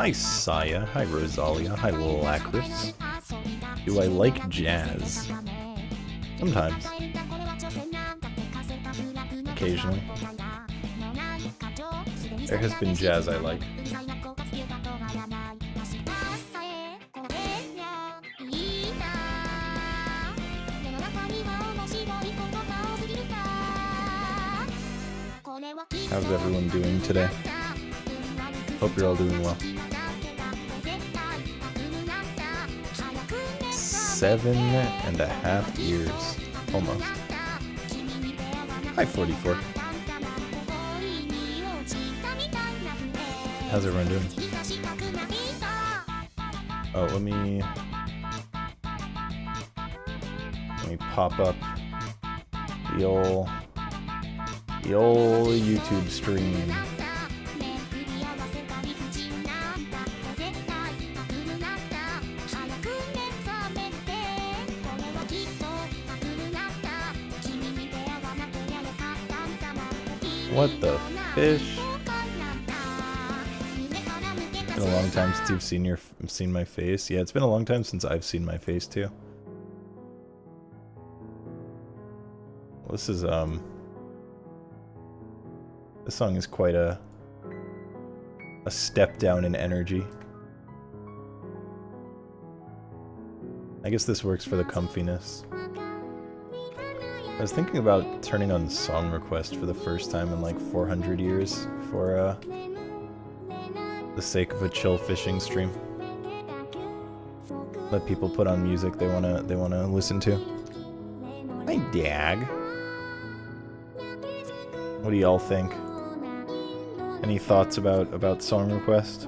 Hi Saya, hi Rosalia, hi Lacris. Do I like jazz? Sometimes. Occasionally. There has been jazz I like. How's everyone doing today? Hope you're all doing well. 7.5 years. Almost. Hi, 44. How's everyone doing? Oh, let me pop up the old YouTube stream. What the fish? It's been a long time since you've seen my face. Yeah, it's been a long time since I've seen my face too. This is this song is quite a step down in energy. I guess this works for the comfiness. I was thinking about turning on song request for the first time in like 400 years for the sake of a chill fishing stream. Let people put on music they wanna listen to. Hi Dag. What do y'all think? Any thoughts about song request?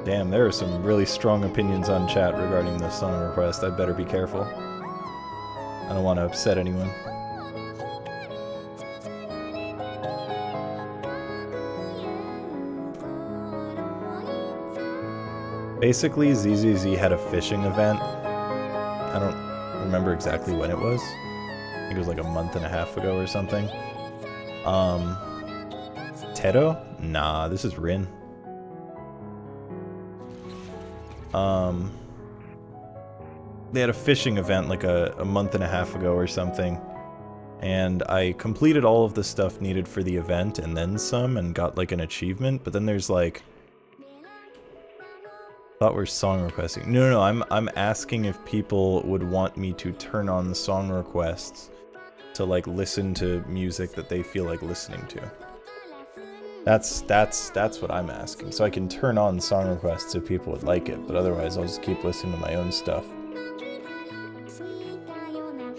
Damn, there are some really strong opinions on chat regarding this song request. I better be careful. I don't want to upset anyone. Basically, ZZZ had a fishing event. I don't remember exactly when it was. I think it was like a month and a half ago or something. Tedo? Nah, this is Rin. They had a fishing event like a month and a half ago or something, and I completed all of the stuff needed for the event and then some and got like an achievement, but then there's like... Thought we're song requesting. No, I'm asking if people would want me to turn on the song requests to like listen to music that they feel like listening to. That's what I'm asking. So I can turn on song requests if people would like it, but otherwise I'll just keep listening to my own stuff.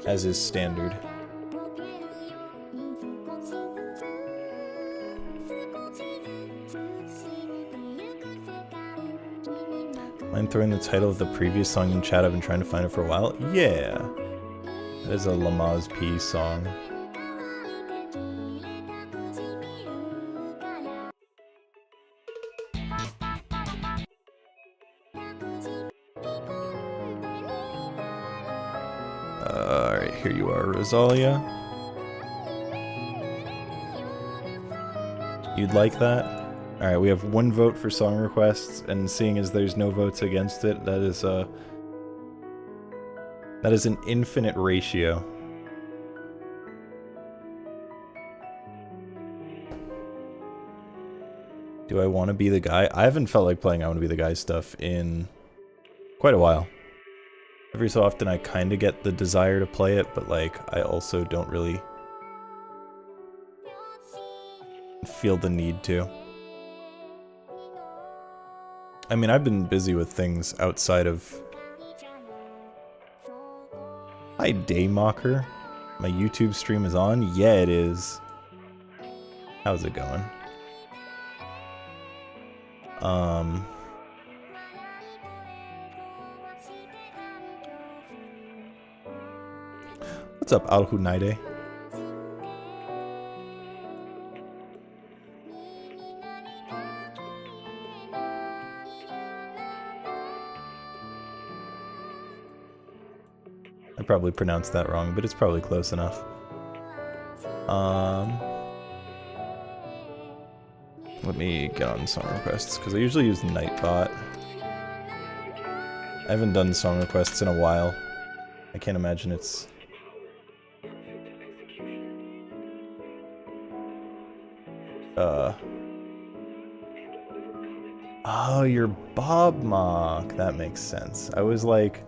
As is standard. Mind throwing the title of the previous song in chat? I've been trying to find it for a while. Yeah. That is a Lamaz P song. Alright, here you are, Rosalia. You'd like that? Alright, we have 1 vote for song requests, and seeing as there's no votes against it, that is an infinite ratio. Do I want to be the guy? I haven't felt like playing I Want to Be the Guy stuff in quite a while. Every so often I kind of get the desire to play it, but like I also don't really feel the need to. I mean, I've been busy with things outside of... Hi, Daymocker. My YouTube stream is on? Yeah, it is. How's it going? What's up, Alhunaide? I probably pronounced that wrong, but it's probably close enough. Let me get on song requests, because I usually use Nightbot. I haven't done song requests in a while. I can't imagine it's... Oh, you're Bob Mock. That makes sense. I was like,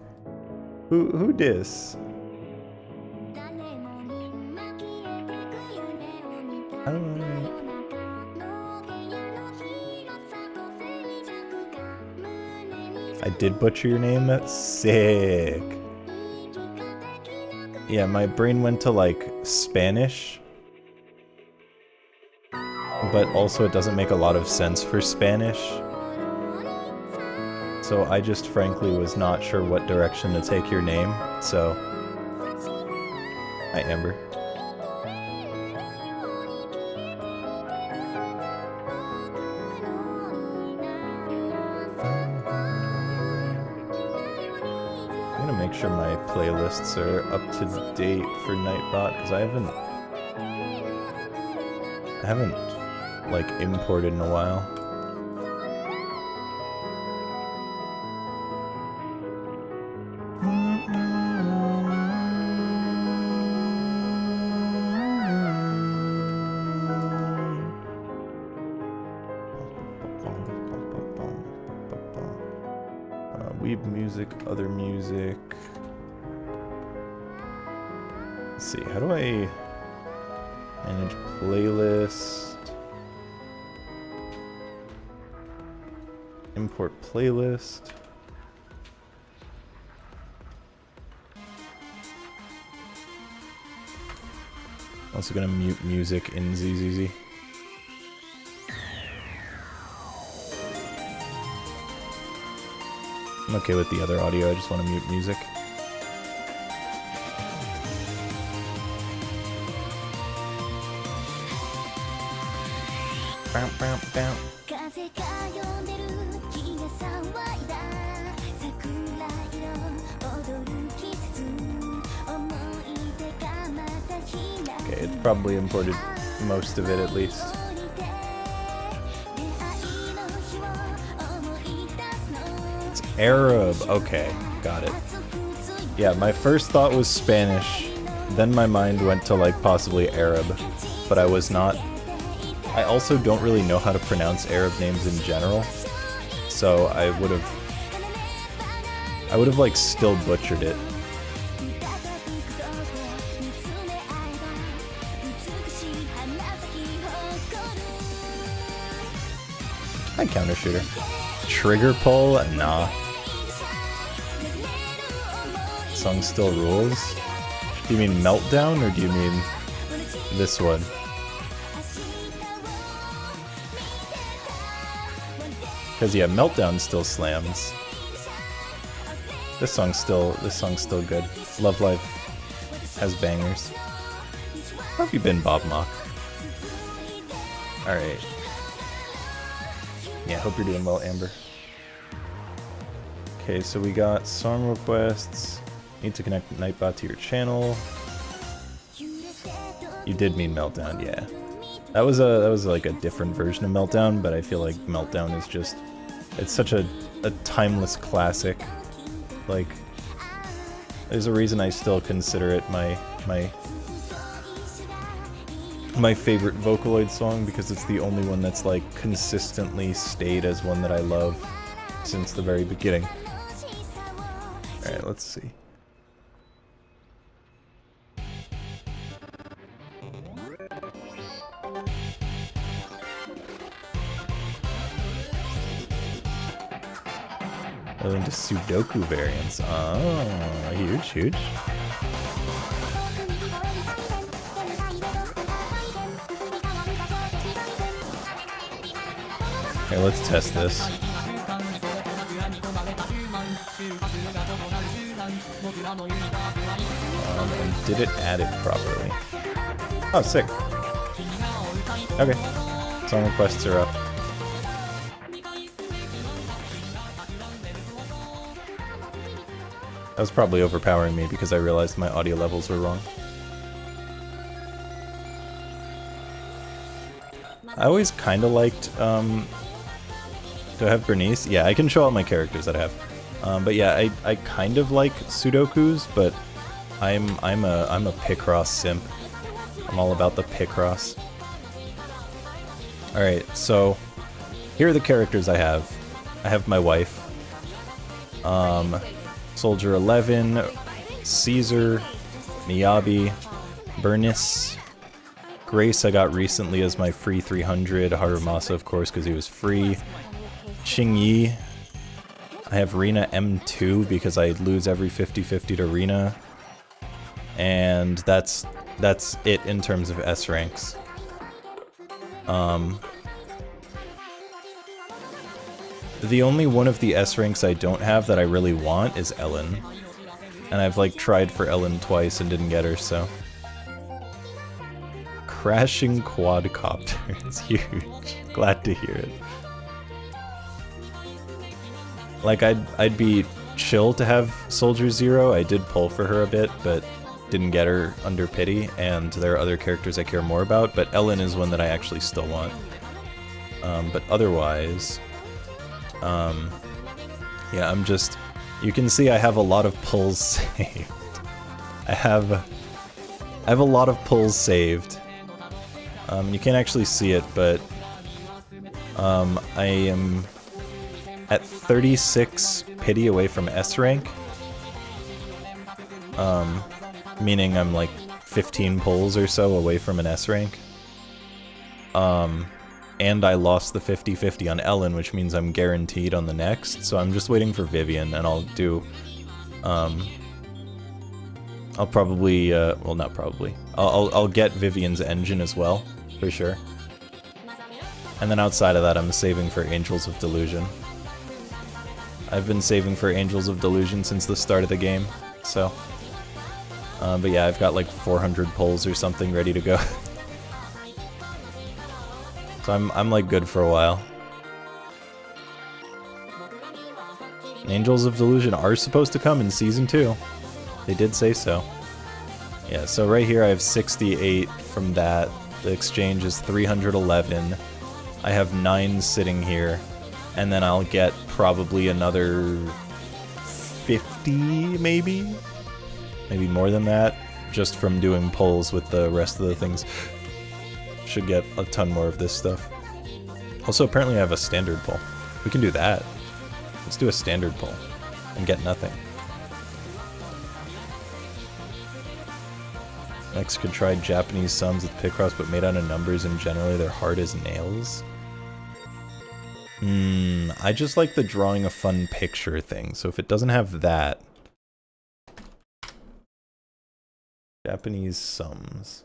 who dis? I did butcher your name? That's sick. Yeah, my brain went to like Spanish. But also it doesn't make a lot of sense for Spanish. So I just frankly was not sure what direction to take your name, so... Hi, Amber. I'm gonna make sure my playlists are up to date for Nightbot, because I haven't like imported in a while. Weeb music, other music. Let's see, how do I manage playlist? Import playlist. Also gonna mute music in ZZZ. I'm okay with the other audio, I just want to mute music. Bow, bow, bow. Okay, it's probably imported most of it at least. It's Arab, okay, got it. Yeah, my first thought was Spanish, then my mind went to like possibly Arab, but I was not. I also don't really know how to pronounce Arab names in general, so I would have like still butchered it. Hi, counter shooter. Trigger pull? Nah. Song still rules? Do you mean Meltdown or do you mean this one? Because yeah, Meltdown still slams. This song's still good. Love Life has bangers. How have you been, Bob Mock? Alright. Yeah, hope you're doing well, Amber. Okay, so we got song requests. Need to connect Nightbot to your channel. You did mean Meltdown, yeah. That was like a different version of Meltdown, but I feel like Meltdown is just, it's such a timeless classic. Like, there's a reason I still consider it my favorite Vocaloid song, because it's the only one that's like consistently stayed as one that I love since the very beginning. Alright, let's see. Oh, into Sudoku variants. Oh, huge, huge. Okay, let's test this. And did it add it properly? Oh, sick. Okay. Song requests are up. That was probably overpowering me because I realized my audio levels were wrong. I always kind of liked, do I have Bernice? Yeah, I can show all my characters that I have. But yeah, I kind of like Sudokus, but I'm a Picross simp. I'm all about the Picross. Alright, so here are the characters I have. I have my wife. Soldier 11, Caesar, Miyabi, Bernice, Grace I got recently as my free 300, Harumasa of course because he was free, Xingyi, I have Rina M2 because I lose every 50-50 to Rina, and that's it in terms of S ranks. The only one of the S ranks I don't have that I really want is Ellen. And I've like tried for Ellen twice and didn't get her, so. Crashing quadcopter, it's huge. Glad to hear it. Like I'd be chill to have Soldier Zero. I did pull for her a bit, but didn't get her under pity, and there are other characters I care more about, but Ellen is one that I actually still want. But otherwise, yeah, I'm just, you can see I have a lot of pulls saved. I have a lot of pulls saved. You can't actually see it, but I am at 36 pity away from S rank. Meaning I'm like 15 pulls or so away from an S rank. And I lost the 50-50 on Ellen, which means I'm guaranteed on the next, so I'm just waiting for Vivian, and I'll do, I'll probably, well not probably, I'll get Vivian's engine as well, for sure. And then outside of that, I'm saving for Angels of Delusion. I've been saving for Angels of Delusion since the start of the game, so. But yeah, I've got like 400 pulls or something ready to go. So I'm like good for a while. Angels of Delusion are supposed to come in Season 2. They did say so. Yeah, so right here I have 68 from that. The exchange is 311. I have 9 sitting here. And then I'll get probably another 50, maybe? Maybe more than that, just from doing pulls with the rest of the things. Should get a ton more of this stuff. Also, apparently I have a standard pull. We can do that. Let's do a standard pull and get nothing. Next could try Japanese sums with Picross but made out of numbers, and generally they're hard as nails. I just like the drawing a fun picture thing, so if it doesn't have that... Japanese sums.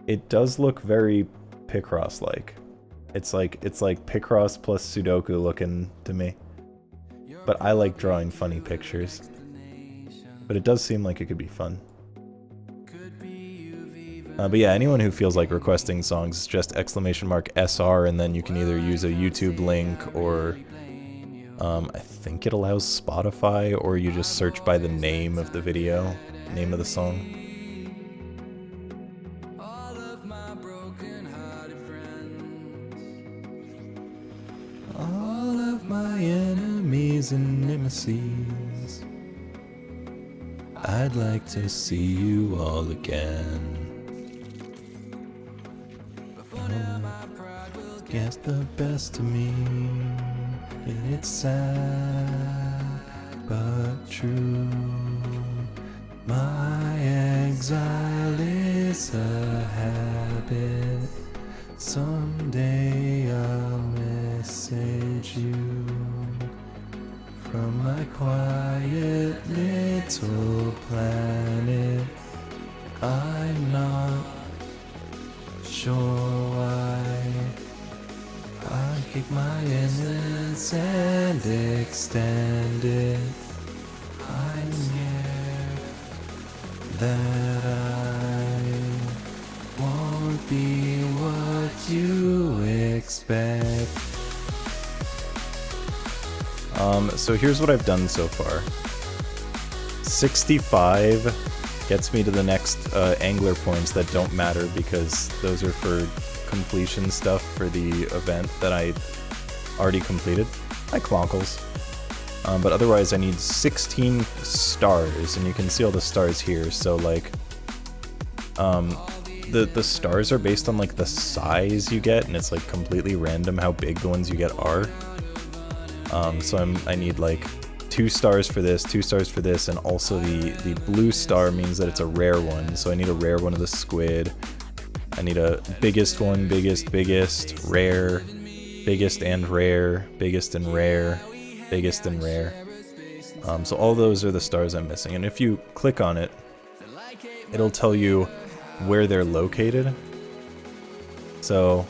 It does look very Picross-like. It's like Picross plus Sudoku looking to me. But I like drawing funny pictures. But it does seem like it could be fun. But yeah, anyone who feels like requesting songs, just !SR, and then you can either use a YouTube link or I think it allows Spotify, or you just search by the name of the video, name of the song. All of my enemies and nemesis, I'd like to see you all again. Guess the best of me, and it's sad but true. My exile is a habit. Someday I'll message you from my quiet little planet. I'm not sure why I kick my innocence and extend it. I'm scared that I won't be what you expect. So here's what I've done so far. 65 gets me to the next angler points that don't matter because those are for completion stuff for the event that I already completed. Hi Clonkles. But otherwise I need 16 stars, and you can see all the stars here. So like, the stars are based on like the size you get, and it's like completely random how big the ones you get are. So I need like 2 stars for this, 2 stars for this, and also the blue star means that it's a rare one. So I need a rare one of the squid. I need a biggest one, biggest, rare, biggest and rare, biggest and rare, biggest and rare. So all those are the stars I'm missing. And if you click on it, it'll tell you where they're located. So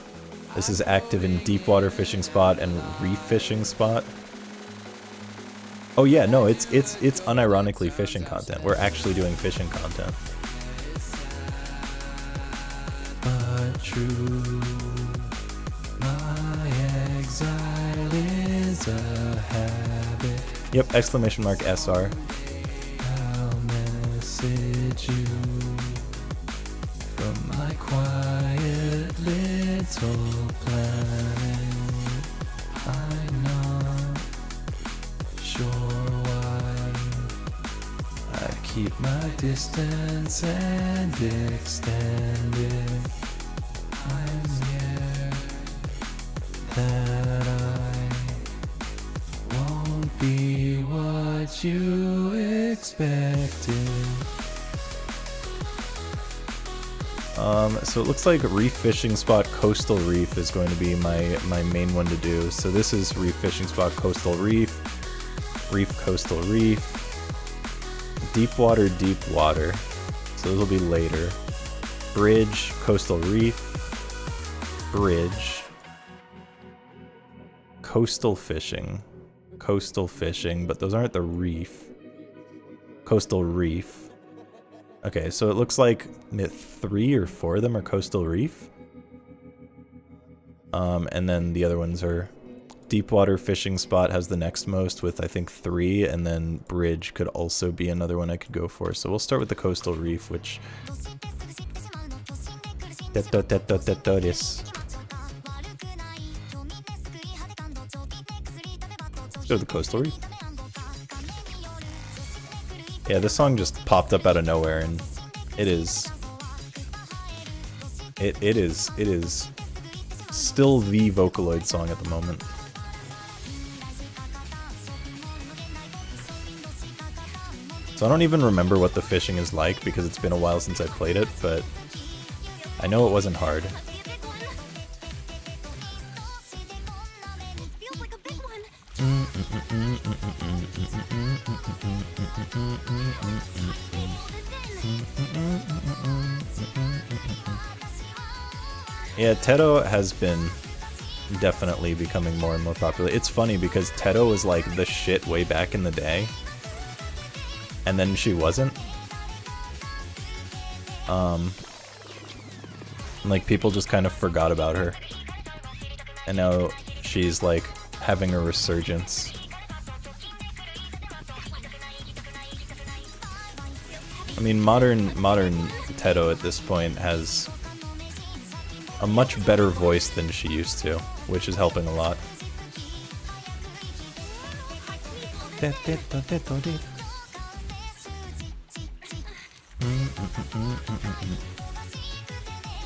this is active in deep water fishing spot and reef fishing spot. Oh yeah, no, it's unironically fishing content. We're actually doing fishing content. But true, my exile is a habit. Yep, exclamation mark SR. I'll message you from my quiet little planet. I'm not sure why I keep my distance and extend it. I'm scared that I won't be what you expected. So it looks like reef fishing spot coastal reef is going to be my main one to do. So this is reef fishing spot coastal reef, reef coastal reef, deep water, so those will be later. Bridge, coastal reef, bridge, coastal fishing, but those aren't the reef. Coastal reef. Okay, so it looks like 3 or 4 of them are coastal reef. And then the other ones are deep water fishing spot has the next most with I think 3, and then bridge could also be another one I could go for. So we'll start with the coastal reef, which Let's go to the coastal reef. Yeah, this song just popped up out of nowhere, and it is still the Vocaloid song at the moment. So I don't even remember what the fishing is like because it's been a while since I played it, but I know it wasn't hard. Yeah, Teto has been definitely becoming more and more popular. It's funny because Teto was like the shit way back in the day, and then she wasn't. Like people just kind of forgot about her, and now she's like having a resurgence. I mean, modern Teto at this point has a much better voice than she used to, which is helping a lot.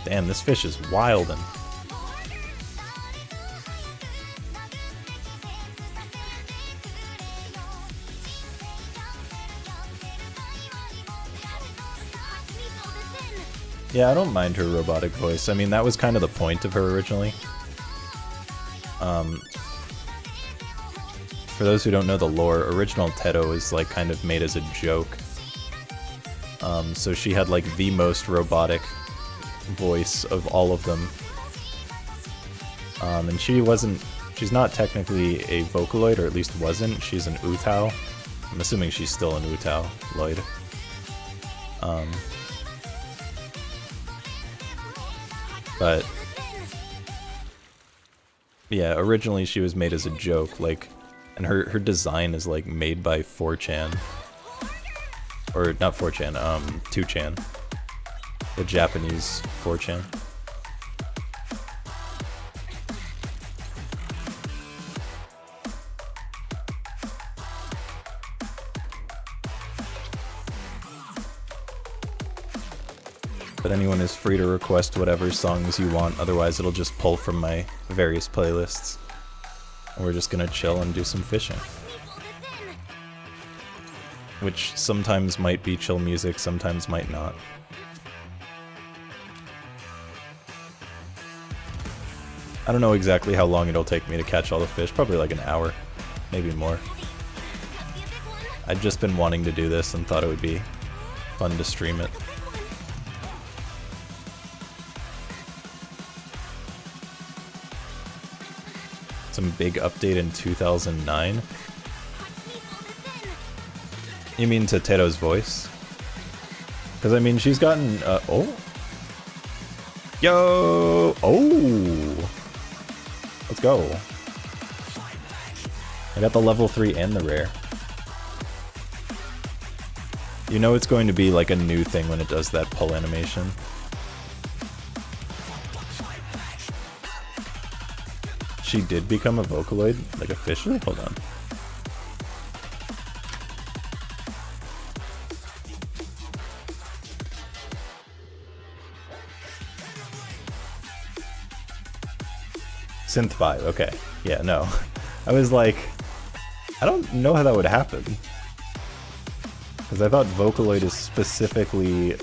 Damn, this fish is wildin'. Yeah, I don't mind her robotic voice. I mean, that was kind of the point of her originally. For those who don't know the lore, original Teto is like kind of made as a joke. So she had like the most robotic voice of all of them. And she's not technically a Vocaloid, or at least wasn't. She's an Utao. I'm assuming she's still an Utao-loid. But yeah, originally she was made as a joke, like, and her design is like made by 4chan. Or not 4chan, 2chan. The Japanese 4chan. But anyone is free to request whatever songs you want, otherwise it'll just pull from my various playlists. And we're just gonna chill and do some fishing. Which sometimes might be chill music, sometimes might not. I don't know exactly how long it'll take me to catch all the fish, probably like an hour, maybe more. I'd just been wanting to do this and thought it would be fun to stream it. Some big update in 2009? You mean to Teto's voice? Because I mean, she's gotten, oh? Yo! Oh! Let's go. I got the level 3 and the rare. You know it's going to be like a new thing when it does that pull animation. She did become a Vocaloid? Like officially? Hold on. Synth 5, okay. Yeah, no. I was like, I don't know how that would happen. Because I thought Vocaloid is specifically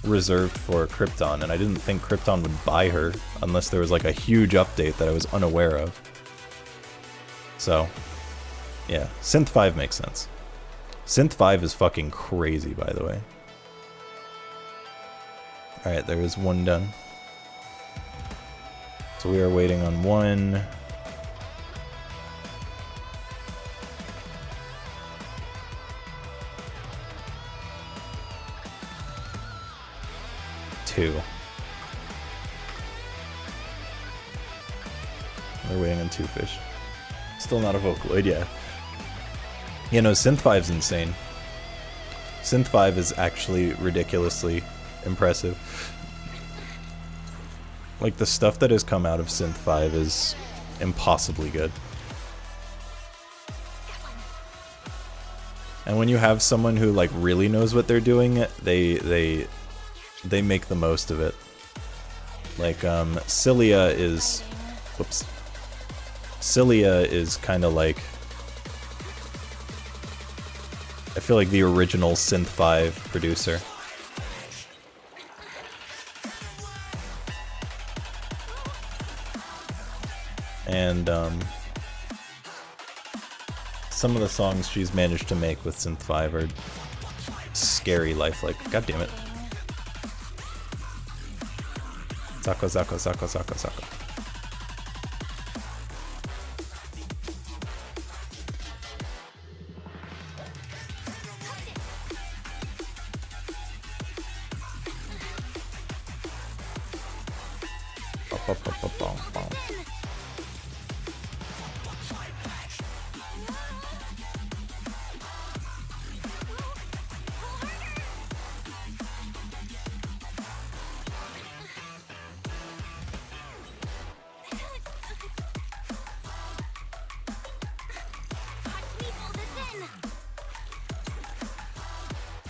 reserved for Krypton, and I didn't think Krypton would buy her unless there was like a huge update that I was unaware of. So, yeah, Synth 5 makes sense. Synth 5 is fucking crazy, by the way. Alright, there is one done. So we are waiting on one. Two. We're waiting on 2 fish. Still not a Vocaloid, yeah. You know, Synth 5's insane. Synth 5 is actually ridiculously impressive. Like, the stuff that has come out of Synth 5 is impossibly good. And when you have someone who, like, really knows what they're doing, they make the most of it. Like, Cilia is... Whoops. Cilia is kind of like... I feel like the original Synth 5 producer. And, some of the songs she's managed to make with Synth 5 are scary lifelike. God damn it. Zako, Zako, Zako, Zako, Zako.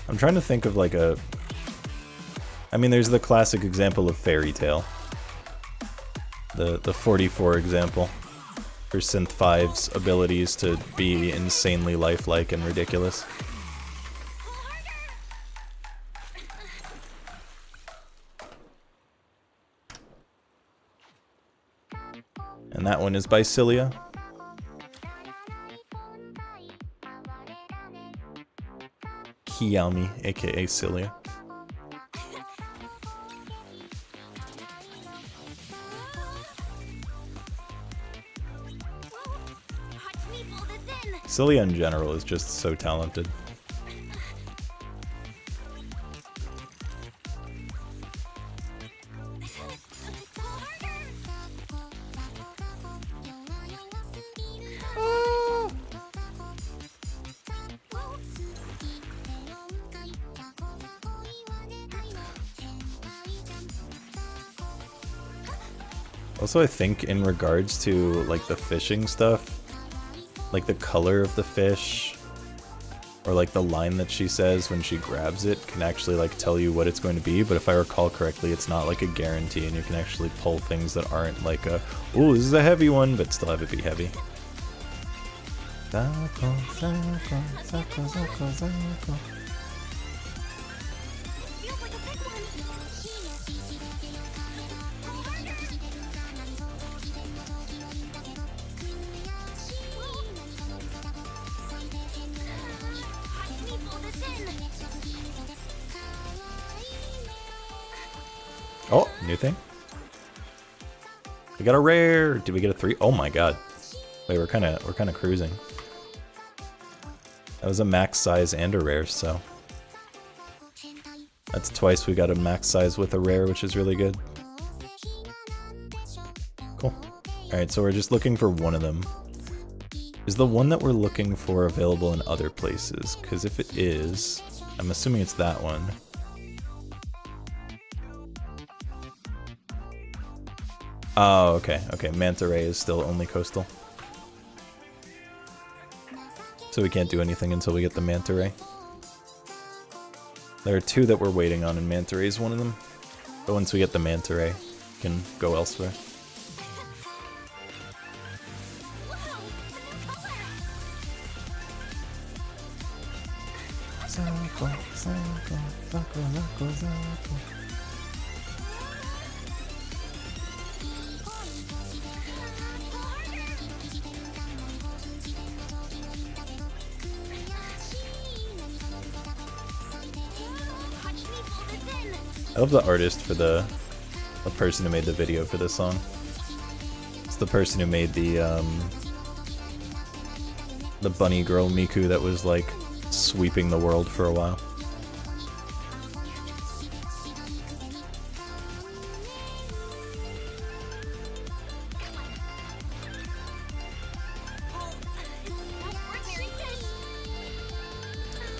I'm trying to think of like a... I mean, there's the classic example of Fairy Tale. The 44 example. For Synth 5's abilities to be insanely lifelike and ridiculous. And that one is by Cilia. Kiyomi, aka Cilia. Cilia in general is just so talented. Also, I think in regards to like the fishing stuff, like the color of the fish, or like the line that she says when she grabs it can actually like tell you what it's going to be, but if I recall correctly, it's not like a guarantee, and you can actually pull things that aren't like a, ooh, this is a heavy one, but still have it be heavy. Oh, new thing. We got a rare. Did we get a 3? Oh my god. Wait, we're kind of cruising. That was a max size and a rare, so that's twice we got a max size with a rare, which is really good. Cool. All right, so we're just looking for one of them. Is the one that we're looking for available in other places? Because if it is, I'm assuming it's that one. Oh, okay, okay. Manta Ray is still only coastal. So we can't do anything until we get the Manta Ray. There are 2 that we're waiting on, and Manta Ray is one of them. But once we get the Manta Ray, we can go elsewhere. I love the artist for the person who made the video for this song. It's the person who made the bunny girl Miku that was like sweeping the world for a while.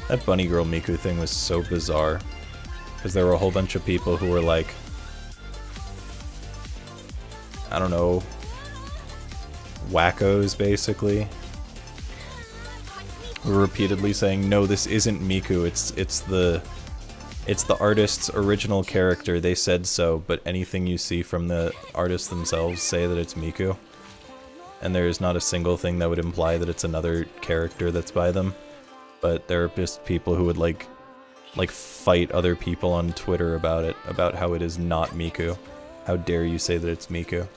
That bunny girl Miku thing was so bizarre. Because there were a whole bunch of people who were like, I don't know, wackos basically, who were repeatedly saying, no, this isn't Miku, it's the artist's original character, they said so, but anything you see from the artists themselves say that it's Miku. And there is not a single thing that would imply that it's another character that's by them. But there are just people who would like fight other people on Twitter about it, about how it is not Miku. How dare you say that it's Miku?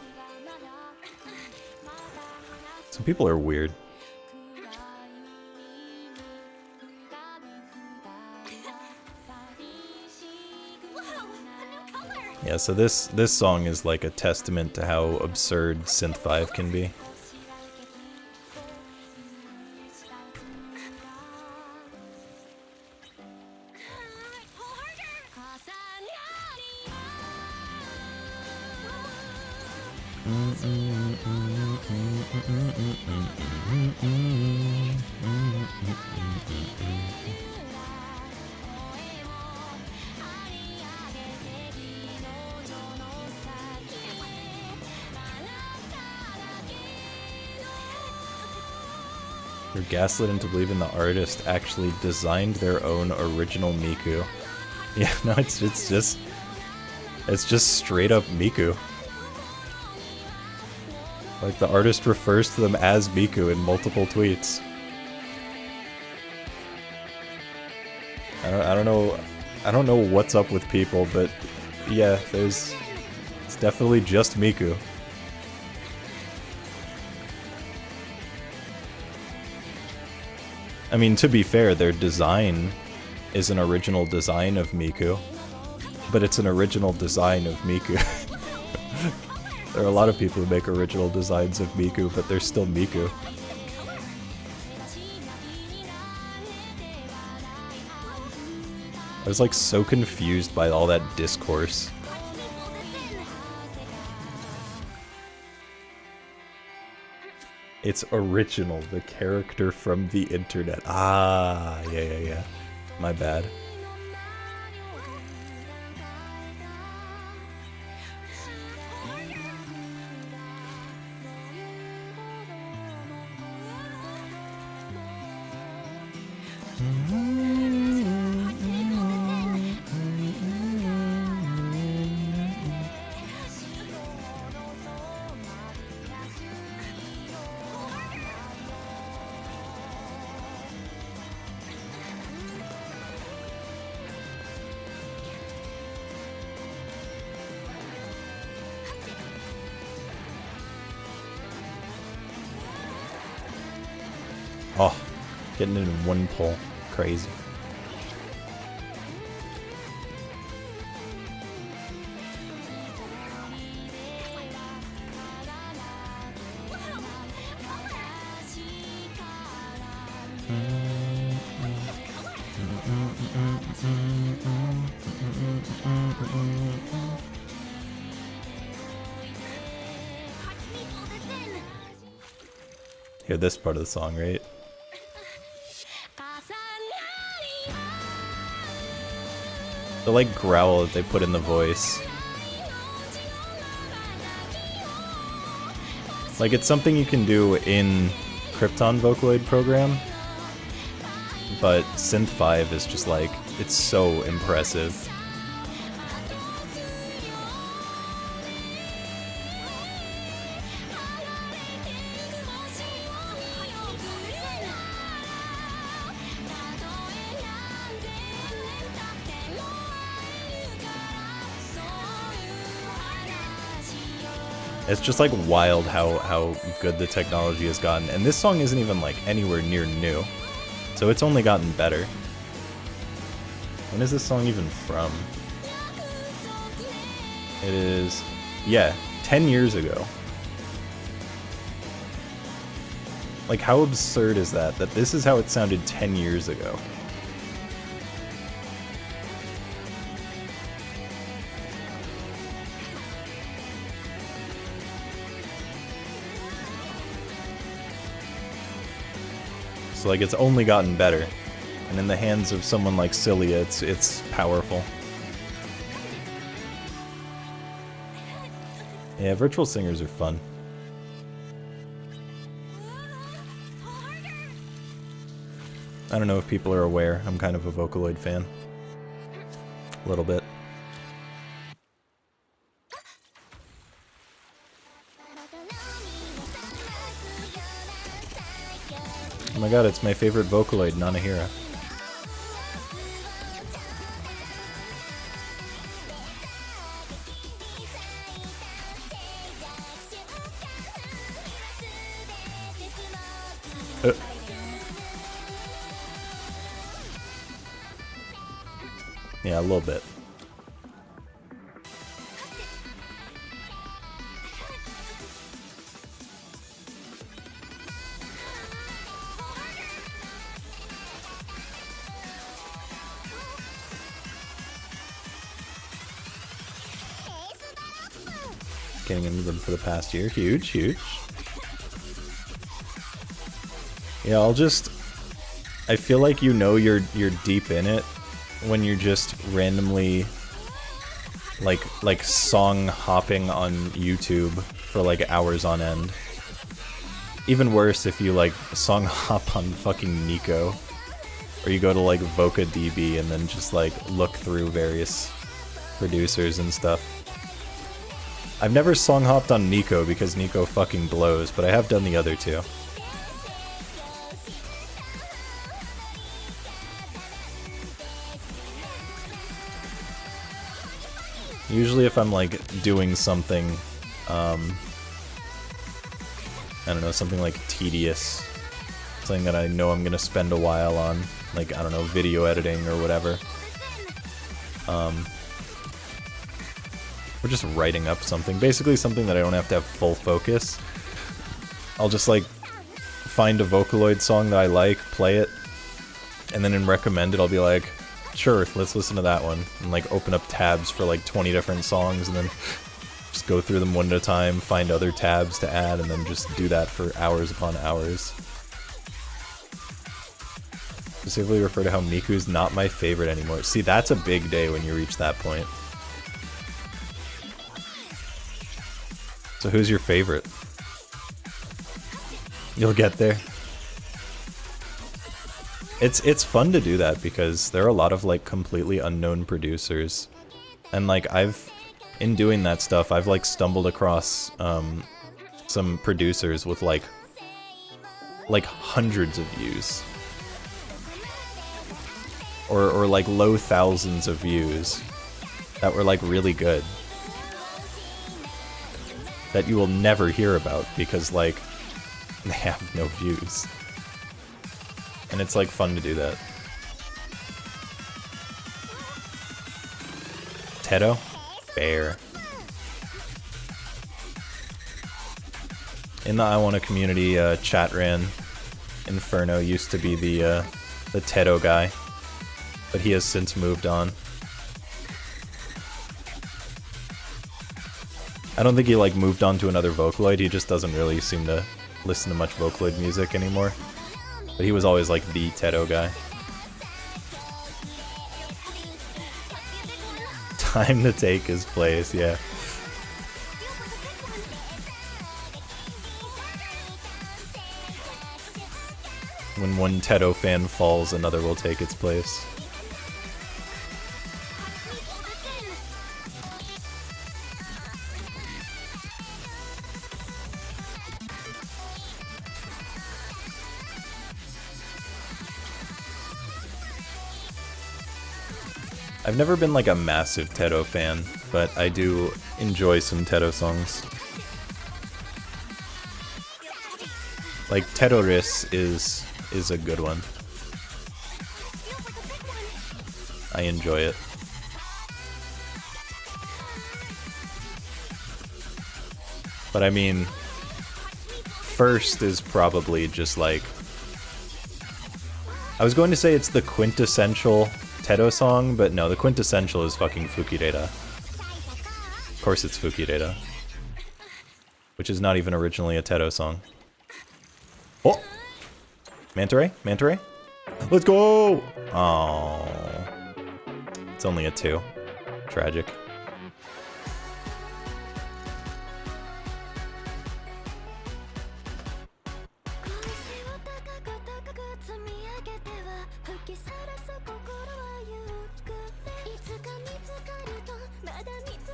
Some people are weird. Yeah, so this song is like a testament to how absurd Synth 5 can be. You're gaslit into believing the artist actually designed their own original Miku. Yeah, no, it's just straight up Miku. Like, the artist refers to them as Miku in multiple tweets. I don't know what's up with people, but yeah, it's definitely just Miku. I mean, to be fair, their design is an original design of Miku, but it's an original design of Miku. There are a lot of people who make original designs of Miku, but they're still Miku. I was like so confused by all that discourse. It's original, the character from the internet. Ah, yeah. My bad. Oh, getting it in one pull. Crazy. Hear this part of the song, right? The like growl that they put in the voice. Like, it's something you can do in Krypton Vocaloid program, but Synth 5 is just like, it's so impressive. It's just like wild how good the technology has gotten. And this song isn't even like anywhere near new. So it's only gotten better. When is this song even from? It is, yeah, 10 years ago. Like, how absurd is that? That this is how it sounded 10 years ago. So like, it's only gotten better, and in the hands of someone like Cilia, it's powerful. Yeah, virtual singers are fun. I don't know if people are aware, I'm kind of a Vocaloid fan. A little bit. Oh my god, it's my favorite Vocaloid, Nanahira. Yeah, a little bit. Getting into them for the past year. Huge, huge. Yeah, I feel like you know you're deep in it when you're just randomly like song hopping on YouTube for like hours on end. Even worse if you like song hop on fucking Nico. Or you go to like VocaDB and then just like look through various producers and stuff. I've never song hopped on Nico because Nico fucking blows, but I have done the other two. Usually if I'm like doing something, I don't know, something like tedious, something that I know I'm gonna spend a while on, like, I don't know, video editing or whatever. Or just writing up something, basically something that I don't have to have full focus. I'll just like find a Vocaloid song that I like, play it, and then in recommended I'll be like, sure, let's listen to that one, and like open up tabs for like 20 different songs and then just go through them one at a time, find other tabs to add, and then just do that for hours upon hours. Specifically refer to how Miku's not my favorite anymore. See, that's a big day when you reach that point. So who's your favorite? You'll get there. It's fun to do that because there are a lot of like completely unknown producers. And like in doing that stuff, I've like stumbled across some producers with like hundreds of views. Or like low thousands of views that were like really good. That you will never hear about because like they have no views. And it's like fun to do that. Tedo? Fair. In the I Wanna community chat ran, Inferno used to be the Tedo guy, but he has since moved on. I don't think he like moved on to another Vocaloid, he just doesn't really seem to listen to much Vocaloid music anymore. But he was always like the Tedo guy. Time to take his place, yeah. When one Tedo fan falls, another will take its place. I've never been like a massive Tedo fan, but I do enjoy some Tedo songs. Like Tedoris is a good one. I enjoy it. But I mean, first is probably just like, I was going to say it's the quintessential Tedo song, but no, the quintessential is fucking Fukidata. Of course it's Fukidata. Which is not even originally a Tedo song. Oh! Manta Ray? Manta Ray? Let's go! Oh, it's only a 2. Tragic.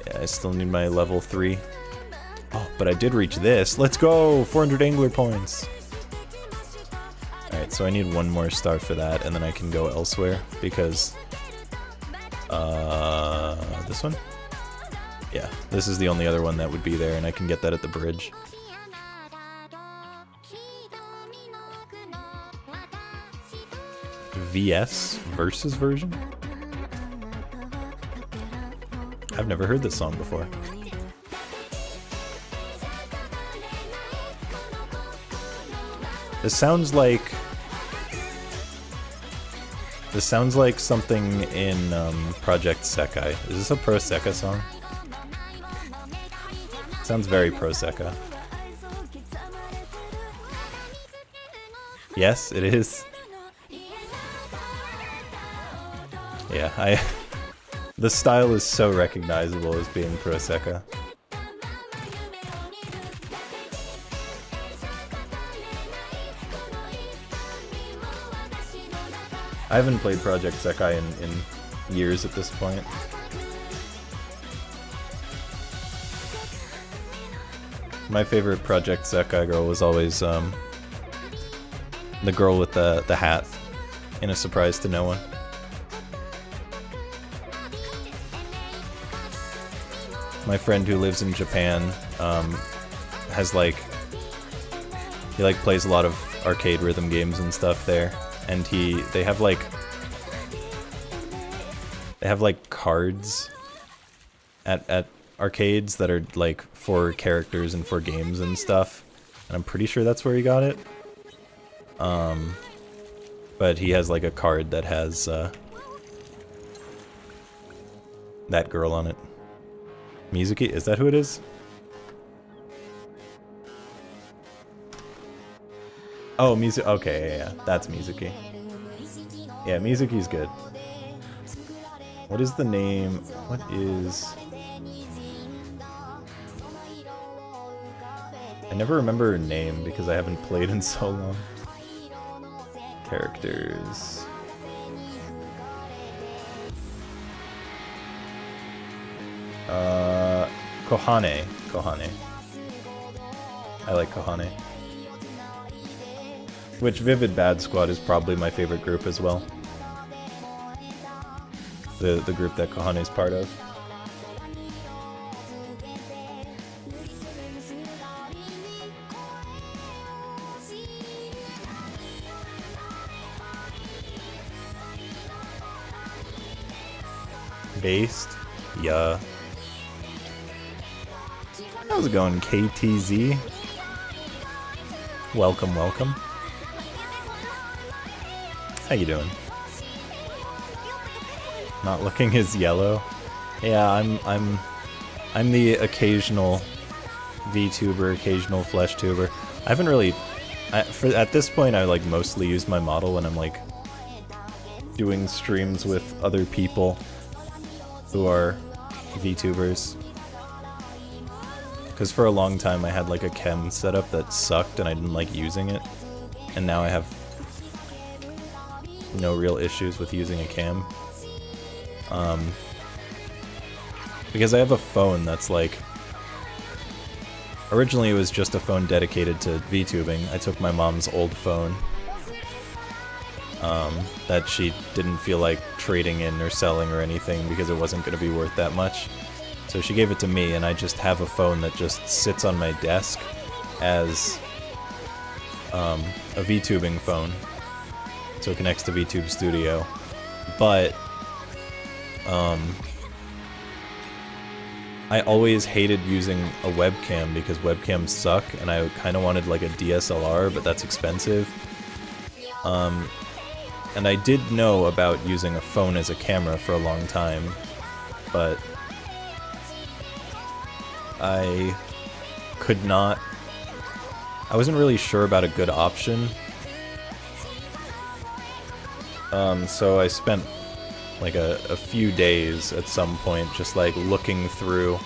Yeah, I still need my level 3. Oh, but I did reach this. Let's go! 400 angler points! Alright, so I need one more star for that, and then I can go elsewhere, because... this one? Yeah, this is the only other one that would be there, and I can get that at the bridge. VS versus version? I've never heard this song before. This sounds like something in Project Sekai. Is this a Pro Sekka song? Sounds very Pro Sekka. Yes, it is. Yeah, the style is so recognizable as being Pro Sekka. I haven't played Project Sekai in years at this point. My favorite Project Sekai girl was always the girl with the hat in A Surprise to No One. My friend who lives in Japan has like he like plays a lot of arcade rhythm games and stuff there, and they have like cards at arcades that are like for characters and for games and stuff, and I'm pretty sure that's where he got it. But he has like a card that has that girl on it. Mizuki? Is that who it is? Oh, Mizuki. Okay, yeah, that's Mizuki. Yeah, Mizuki's good. What is the name? What is... I never remember her name because I haven't played in so long. Characters... Kohane. Kohane. I like Kohane. Which Vivid Bad Squad is probably my favorite group as well. The group that Kohane is part of. Based? Yeah. How's it going, KTZ? Welcome, welcome. How you doing? Not looking as yellow. Yeah, I'm the occasional VTuber, occasional flesh tuber. I haven't really at this point I like mostly use my model when I'm like doing streams with other people who are VTubers. Because for a long time I had like a chem setup that sucked and I didn't like using it. And now I have no real issues with using a cam. Because I have a phone that's like... Originally it was just a phone dedicated to VTubing. I took my mom's old phone that she didn't feel like trading in or selling or anything because it wasn't going to be worth that much. So she gave it to me, and I just have a phone that just sits on my desk as a VTubing phone. So it connects to VTube Studio. But I always hated using a webcam because webcams suck, and I kind of wanted like a DSLR, but that's expensive. And I did know about using a phone as a camera for a long time, but I could not... I wasn't really sure about a good option. So I spent like a few days at some point just like looking through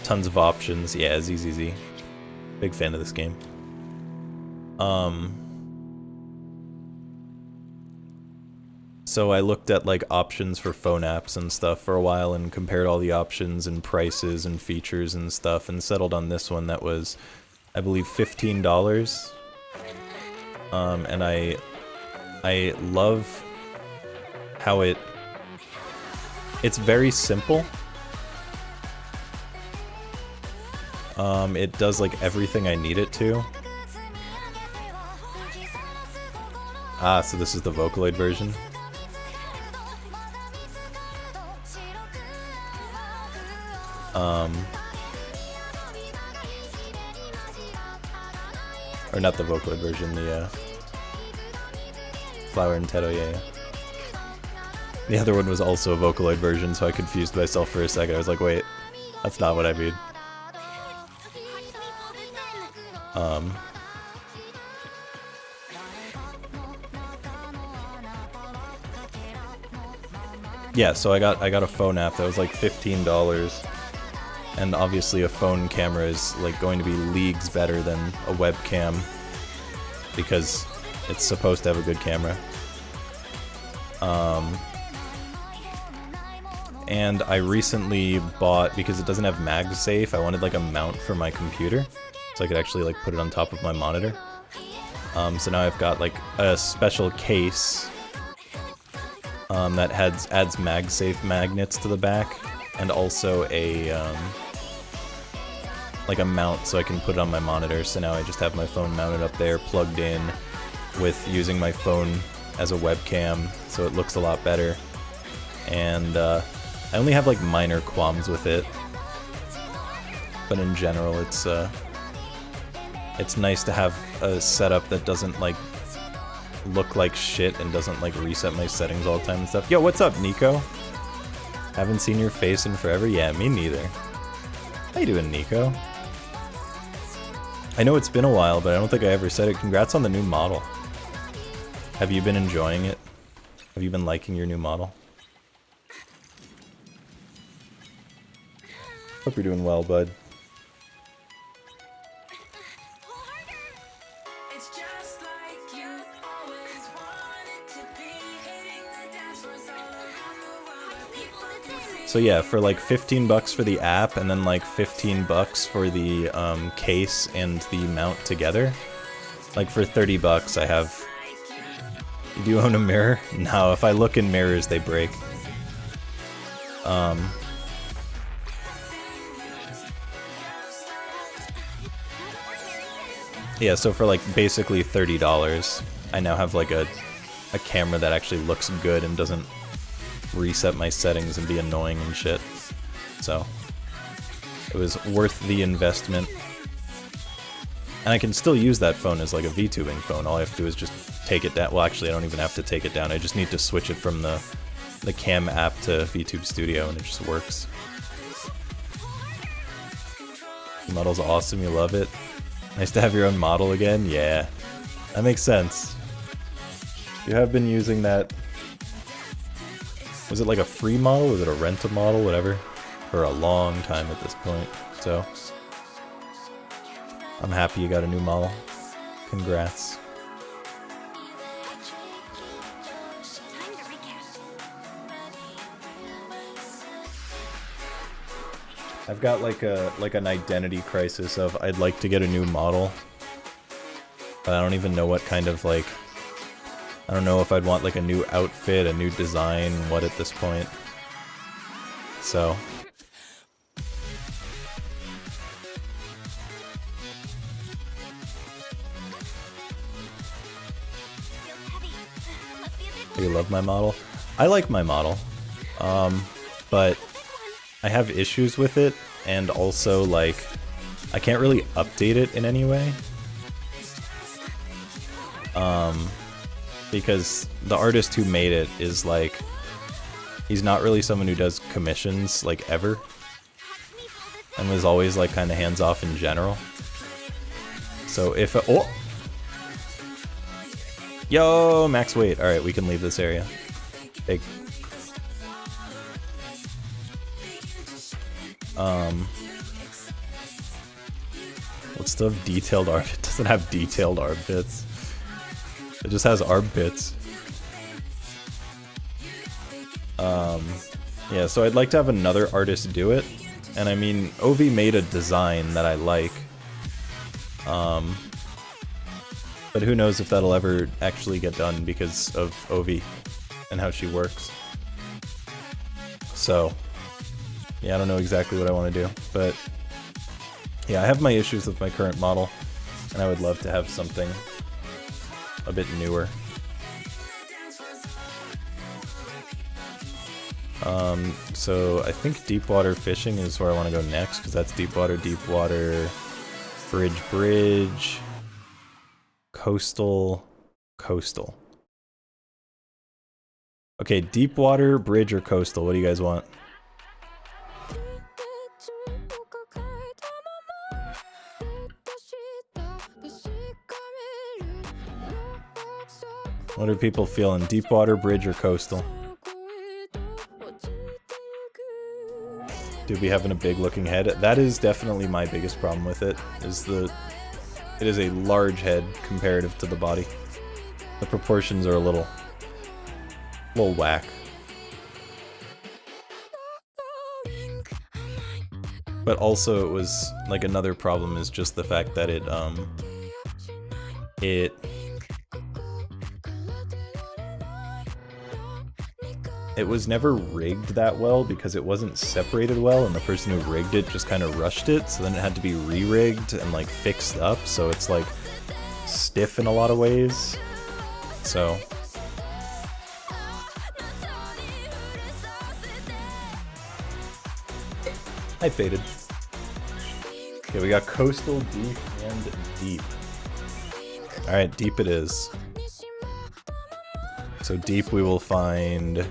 tons of options. Yeah, ZZZ. Big fan of this game. So I looked at like options for phone apps and stuff for a while and compared all the options and prices and features and stuff and settled on this one that was, I believe, $15. And I love how it's very simple. It does like everything I need it to. Ah, so this is the Vocaloid version. Or not the Vocaloid version, the Flower and Teto, yeah. The other one was also a Vocaloid version, so I confused myself for a second. I was like, wait, that's not what I mean. Yeah, so I got a phone app that was like $15, and obviously a phone camera is like going to be leagues better than a webcam because it's supposed to have a good camera. And I recently bought, because it doesn't have MagSafe, I wanted like a mount for my computer, so I could actually like put it on top of my monitor. So now I've got like a special case that adds MagSafe magnets to the back, and also a like a mount so I can put it on my monitor. So now I just have my phone mounted up there, plugged in, with using my phone as a webcam, so it looks a lot better. And I only have like minor qualms with it, but in general it's nice to have a setup that doesn't like look like shit and doesn't like reset my settings all the time and stuff. Yo, what's up, Nico? Haven't seen your face in forever? Yeah, me neither. How you doing, Nico? I know it's been a while, but I don't think I ever said it. Congrats on the new model. Have you been enjoying it? Have you been liking your new model? Hope you're doing well, bud. So yeah, for like 15 bucks for the app, and then like 15 bucks for the case and the mount together. Like for 30 bucks I have... You do own a mirror? No, if I look in mirrors they break. Yeah, so for like basically $30, I now have like a camera that actually looks good and doesn't reset my settings and be annoying and shit. So it was worth the investment. And I can still use that phone as like a VTubing phone. All I have to do is just take it down. Well, actually, I don't even have to take it down. I just need to switch it from the cam app to VTube Studio, and it just works. The model's awesome. You love it. Nice to have your own model again. Yeah, that makes sense. You have been using that. Was it like a free model? Was it a rental model? Whatever. For a long time at this point. So I'm happy you got a new model. Congrats. I've got like an identity crisis of I'd like to get a new model, but I don't even know what kind of like, I don't know if I'd want like a new outfit, a new design, what at this point. So do you love my model? I like my model, but I have issues with it, and also, like, I can't really update it in any way. Because the artist who made it is, like, he's not really someone who does commissions, like, ever. And was always, like, kind of hands-off in general. So if it, oh! Yo, max weight. Alright, we can leave this area. Big. It still have detailed arm. It doesn't have detailed armpits. It just has armpits. Yeah, so I'd like to have another artist do it. And I mean, Ovi made a design that I like. But who knows if that'll ever actually get done because of Ovi and how she works. So yeah, I don't know exactly what I want to do, but yeah, I have my issues with my current model, and I would love to have something a bit newer. So I think deep water fishing is where I want to go next, because that's deep water, bridge, coastal. Okay, deep water, bridge, or coastal, what do you guys want? What are people feeling? Deep water, bridge, or coastal? Do be having a big looking head? That is definitely my biggest problem with it. It is a large head comparative to the body. The proportions are a little A little whack. But also it was, like, another problem is just the fact that it was never rigged that well because it wasn't separated well, and the person who rigged it just kind of rushed it, so then it had to be re-rigged and, like, fixed up, so it's, like, stiff in a lot of ways. So I faded. Okay, we got coastal, deep, and deep. Alright, deep it is. So deep we will find...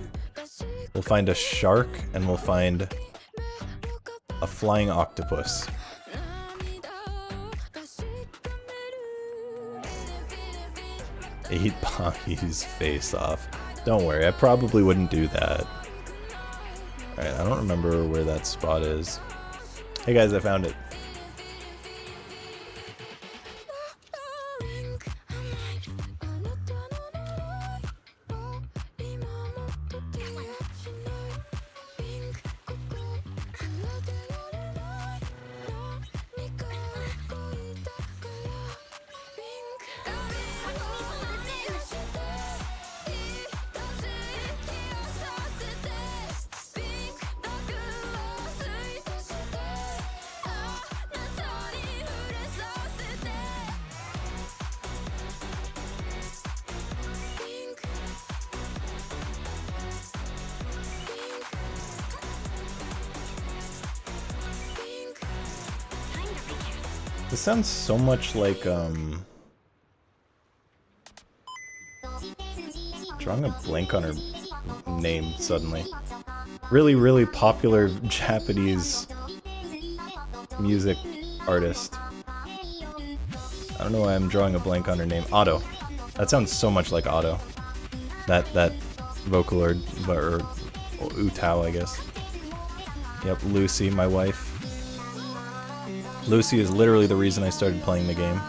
We'll find a shark, and we'll find a flying octopus. Eat Bobby's face off. Don't worry, I probably wouldn't do that. Alright, I don't remember where that spot is. Hey guys, I found it. This sounds so much like, drawing a blank on her name suddenly. Really, really popular Japanese music artist. I don't know why I'm drawing a blank on her name. Otto. That sounds so much like Otto. That vocal or Utao, I guess. Yep, Lucy, my wife. Lucy is literally the reason I started playing the game.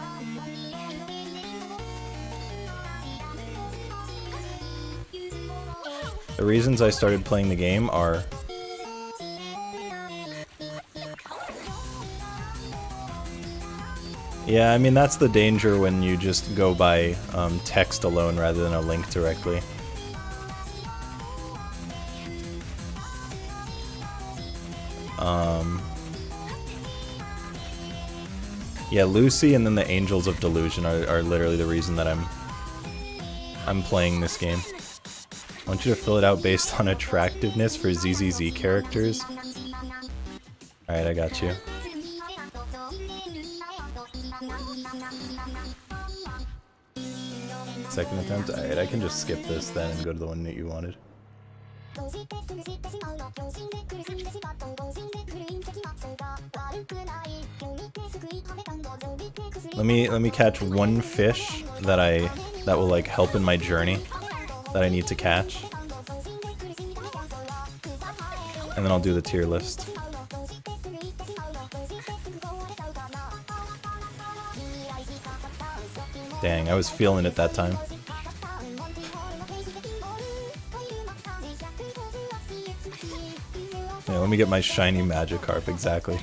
The reasons I started playing the game are... Yeah, I mean, that's the danger when you just go by text alone rather than a link directly. Yeah, Lucy and then the Angels of Delusion are literally the reason that I'm playing this game. I want you to fill it out based on attractiveness for ZZZ characters. Alright, I got you. Second attempt? Alright, I can just skip this then and go to the one that you wanted. Let me catch one fish that will like help in my journey that I need to catch. And then I'll do the tier list. Dang, I was feeling it that time. Yeah, let me get my shiny Magikarp, exactly.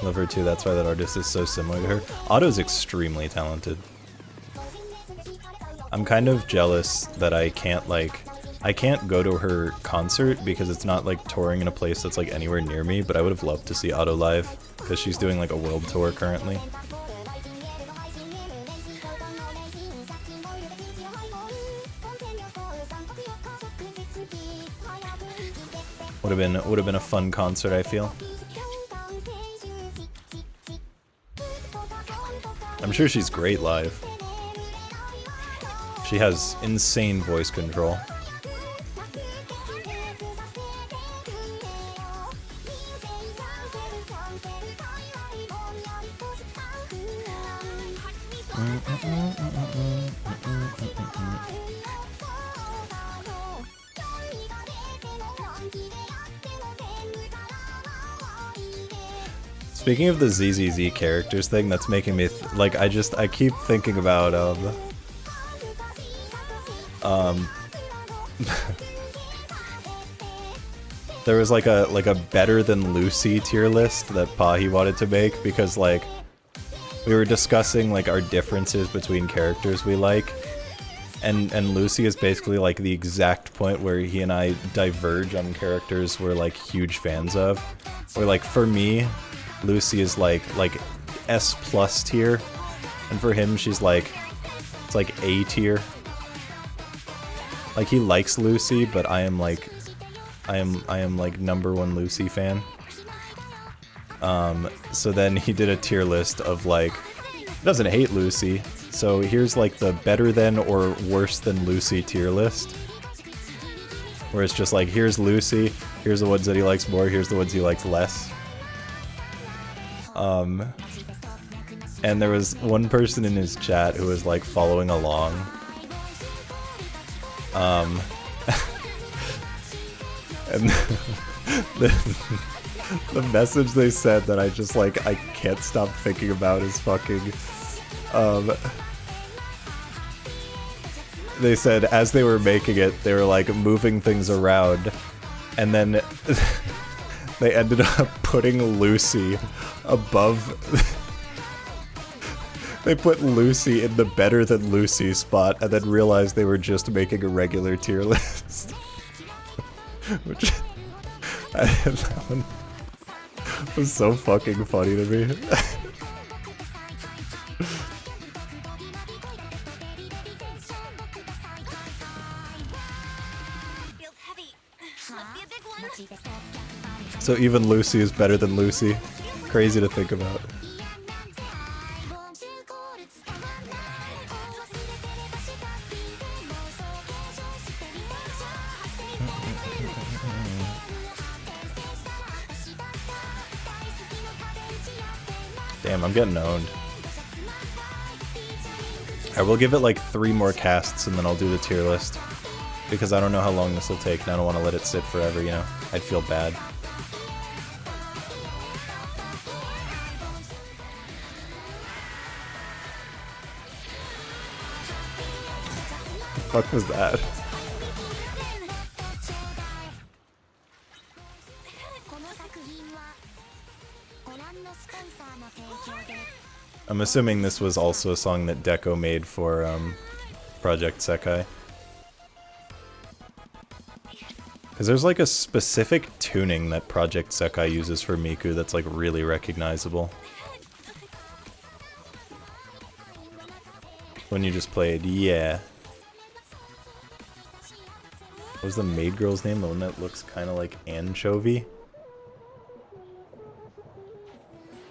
Love her too, that's why that artist is so similar to her. Otto's extremely talented. I'm kind of jealous that I can't go to her concert because it's not like touring in a place that's like anywhere near me, but I would have loved to see Otto live because she's doing like a world tour currently. Would have been a fun concert, I feel. I'm sure she's great live. She has insane voice control. Speaking of the ZZZ characters thing, that's making me like I keep thinking about there was like a better than Lucy tier list that Pahi wanted to make because like we were discussing like our differences between characters we like, and Lucy is basically like the exact point where he and I diverge on characters we're like huge fans of. Or like for me, Lucy is like S plus tier, and for him she's like it's like A tier. Like he likes Lucy, but I am like #1 Lucy fan. So then he did a tier list of like, doesn't hate Lucy, so here's like the better than or worse than Lucy tier list. Where it's just like, here's Lucy, here's the ones that he likes more, here's the ones he likes less. And there was one person in his chat who was like following along. And the message they said that I just like, I can't stop thinking about is fucking, they said as they were making it, they were like moving things around, and then they ended up putting Lucy above, they put Lucy in the better than Lucy spot, and then realized they were just making a regular tier list. Which, that one was so fucking funny to me. So even Lucy is better than Lucy. Crazy to think about. Damn, I'm getting owned. I will give it like 3 more casts and then I'll do the tier list. Because I don't know how long this will take and I don't want to let it sit forever, you know? I'd feel bad. What the fuck was that? I'm assuming this was also a song that Deco made for Project Sekai. Because there's like a specific tuning that Project Sekai uses for Miku that's like really recognizable. When you just played, yeah. What was the maid girl's name? The one that looks kind of like Anchovy?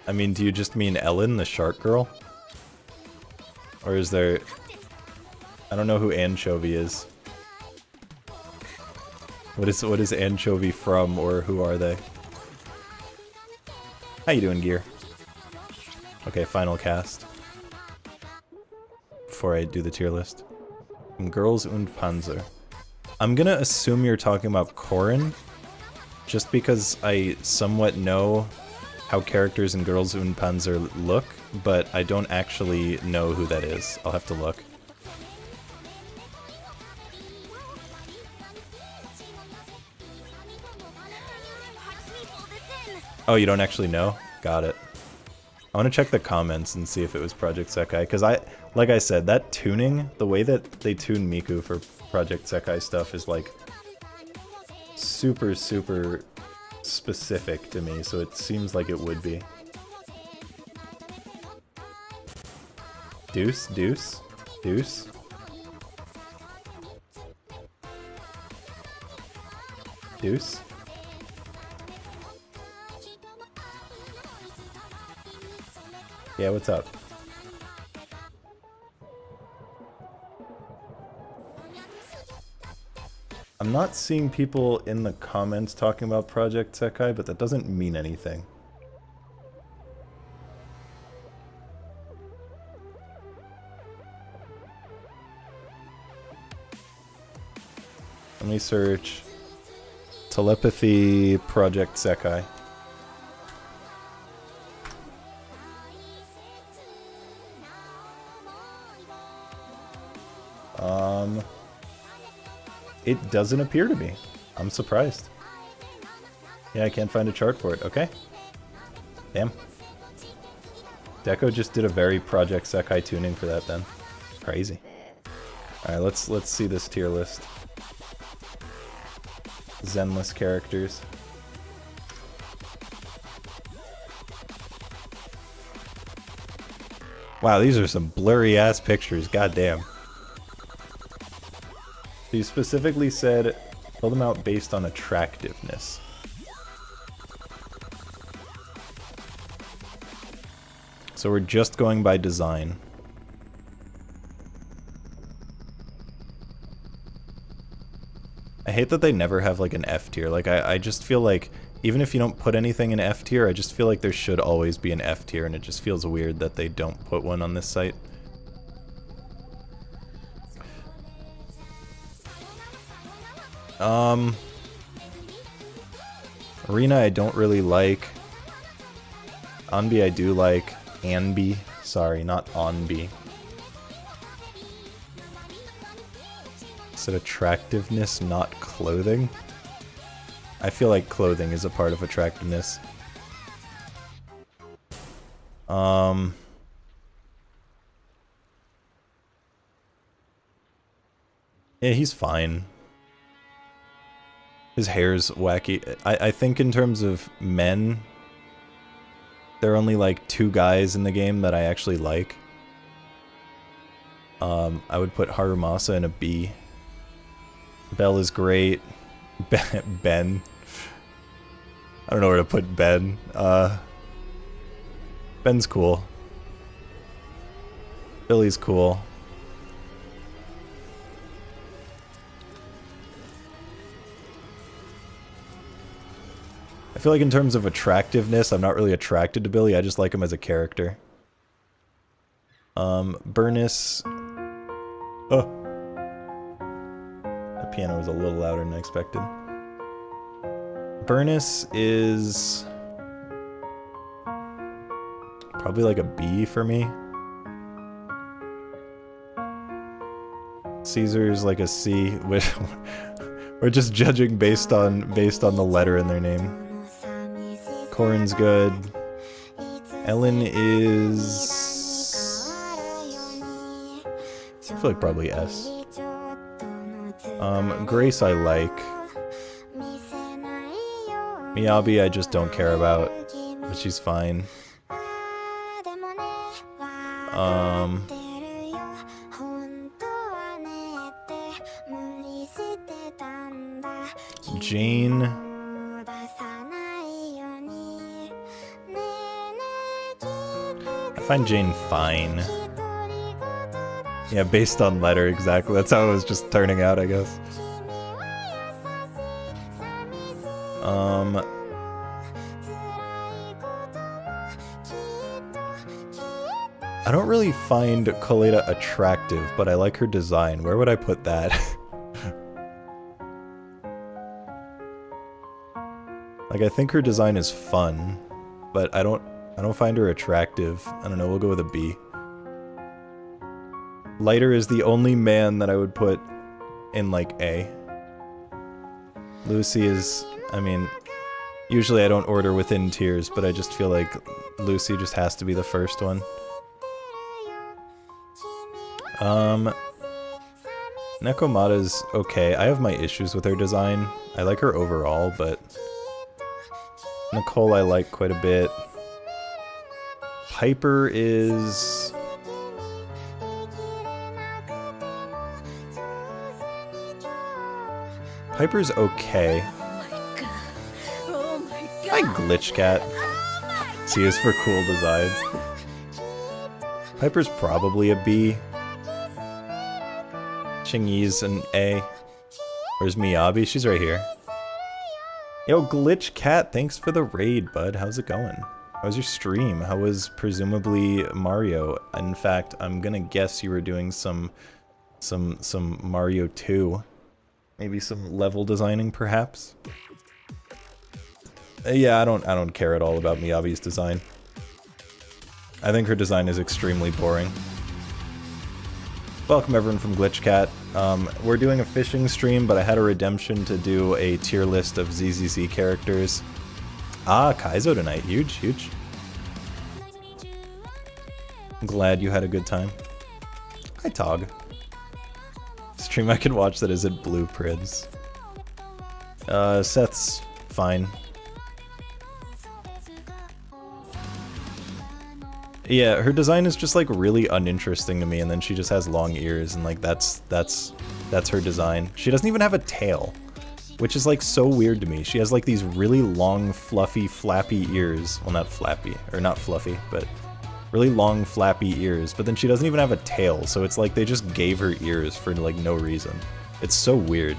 I mean, do you just mean Ellen, the shark girl? Or is there... I don't know who Anchovy is. What is Anchovy from, or who are they? How you doing, Gear? Okay, final cast. Before I do the tier list. Girls und Panzer. I'm gonna assume you're talking about Korin, just because I somewhat know how characters in Girls und Panzer look, but I don't actually know who that is. I'll have to look. Oh, you don't actually know? Got it. I want to check the comments and see if it was Project Sekai, because like I said, that tuning, the way that they tune Miku for Project Sekai stuff is like super, super specific to me, so it seems like it would be. Deuce, deuce, deuce. Deuce. Yeah, what's up? I'm not seeing people in the comments talking about Project Sekai, but that doesn't mean anything. Let me search telepathy Project Sekai. It doesn't appear to be. I'm surprised. Yeah, I can't find a chart for it. Okay. Damn. Deco just did a very Project Sekai tuning for that then. Crazy. Alright, let's see this tier list. Zenless characters. Wow, these are some blurry ass pictures, goddamn. So you specifically said fill them out based on attractiveness. So we're just going by design. I hate that they never have like an F tier. Like I just feel like even if you don't put anything in F tier, I just feel like there should always be an F tier, and it just feels weird that they don't put one on this site. Arena I don't really like. Onbi I do like. Anbi. Sorry, not Onbi. Said attractiveness, not clothing. I feel like clothing is a part of attractiveness. Yeah, he's fine. His hair's wacky. I think in terms of men, there are only like 2 guys in the game that I actually like. I would put Harumasa in a B. Bell is great. Ben. I don't know where to put Ben. Ben's cool. Billy's cool. I feel like in terms of attractiveness, I'm not really attracted to Billy, I just like him as a character. Burnus... Oh. That piano was a little louder than I expected. Burnus is... probably like a B for me. Caesar's like a C. We're just judging based on the letter in their name. Corin's good. Ellen is... I feel like probably S. Grace I like. Miyabi I just don't care about, but she's fine. Jane... I find Jane fine. Yeah, based on letter, exactly. That's how it was just turning out, I guess. I don't really find Koleda attractive, but I like her design. Where would I put that? Like, I think her design is fun, but I don't find her attractive. I don't know, we'll go with a B. Lighter is the only man that I would put in, like, A. Lucy is, I mean, usually I don't order within tiers, but I just feel like Lucy just has to be the first one. Nekomata's okay. I have my issues with her design. I like her overall, but... Nicole I like quite a bit. Piper is... Piper's okay. I Glitch Cat. C is for cool designs. Piper's probably a B. Chingy's an A. Where's Miyabi? She's right here. Yo, Glitch Cat, thanks for the raid, bud. How's it going? How was your stream? How was presumably Mario? In fact, I'm gonna guess you were doing some Mario 2. Maybe some level designing, perhaps. Yeah, I don't care at all about Miyabi's design. I think her design is extremely boring. Welcome everyone from GlitchCat. We're doing a fishing stream, but I had a redemption to do a tier list of ZZZ characters. Ah, Kaizo tonight. Huge, huge. I'm glad you had a good time. Hi, Tog. Stream I could watch that isn't Blue Prids. Seth's fine. Yeah, her design is just like really uninteresting to me, and then she just has long ears, and like that's her design. She doesn't even have a tail, which is like so weird to me. She has like these really long, fluffy, flappy ears. Well, not flappy, or not fluffy, but really long, flappy ears. But then she doesn't even have a tail, so it's like they just gave her ears for like no reason. It's so weird.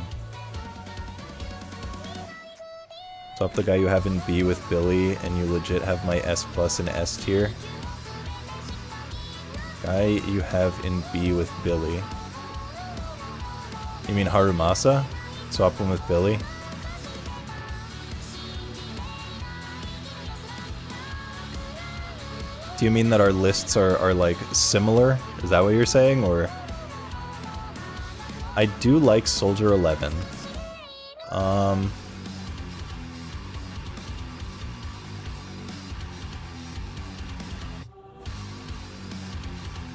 So up the guy you have in B with Billy, and you legit have my S plus and S tier. Guy you have in B with Billy. You mean Harumasa? Swap him with Billy? Do you mean that our lists are like similar? Is that what you're saying, or? I do like Soldier 11.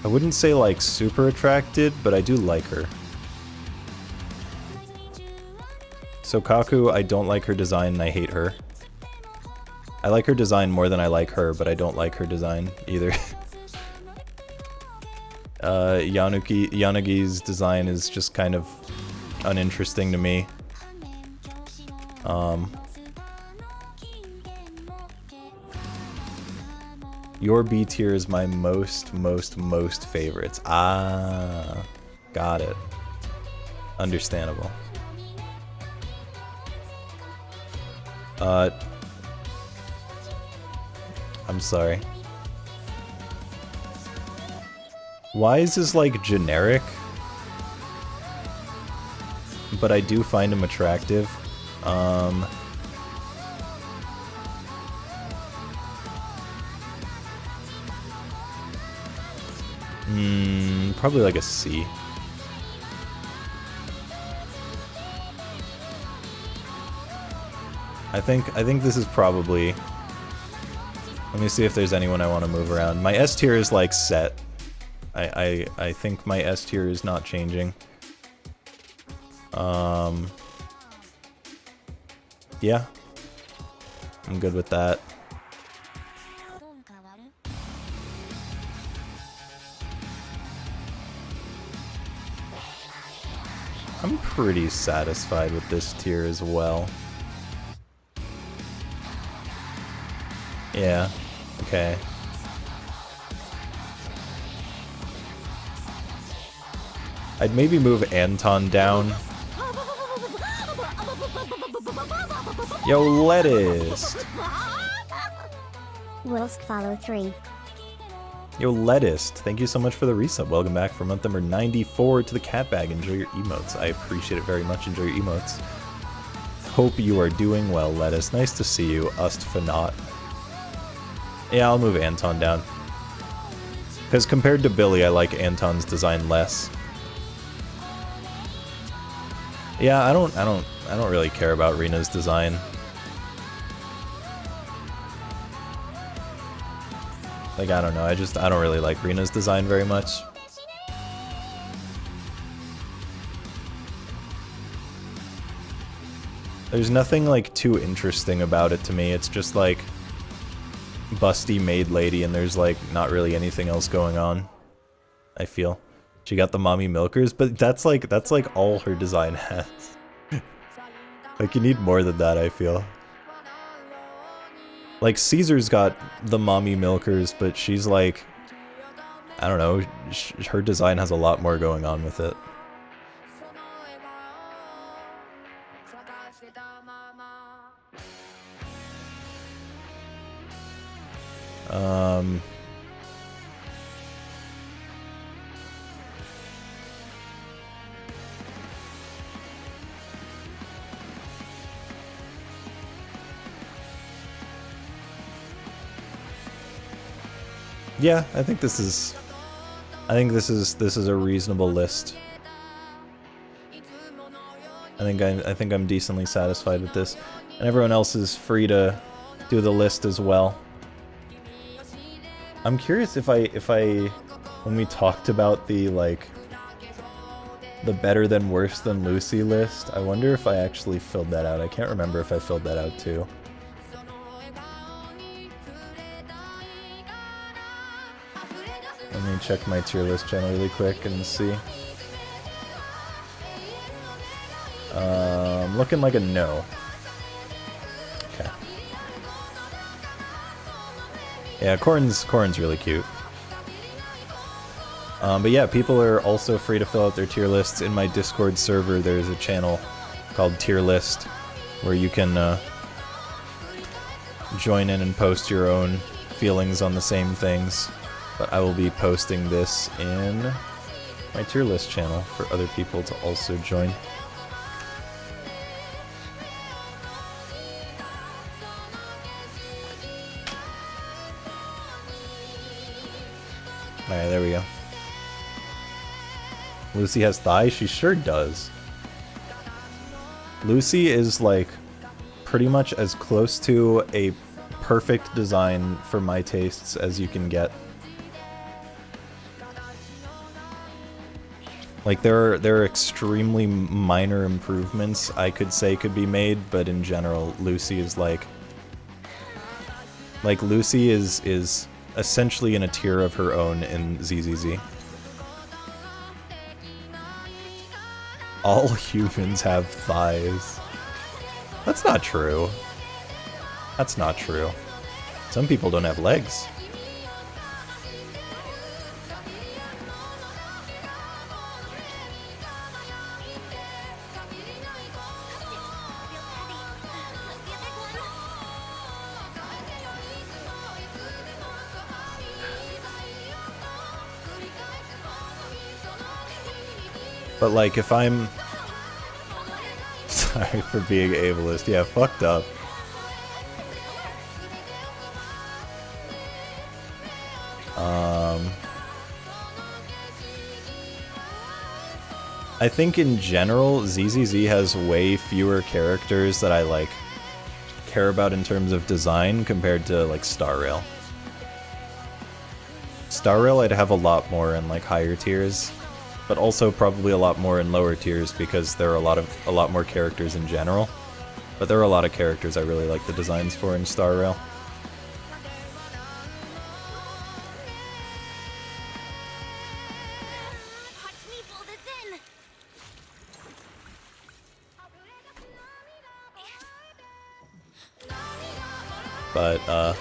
I wouldn't say like super attracted, but I do like her. Sokaku, I don't like her design and I hate her. I like her design more than I like her, but I don't like her design either. Yanagi's design is just kind of uninteresting to me. Your B tier is my most favorites. Ah, got it. Understandable. I'm sorry. Wise is like generic, but I do find him attractive. Probably like a C. I think this is probably... Let me see if there's anyone I want to move around. My S tier is like set. I think my S tier is not changing. Yeah. I'm good with that. I'm pretty satisfied with this tier as well. Yeah, okay. I'd maybe move Anton down. Yo, Lettuce! Wolsk follow 3. Yo, Lettuce, thank you so much for the resub. Welcome back for month number 94 to the cat bag. Enjoy your emotes. I appreciate it very much. Enjoy your emotes. Hope you are doing well, Lettuce. Nice to see you, Ustfanot. Yeah, I'll move Anton down. Because compared to Billy, I like Anton's design less. Yeah, I don't really care about Rina's design. Like, I don't know, I don't really like Rina's design very much. There's nothing, like, too interesting about it to me. It's just, like, busty maid lady, and there's, like, not really anything else going on, I feel. She got the mommy milkers, but that's like all her design has. Like, you need more than that, I feel. Like, Caesar's got the mommy milkers, but she's like... I don't know, her design has a lot more going on with it. Yeah, I think this is a reasonable list. I think I'm decently satisfied with this, and everyone else is free to do the list as well. I'm curious if I when we talked about the like the better than worse than Lucy list, I wonder if I actually filled that out. I can't remember if I filled that out too. Let me check my tier list channel really quick and see. Looking like a no. Okay. Yeah, Corn's really cute. But yeah, people are also free to fill out their tier lists. In my Discord server, there's a channel called Tier List, where you can join in and post your own feelings on the same things. But I will be posting this in my tier list channel for other people to also join. Alright, there we go. Lucy has thighs? She sure does. Lucy is like pretty much as close to a perfect design for my tastes as you can get. Like there are extremely minor improvements I could say could be made, but in general Lucy is like Lucy is essentially in a tier of her own in ZZZ. All humans have thighs. That's not true. That's not true. Some people don't have legs. But like if I'm... Sorry for being ableist. Yeah, fucked up. I think in general, ZZZ has way fewer characters that I like care about in terms of design compared to like Star Rail. Star Rail I'd have a lot more in like higher tiers, but also probably a lot more in lower tiers because there are a lot more characters in general. But there are a lot of characters I really like the designs for in Star Rail. But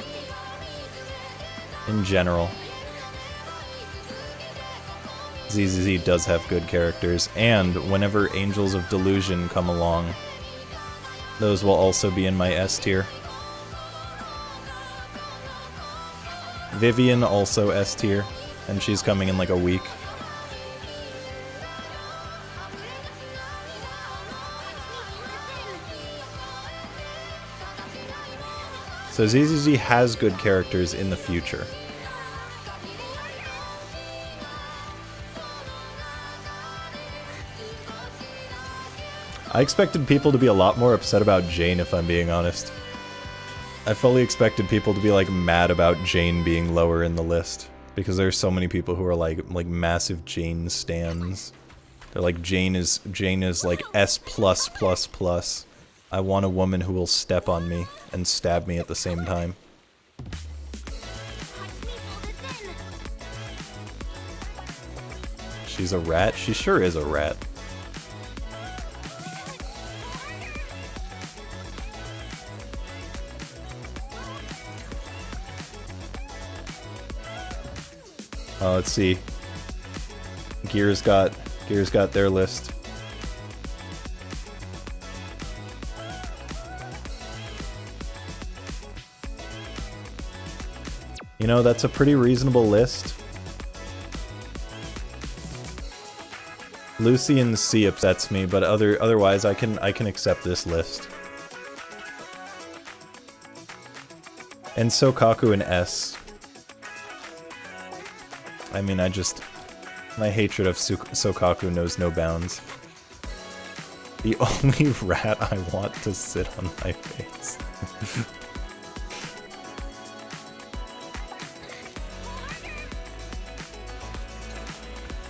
in general, ZZZ does have good characters, and whenever Angels of Delusion come along, those will also be in my S tier. Vivian also S tier, and she's coming in like a week. So ZZZ has good characters in the future. I expected people to be a lot more upset about Jane, if I'm being honest. I fully expected people to be like mad about Jane being lower in the list, because there's so many people who are like massive Jane stans. They're like, Jane is like S+++. I want a woman who will step on me and stab me at the same time. She's a rat? She sure is a rat. Let's see. Gears got their list. You know, that's a pretty reasonable list. Lucy in the C upsets me, but otherwise I can accept this list. And Sokaku in S. I mean, my hatred of Sokaku knows no bounds. The only rat I want to sit on my face.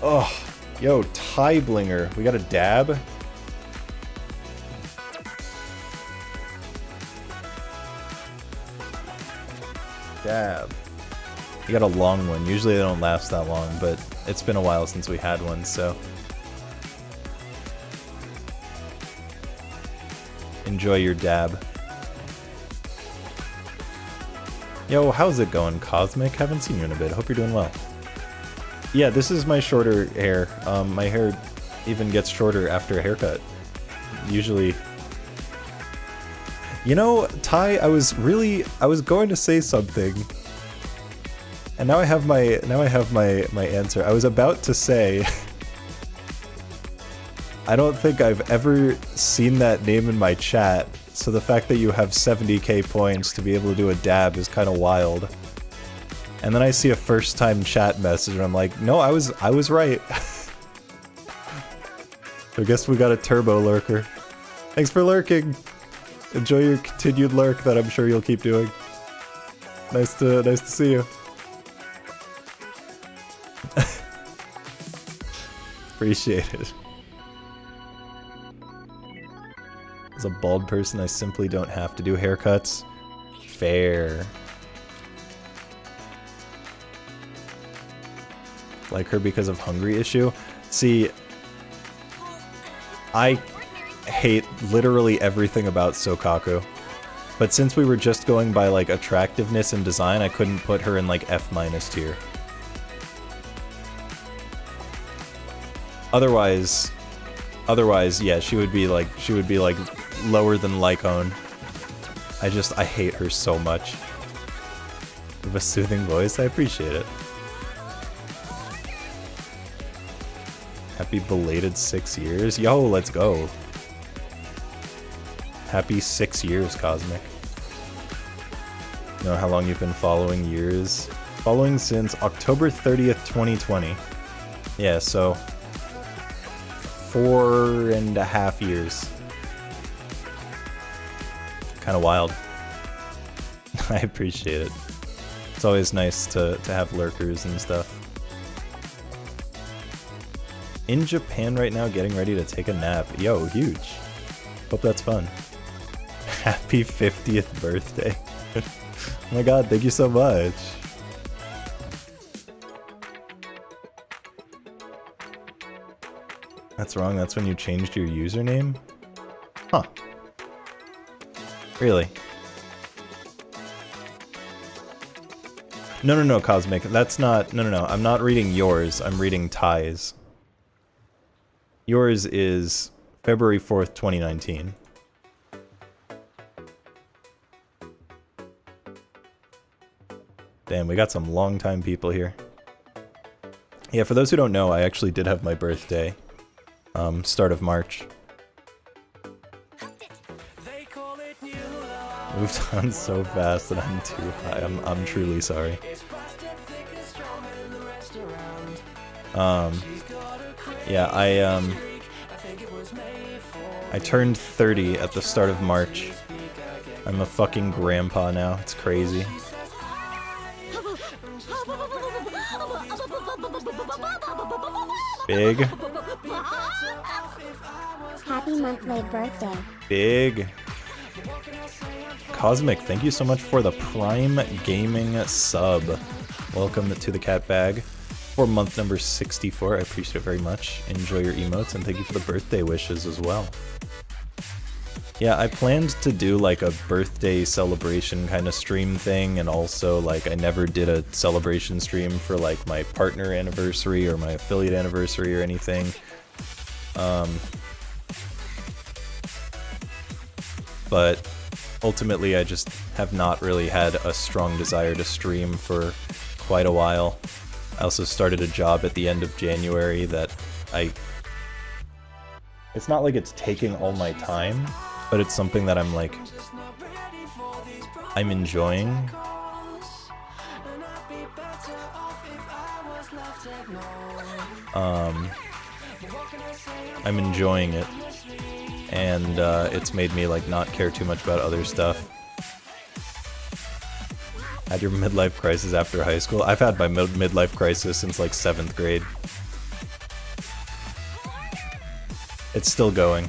Oh, yo, tie blinger. We got a dab? Dab. You got a long one. Usually they don't last that long, but it's been a while since we had one, so. Enjoy your dab. Yo, how's it going, Cosmic? Haven't seen you in a bit. Hope you're doing well. Yeah, this is my shorter hair. My hair even gets shorter after a haircut. Usually. You know, Ty, I was going to say something. And now I have my answer. I was about to say I don't think I've ever seen that name in my chat, so the fact that you have 70k points to be able to do a dab is kind of wild. And then I see a first time chat message and I'm like, no, I was right. So I guess we got a turbo lurker. Thanks for lurking. Enjoy your continued lurk that I'm sure you'll keep doing. Nice to see you. Appreciate it. As a bald person, I simply don't have to do haircuts. Fair. Like her because of hungry issue? See, I hate literally everything about Sokaku. But since we were just going by like attractiveness and design, I couldn't put her in like F- tier. Otherwise, yeah, she would be like lower than Lycone. I hate her so much. With a soothing voice, I appreciate it. Happy belated 6 years. Yo, let's go. Happy 6 years, Cosmic. You know how long you've been following years? Following since October 30th, 2020. Yeah, so 4.5 years. Kind of wild. I appreciate it. It's always nice to have lurkers and stuff. In Japan right now, getting ready to take a nap. Yo, huge. Hope that's fun. Happy 50th birthday. Oh my god, thank you so much. That's wrong, that's when you changed your username? Huh. Really? No, Cosmic. That's not... No. I'm not reading yours. I'm reading Ty's. Yours is February 4th, 2019. Damn, we got some long-time people here. Yeah, for those who don't know, I actually did have my birthday. Start of March. Moved on so fast that I'm too high. I'm truly sorry. Yeah, I turned 30 at the start of March. I'm a fucking grandpa now. It's crazy. Big. Happy monthly birthday. Big. Cosmic, thank you so much for the Prime Gaming sub. Welcome to the cat bag for month number 64. I appreciate it very much. Enjoy your emotes, and thank you for the birthday wishes as well. Yeah, I planned to do like a birthday celebration kind of stream thing, and also like I never did a celebration stream for like my partner anniversary or my affiliate anniversary or anything. But ultimately I just have not really had a strong desire to stream for quite a while. I also started a job at the end of January that it's not like it's taking all my time, but it's something that I'm enjoying. I'm enjoying it, and it's made me like not care too much about other stuff. Had your midlife crisis after high school? I've had my midlife crisis since like 7th grade. It's still going.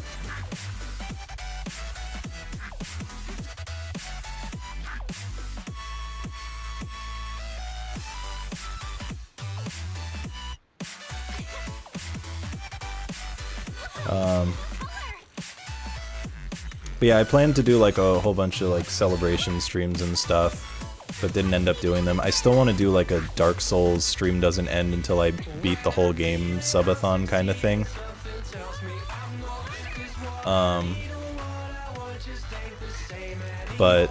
But yeah, I planned to do like a whole bunch of like celebration streams and stuff, but didn't end up doing them. I still want to do like a Dark Souls stream doesn't end until I beat the whole game subathon kind of thing. But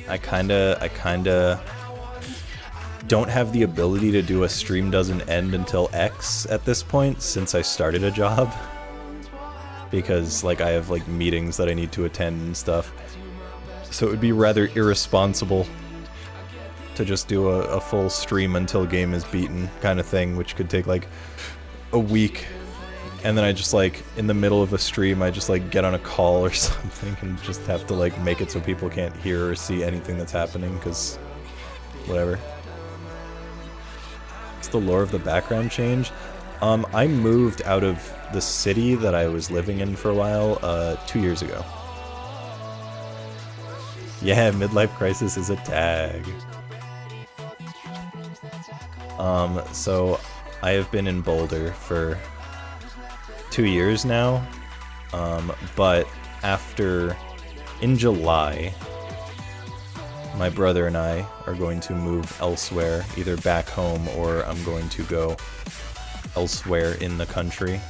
I kinda don't have the ability to do a stream doesn't end until X at this point, since I started a job. Because like I have like meetings that I need to attend and stuff. So it would be rather irresponsible to just do a full stream until game is beaten kind of thing, which could take like a week. And then I just like, in the middle of a stream, I just like get on a call or something and just have to like make it so people can't hear or see anything that's happening, because whatever. It's the lore of the background change. I moved out of the city that I was living in for a while 2 years ago. Yeah, midlife crisis is a tag. So I have been in Boulder for 2 years now, but in July, my brother and I are going to move elsewhere, either back home or I'm going to go elsewhere in the country.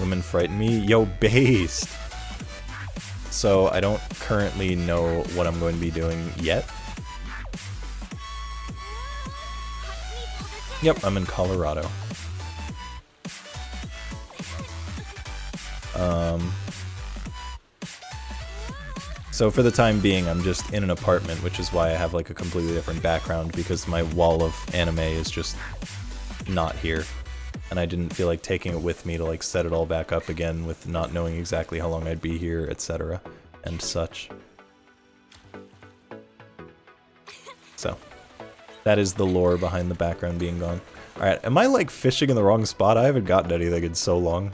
Women frighten me. Yo, based! So I don't currently know what I'm going to be doing yet. Yep, I'm in Colorado. So for the time being, I'm just in an apartment, which is why I have like a completely different background, because my wall of anime is just not here. And I didn't feel like taking it with me to like set it all back up again with not knowing exactly how long I'd be here, etc. and such. So, that is the lore behind the background being gone. Alright, am I like fishing in the wrong spot? I haven't gotten anything in so long.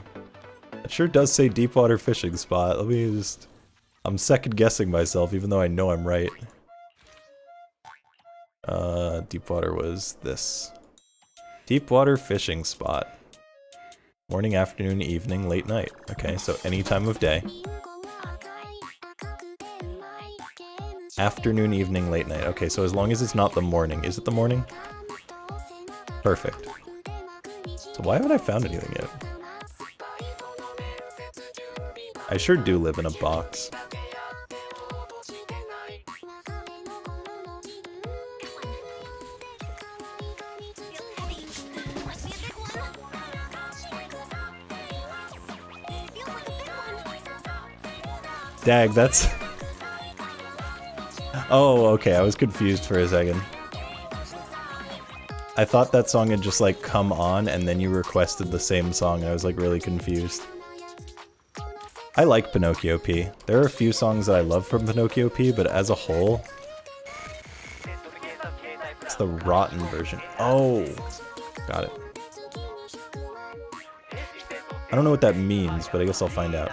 It sure does say deepwater fishing spot. Let me just... I'm second guessing myself even though I know I'm right. Deepwater was this. Deepwater fishing spot. Morning, afternoon, evening, late night. Okay, so any time of day. Afternoon, evening, late night. Okay, so as long as it's not the morning. Is it the morning? Perfect. So why haven't I found anything yet? I sure do live in a box. Dag, that's... Oh, okay, I was confused for a second. I thought that song had just like come on and then you requested the same song. I was like really confused. I like Pinocchio P. There are a few songs that I love from Pinocchio P, but as a whole... It's the rotten version. Oh! Got it. I don't know what that means, but I guess I'll find out.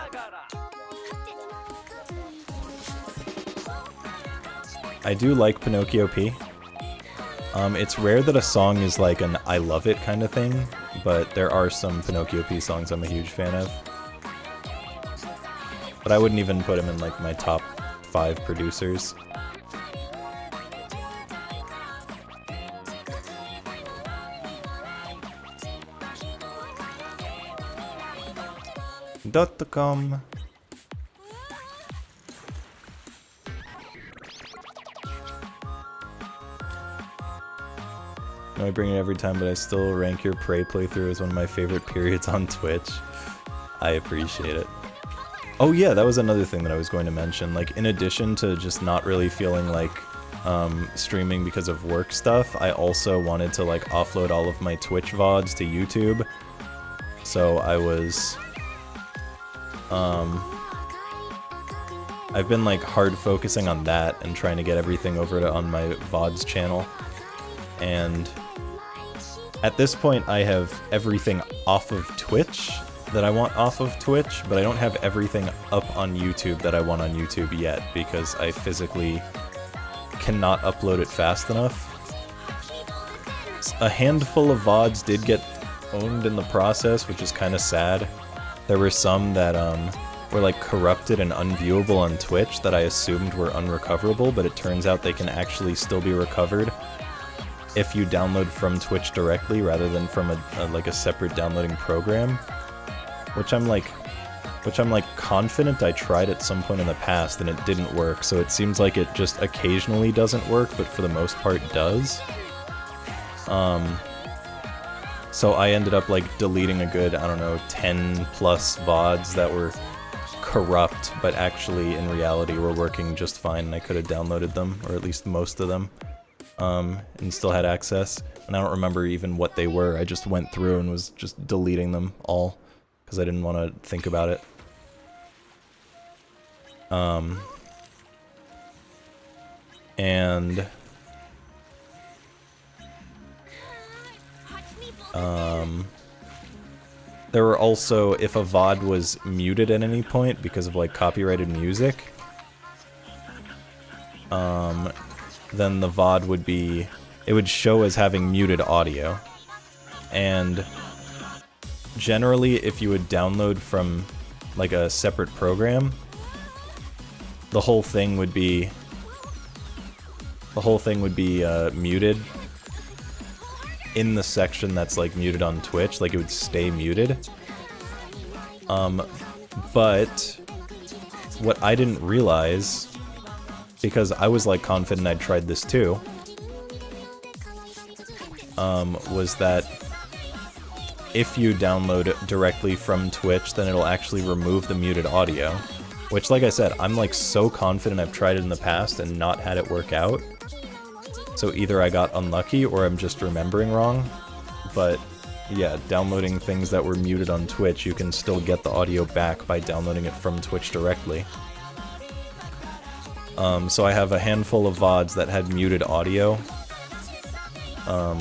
I do like Pinocchio P. It's rare that a song is like an I love it kind of thing, but there are some Pinocchio P songs I'm a huge fan of. But I wouldn't even put him in like my top 5 producers. .com. I bring it every time, but I still rank your Prey playthrough as one of my favorite periods on Twitch. I appreciate it. Oh yeah, that was another thing that I was going to mention. Like, in addition to just not really feeling like streaming because of work stuff, I also wanted to like offload all of my Twitch VODs to YouTube. So I was, I've been like hard focusing on that and trying to get everything over to on my VODs channel. And at this point I have everything off of Twitch that I want off of Twitch, but I don't have everything up on YouTube that I want on YouTube yet because I physically cannot upload it fast enough. A handful of VODs did get owned in the process, which is kind of sad. There were some that were like corrupted and unviewable on Twitch that I assumed were unrecoverable, but it turns out they can actually still be recovered if you download from Twitch directly rather than from a separate downloading program, which I'm like confident I tried at some point in the past and it didn't work. So it seems like it just occasionally doesn't work, but for the most part does. So I ended up like deleting a good, I don't know, 10 plus VODs that were corrupt, but actually in reality were working just fine and I could have downloaded them, or at least most of them, and still had access. And I don't remember even what they were. I just went through and was just deleting them all because I didn't want to think about it. There were also, if a VOD was muted at any point because of like copyrighted music, then the VOD would be, it would show as having muted audio. And generally, if you would download from like a separate program, the whole thing would be muted in the section that's like muted on Twitch, like it would stay muted. But what I didn't realize, because I was like confident I'd tried this too, was that if you download directly from Twitch, then it'll actually remove the muted audio. Which, like I said, I'm like so confident I've tried it in the past and not had it work out. So either I got unlucky or I'm just remembering wrong. But yeah, downloading things that were muted on Twitch, you can still get the audio back by downloading it from Twitch directly. So I have a handful of VODs that had muted audio. Hi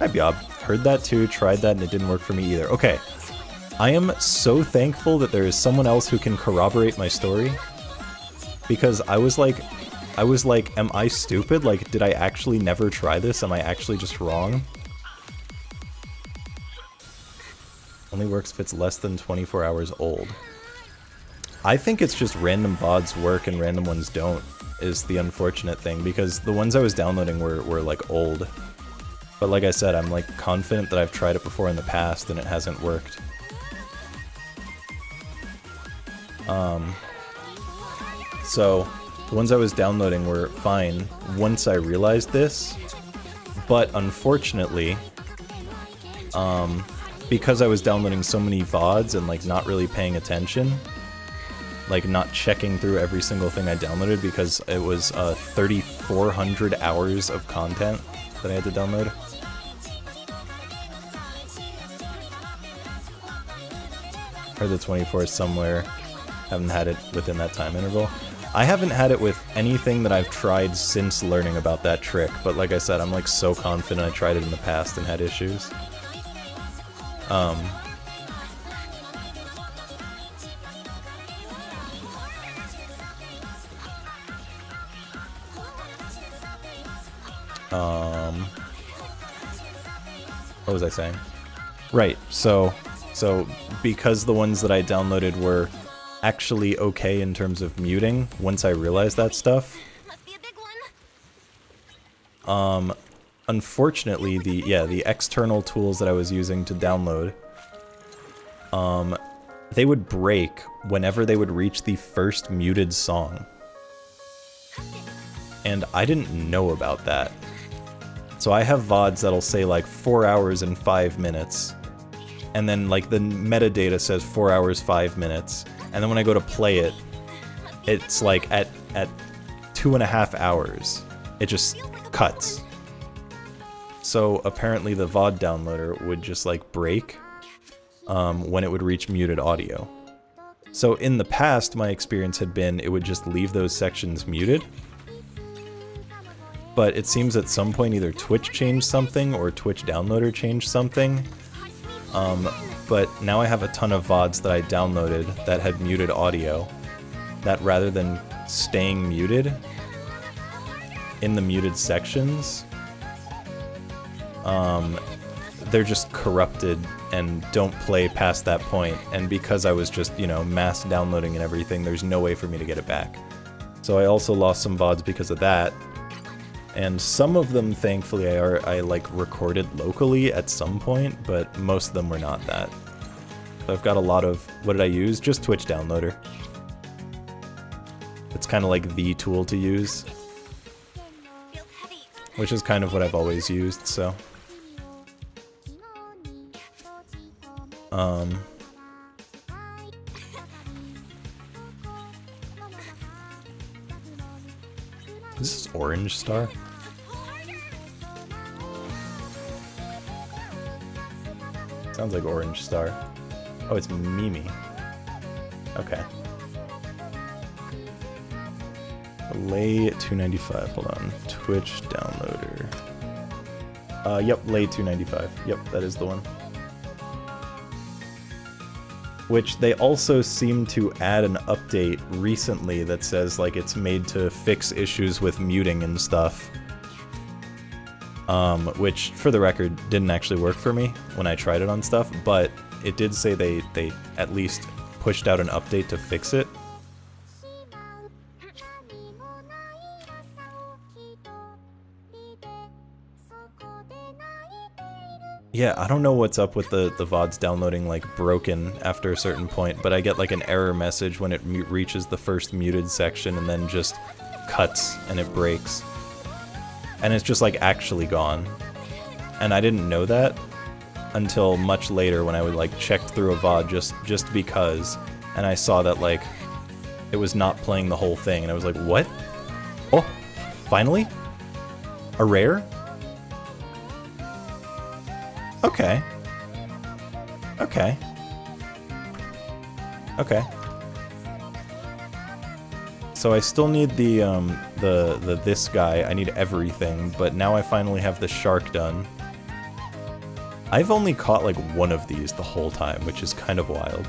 Biob, heard that too, tried that, and it didn't work for me either. Okay, I am so thankful that there is someone else who can corroborate my story. Because I was like, am I stupid? Like, did I actually never try this? Am I actually just wrong? Only works if it's less than 24 hours old. I think it's just random VODs work and random ones don't, is the unfortunate thing, because the ones I was downloading were like old. But like I said, I'm like confident that I've tried it before in the past and it hasn't worked. So the ones I was downloading were fine once I realized this, but unfortunately, because I was downloading so many VODs and like not really paying attention, like not checking through every single thing I downloaded, because it was 3,400 hours of content that I had to download. Or the 24 somewhere. Haven't had it within that time interval. I haven't had it with anything that I've tried since learning about that trick, but like I said, I'm like so confident I tried it in the past and had issues. What was I saying? Right, so because the ones that I downloaded were actually okay in terms of muting, once I realized that stuff, unfortunately, the external tools that I was using to download, they would break whenever they would reach the first muted song. And I didn't know about that. So I have VODs that'll say like 4 hours and 5 minutes, and then like the metadata says 4 hours 5 minutes, and then when I go to play it, it's like at 2.5 hours. It just cuts. So apparently the VOD downloader would just like break when it would reach muted audio. So in the past, my experience had been it would just leave those sections muted. But it seems at some point either Twitch changed something or Twitch downloader changed something. But now I have a ton of VODs that I downloaded that had muted audio, that rather than staying muted in the muted sections, they're just corrupted and don't play past that point. And because I was just, you know, mass downloading and everything, there's no way for me to get it back. So I also lost some VODs because of that. And some of them, thankfully, I like recorded locally at some point, but most of them were not that. So I've got a lot of, what did I use? Just Twitch downloader. It's kind of like the tool to use, which is kind of what I've always used, so. This is Orange Star? Sounds like Orange Star. Oh, it's Mimi. Okay. Lay 295. Hold on. Twitch downloader. Yep, Lay 295. Yep, that is the one. Which they also seem to add an update recently that says like it's made to fix issues with muting and stuff. Which, for the record, didn't actually work for me when I tried it on stuff, but it did say they at least pushed out an update to fix it. Yeah, I don't know what's up with the VODs downloading like broken after a certain point, but I get like an error message when it reaches the first muted section and then just cuts and it breaks. And it's just like actually gone. And I didn't know that until much later when I would like check through a VOD just because, and I saw that like it was not playing the whole thing and I was like, what? Oh, finally? A rare? Okay. Okay. Okay. So I still need the this guy. I need everything, but now I finally have the shark done. I've only caught like one of these the whole time, which is kind of wild.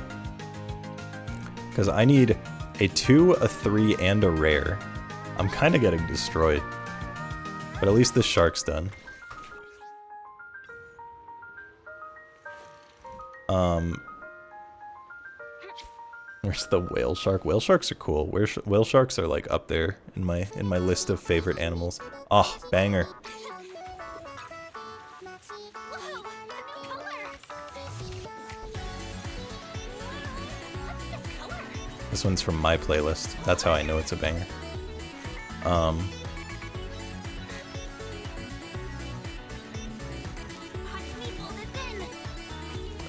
Because I need a 2, a 3, and a rare. I'm kind of getting destroyed. But at least the shark's done. Where's the whale shark? Whale sharks are cool. Whale sharks are like up there in my list of favorite animals. Oh, banger. This one's from my playlist. That's how I know it's a banger.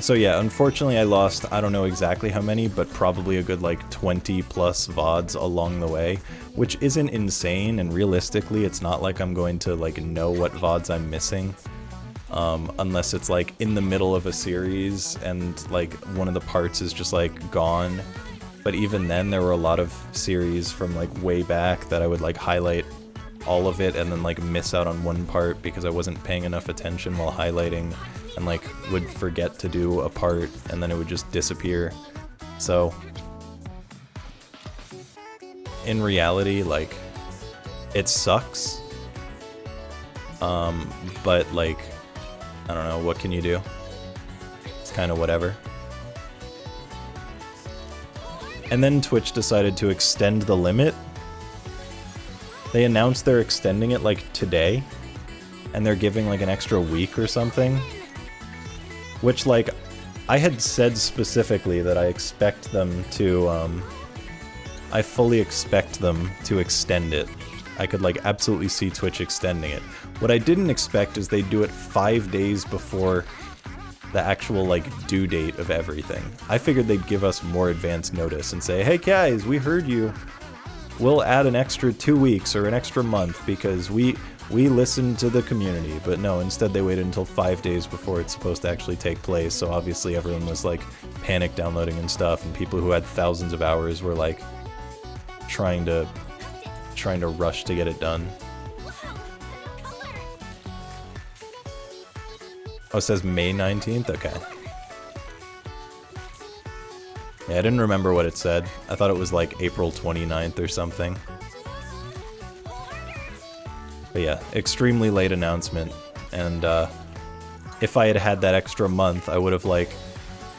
So yeah, unfortunately I lost, I don't know exactly how many, but probably a good like 20 plus VODs along the way, which isn't insane, and realistically it's not like I'm going to like know what VODs I'm missing, unless it's like in the middle of a series and like one of the parts is just like gone. But even then there were a lot of series from like way back that I would like highlight all of it and then like miss out on one part because I wasn't paying enough attention while highlighting, and like would forget to do a part and then it would just disappear. So in reality, like, it sucks, but like, I don't know, what can you do? It's kind of whatever. And then Twitch decided to extend the limit. They announced they're extending it like today, and they're giving like an extra week or something. Which, like, I had said specifically that I expect them to, I fully expect them to extend it. I could, like, absolutely see Twitch extending it. What I didn't expect is they'd do it 5 days before the actual, like, due date of everything. I figured they'd give us more advance notice and say, hey guys, we heard you. we'll add an extra 2 weeks or an extra month because we listen to the community. But no, instead they waited until 5 days before it's supposed to actually take place. So obviously everyone was like panic downloading and stuff, and people who had thousands of hours were like trying to rush to get it done. Oh, it says May 19th? Okay. Yeah, I didn't remember what it said. I thought it was like April 29th or something. But yeah, extremely late announcement. And if I had had that extra month, I would have like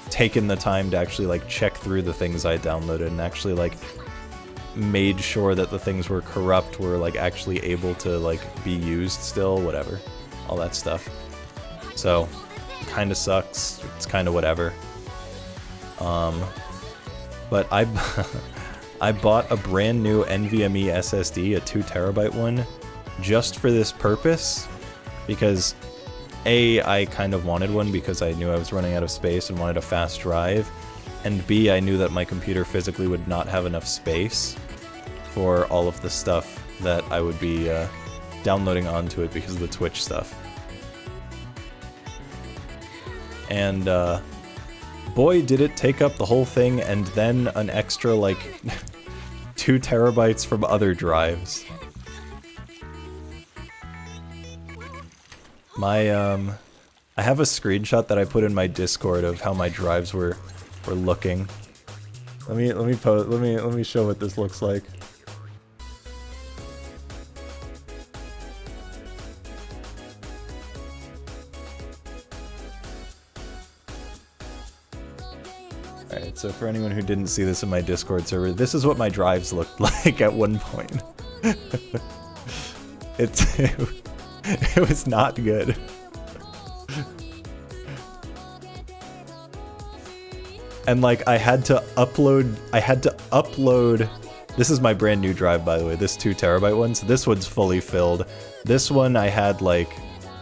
taken the time to actually like check through the things I downloaded and actually like made sure that the things were corrupt were like actually able to like be used still, whatever. All that stuff. So, kinda sucks. It's kinda whatever. But I bought a brand new NVMe SSD, a 2TB one, just for this purpose, because A, I kind of wanted one because I knew I was running out of space and wanted a fast drive, and B, I knew that my computer physically would not have enough space for all of the stuff that I would be downloading onto it because of the Twitch stuff. And boy, did it take up the whole thing, and then an extra, like, 2 terabytes from other drives. My, I have a screenshot that I put in my Discord of how my drives were looking. Let me show what this looks like. Alright, so for anyone who didn't see this in my Discord server, this is what my drives looked like at one point. It was not good. And like I had to upload, this is my brand new drive, by the way, this 2 terabyte one, so this one's fully filled. This one I had like,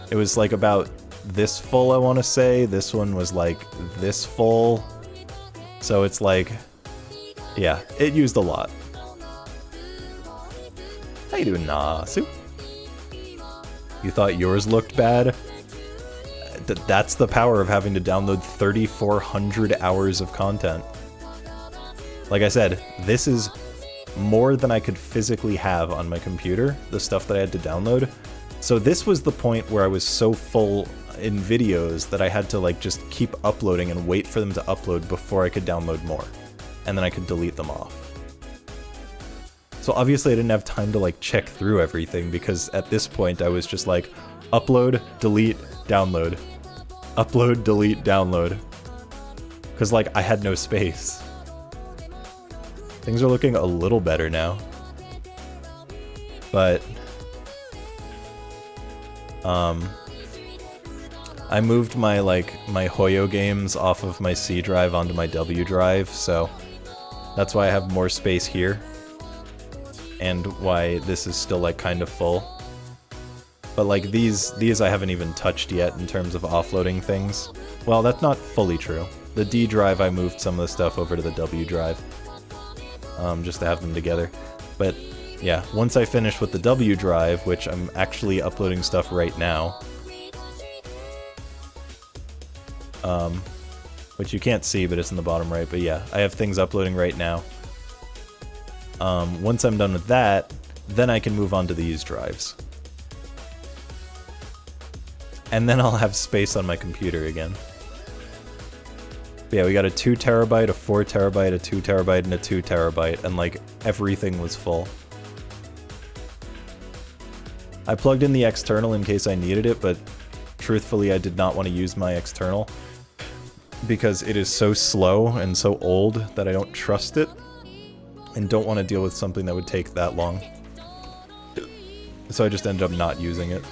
it was like about this full, I want to say. This one was like this full. So it's like, yeah, it used a lot. How you doing, Nasu? You thought yours looked bad? That's the power of having to download 3,400 hours of content. Like I said, this is more than I could physically have on my computer, the stuff that I had to download. So this was the point where I was so full in videos that I had to like just keep uploading and wait for them to upload before I could download more. And then I could delete them off. So obviously I didn't have time to like check through everything, because at this point I was just like, upload, delete, download. Upload, delete, download. Because like I had no space. Things are looking a little better now. But I moved my Hoyo games off of my C drive onto my W drive, so that's why I have more space here. And why this is still like kind of full. But like these I haven't even touched yet in terms of offloading things. Well, that's not fully true. The D drive I moved some of the stuff over to the W drive. Just to have them together. But yeah, once I finish with the W drive, which I'm actually uploading stuff right now. Which you can't see, but it's in the bottom right. But yeah, I have things uploading right now. Once I'm done with that, then I can move on to these drives. And then I'll have space on my computer again. But yeah, we got a 2 terabyte, a 4 terabyte, a 2 terabyte, and a 2 terabyte, and like everything was full. I plugged in the external in case I needed it, but truthfully I did not want to use my external because it is so slow and so old that I don't trust it and don't want to deal with something that would take that long. So I just ended up not using it.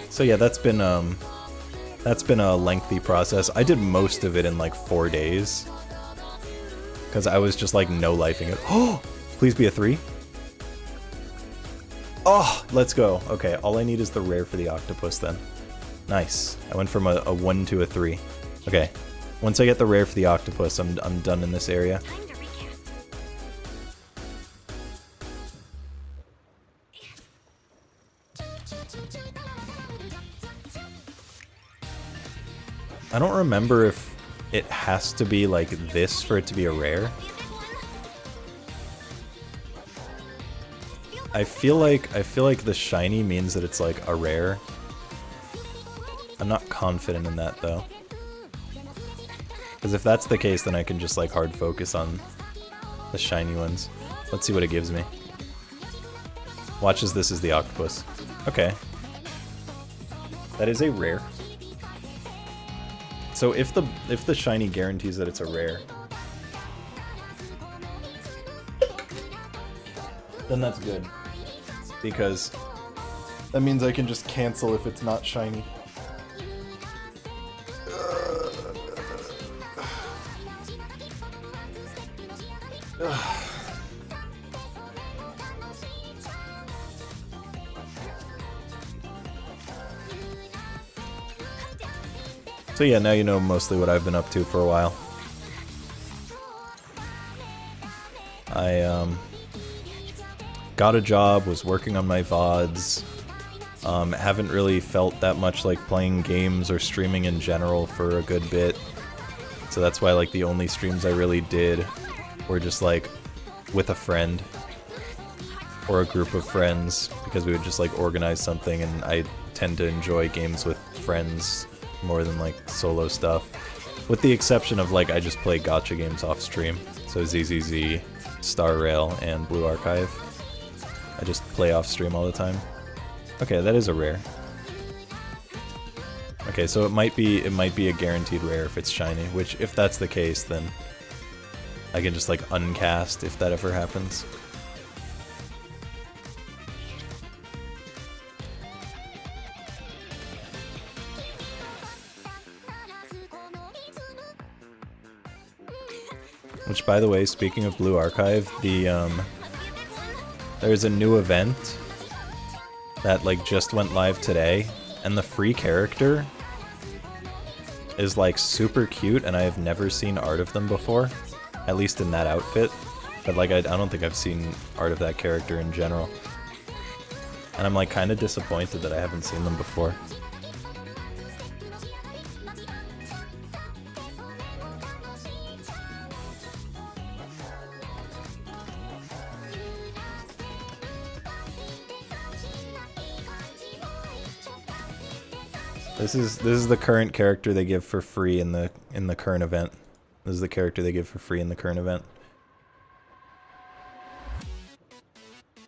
So yeah, that's been a lengthy process. I did most of it in like 4 days. Because I was just like no-lifing it. Oh! Please be a 3. Oh, let's go. Okay, all I need is the rare for the octopus then. Nice. I went from a 1 to a 3. Okay. Once I get the rare for the octopus, I'm done in this area. I don't remember if it has to be like this for it to be a rare. I feel like the shiny means that it's like a rare. I'm not confident in that though. Because if that's the case, then I can just like hard focus on the shiny ones. Let's see what it gives me. Watch as this is the octopus. Okay. That is a rare. So if the shiny guarantees that it's a rare, then that's good. Because that means I can just cancel if it's not shiny. So yeah, now you know mostly what I've been up to for a while. I got a job, was working on my VODs, haven't really felt that much like playing games or streaming in general for a good bit. So that's why like the only streams I really did were just like with a friend or a group of friends, because we would just like organize something, and I tend to enjoy games with friends more than like solo stuff. With the exception of like I just play gacha games off stream. So ZZZ, Star Rail, and Blue Archive. I just play off stream all the time. Okay, that is a rare. Okay, so it might be a guaranteed rare if it's shiny, which if that's the case, then I can just like uncast if that ever happens. Which, by the way, speaking of Blue Archive, there's a new event that like just went live today, and the free character is like super cute, and I have never seen art of them before, at least in that outfit. But like I don't think I've seen art of that character in general, and I'm like kind of disappointed that I haven't seen them before. This is the current character they give for free in the current event. This is the character they give for free in the current event.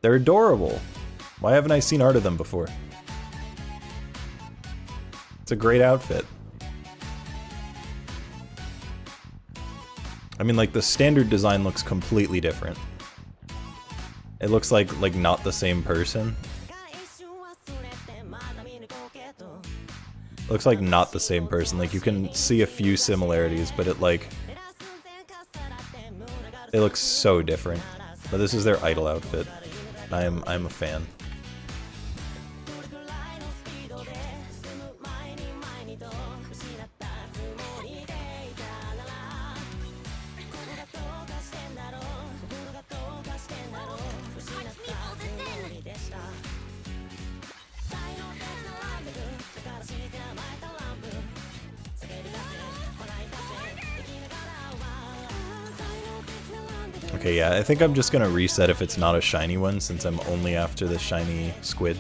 They're adorable. Why haven't I seen art of them before? It's a great outfit. I mean, like the standard design looks completely different. It looks like not the same person. Looks like not the same person. Like you can see a few similarities, but it looks so different. But this is their idol outfit. I'm a fan. Okay, yeah, I think I'm just gonna reset if it's not a shiny one, since I'm only after the shiny squid.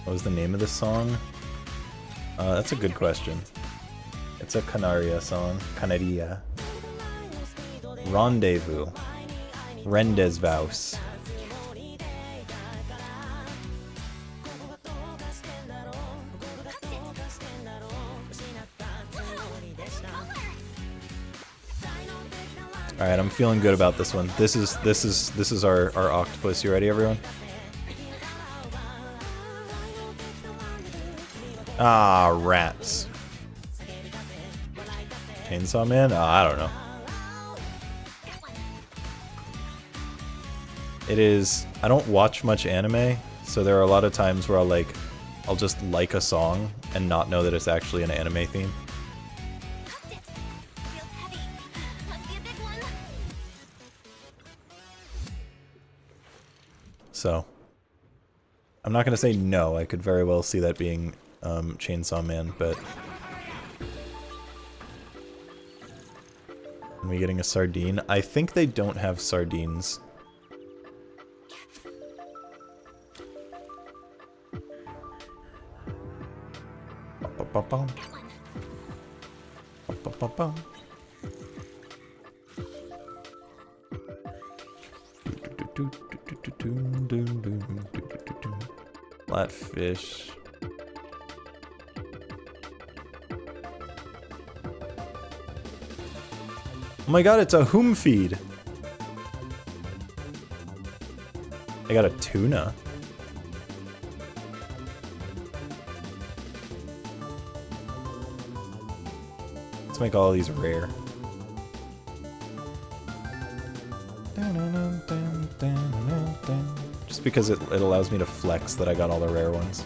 What was the name of this song? That's a good question. It's a Canaria song. Canaria. Rendezvous. Rendezvous. Alright, I'm feeling good about this one. This is our octopus. You ready, everyone? Ah, rats. Chainsaw Man? Oh, I don't know. It is... I don't watch much anime, so there are a lot of times where I'll just like a song and not know that it's actually an anime theme. So, I'm not gonna say no. I could very well see that being Chainsaw Man, but... Are we getting a sardine? I think they don't have sardines. Ba-ba-bum. Ba-ba-bum. Flatfish. Oh my god, it's a home feed. I got a tuna. Let's make all of these rare. Just because it allows me to flex that I got all the rare ones.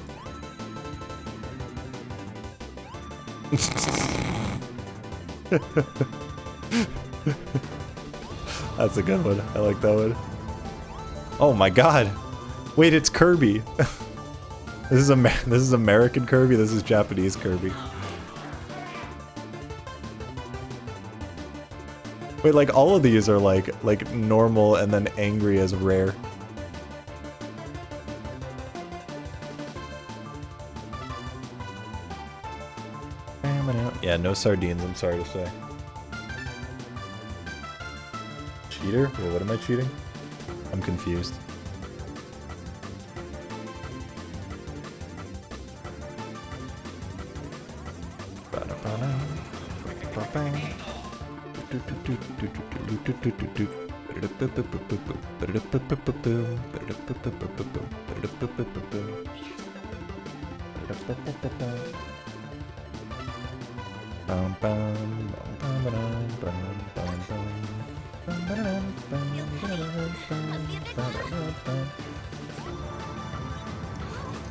That's a good one. I like that one. Oh my god! Wait, it's Kirby! This is American Kirby, this is Japanese Kirby. Wait, like all of these are like normal and then angry as rare. Yeah, no sardines, I'm sorry to say. Cheater? Wait, what am I cheating? I'm confused.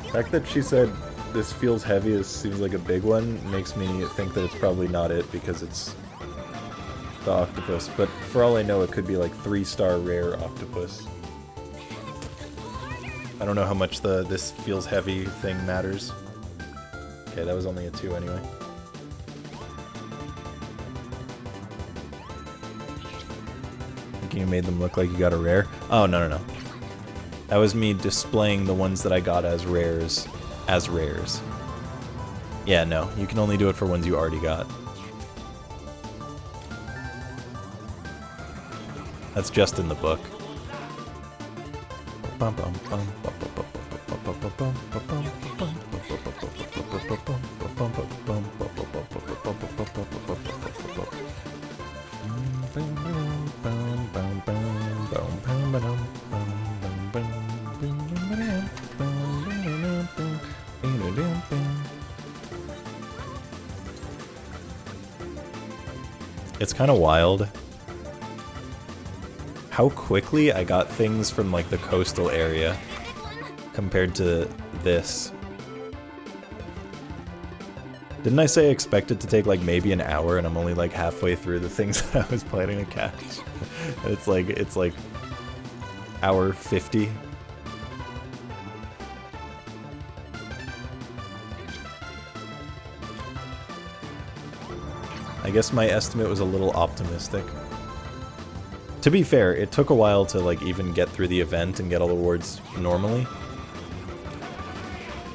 The fact that she said this feels heavy, this seems like a big one, makes me think that it's probably not it because it's the octopus, but for all I know it could be like 3-star rare octopus. I don't know how much the this feels heavy thing matters. Okay, that was only a 2 anyway. Thinking you made them look like you got a rare? Oh, no, no, no. That was me displaying the ones that I got as rares. As rares. Yeah, no. You can only do it for ones you already got. That's just in the book. It's kind of wild how quickly I got things from like the coastal area compared to this. Didn't I say I expected to take like maybe an hour and I'm only like halfway through the things that I was planning to catch? It's like hour 50. I guess my estimate was a little optimistic. To be fair, it took a while to like even get through the event and get all the awards normally.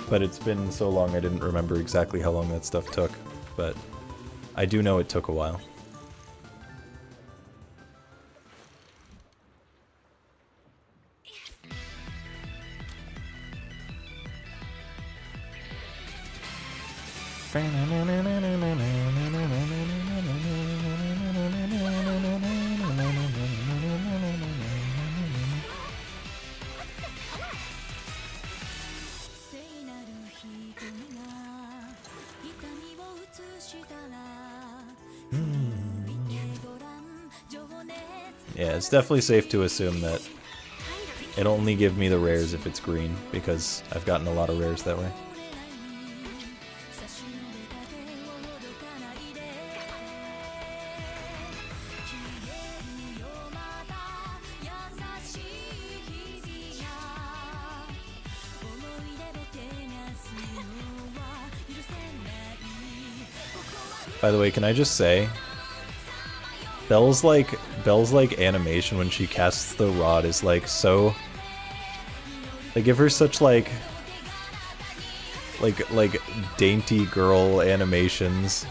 But it's been so long I didn't remember exactly how long that stuff took. But I do know it took a while. Yeah, it's definitely safe to assume that It'll only give me the rares if it's green, because I've gotten a lot of rares that way. By the way, can I just say, Belle's like animation when she casts the rod is like so. They give her such like dainty girl animations.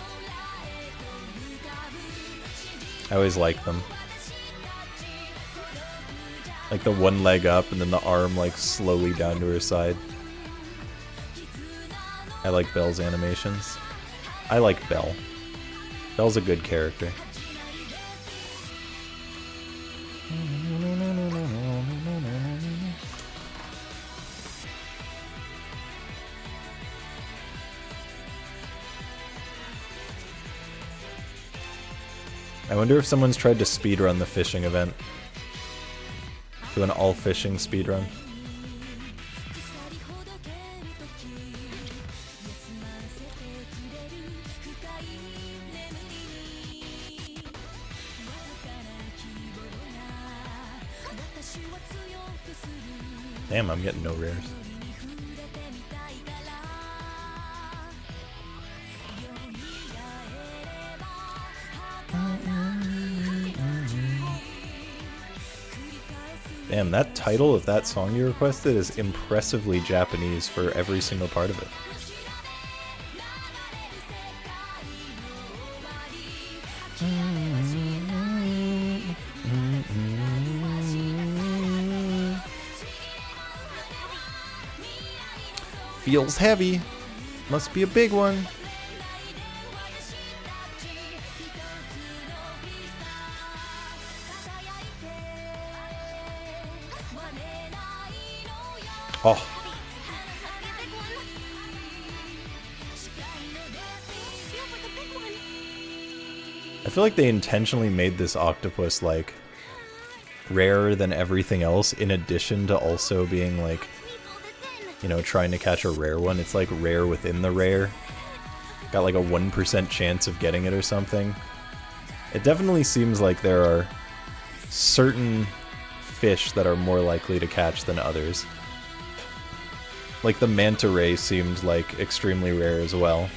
I always like them. Like the one leg up and then the arm like slowly down to her side. I like Belle's animations. I like Belle. Belle's a good character. I wonder if someone's tried to speedrun the fishing event. Do an all fishing speedrun. Damn, I'm getting no rares. Damn, that title of that song you requested is impressively Japanese for every single part of it. Feels heavy. Must be a big one. Oh. I feel like they intentionally made this octopus like rarer than everything else in addition to also being like, you know, trying to catch a rare one. It's like rare within the rare. Got like a 1% chance of getting it or something. It definitely seems like there are certain fish that are more likely to catch than others. Like the manta ray seemed like extremely rare as well.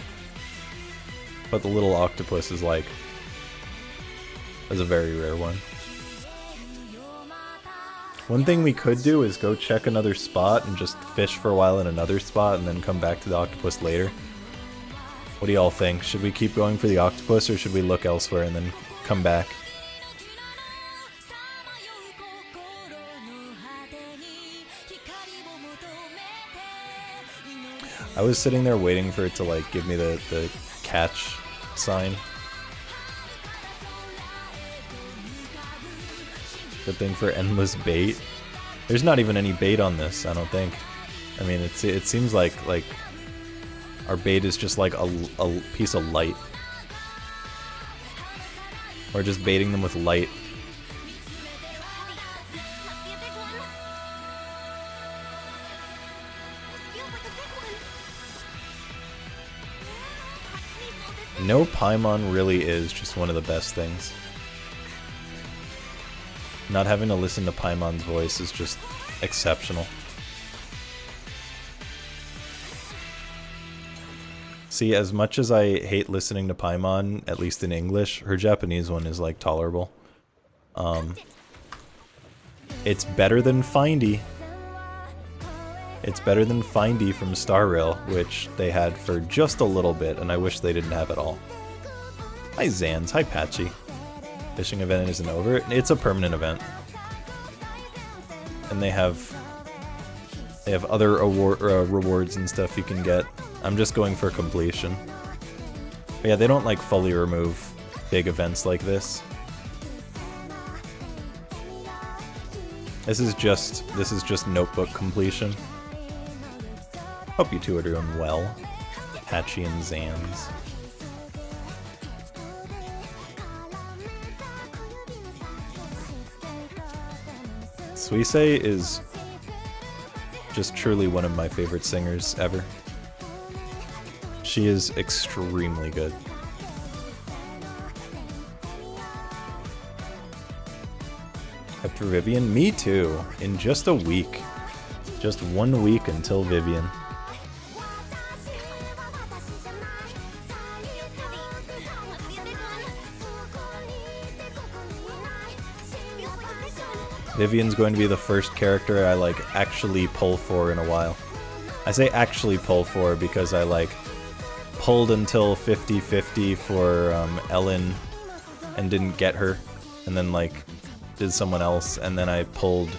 But the little octopus is like, is a very rare one. One thing we could do is go check another spot and just fish for a while in another spot and then come back to the octopus later. What do y'all think? Should we keep going for the octopus or should we look elsewhere and then come back? I was sitting there waiting for it to like give me the catch sign. Good thing for endless bait. There's not even any bait on this, I don't think. I mean, it seems like our bait is just like a piece of light. We're just baiting them with light. No Paimon really is just one of the best things. Not having to listen to Paimon's voice is just exceptional. See, as much as I hate listening to Paimon, at least in English, her Japanese one is like tolerable. It's better than Findy. It's better than Findy from Star Rail, which they had for just a little bit, and I wish they didn't have it all. Hi Zans, hi Patchy. Fishing event isn't over. It's a permanent event. And they have other rewards and stuff you can get. I'm just going for completion. But yeah, they don't like fully remove big events like this. This is just notebook completion. Hope you two are doing well. Patchy and Zans. Suisei is Just truly one of my favorite singers ever. She is extremely good. After Vivian? Me too. In just a week. Just 1 week until Vivian. Vivian's going to be the first character I like actually pull for in a while. I say actually pull for because I like pulled until 50-50 for Ellen and didn't get her, and then like did someone else, and then I pulled.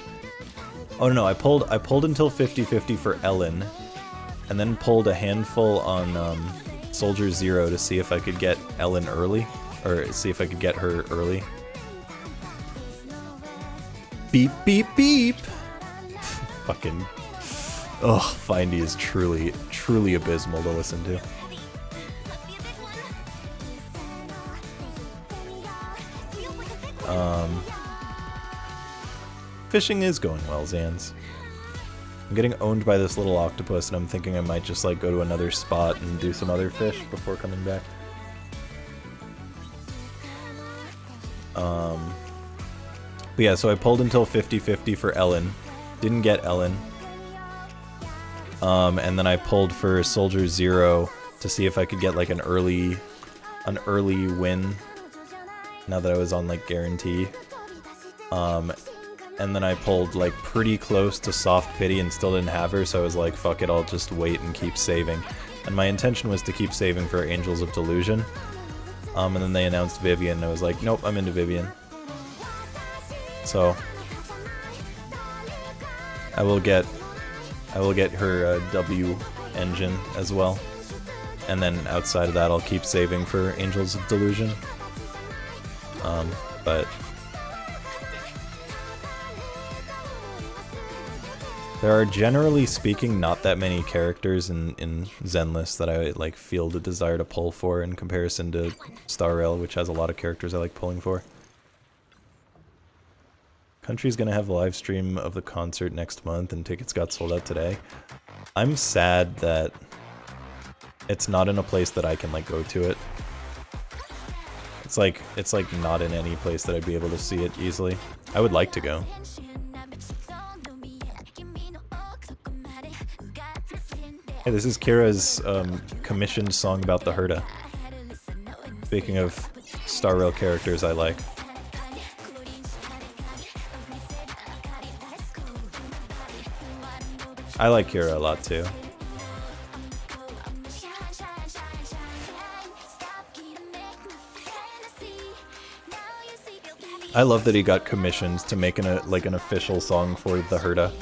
Oh no, I pulled until 50-50 for Ellen, and then pulled a handful on Soldier Zero to see if I could get Ellen early, or see if I could get her early. Beep, beep, beep! Fucking... Ugh, Findy is truly, truly abysmal to listen to. Fishing is going well, Zans. I'm getting owned by this little octopus, and I'm thinking I might just like go to another spot and do some other fish before coming back. But yeah, so I pulled until 50-50 for Ellen. Didn't get Ellen. And then I pulled for Soldier Zero to see if I could get like an early win. Now that I was on like guarantee. And then I pulled like pretty close to Soft Pity and still didn't have her, so I was like, fuck it, I'll just wait and keep saving. And my intention was to keep saving for Angels of Delusion. And then they announced Vivian, and I was like, nope, I'm into Vivian. So I will get her W engine as well. And then outside of that, I'll keep saving for Angels of Delusion. But there are, generally speaking, not that many characters in Zenless that I like feel the desire to pull for in comparison to Star Rail, which has a lot of characters I like pulling for. Country's gonna have a live stream of the concert next month, and tickets got sold out today. I'm sad that it's not in a place that I can like go to it. It's like not in any place that I'd be able to see it easily. I would like to go. Hey, this is Kira's commissioned song about the Herda. Speaking of Star Rail characters I like. I like Kira a lot too. I love that he got commissioned to make an official song for the Herda.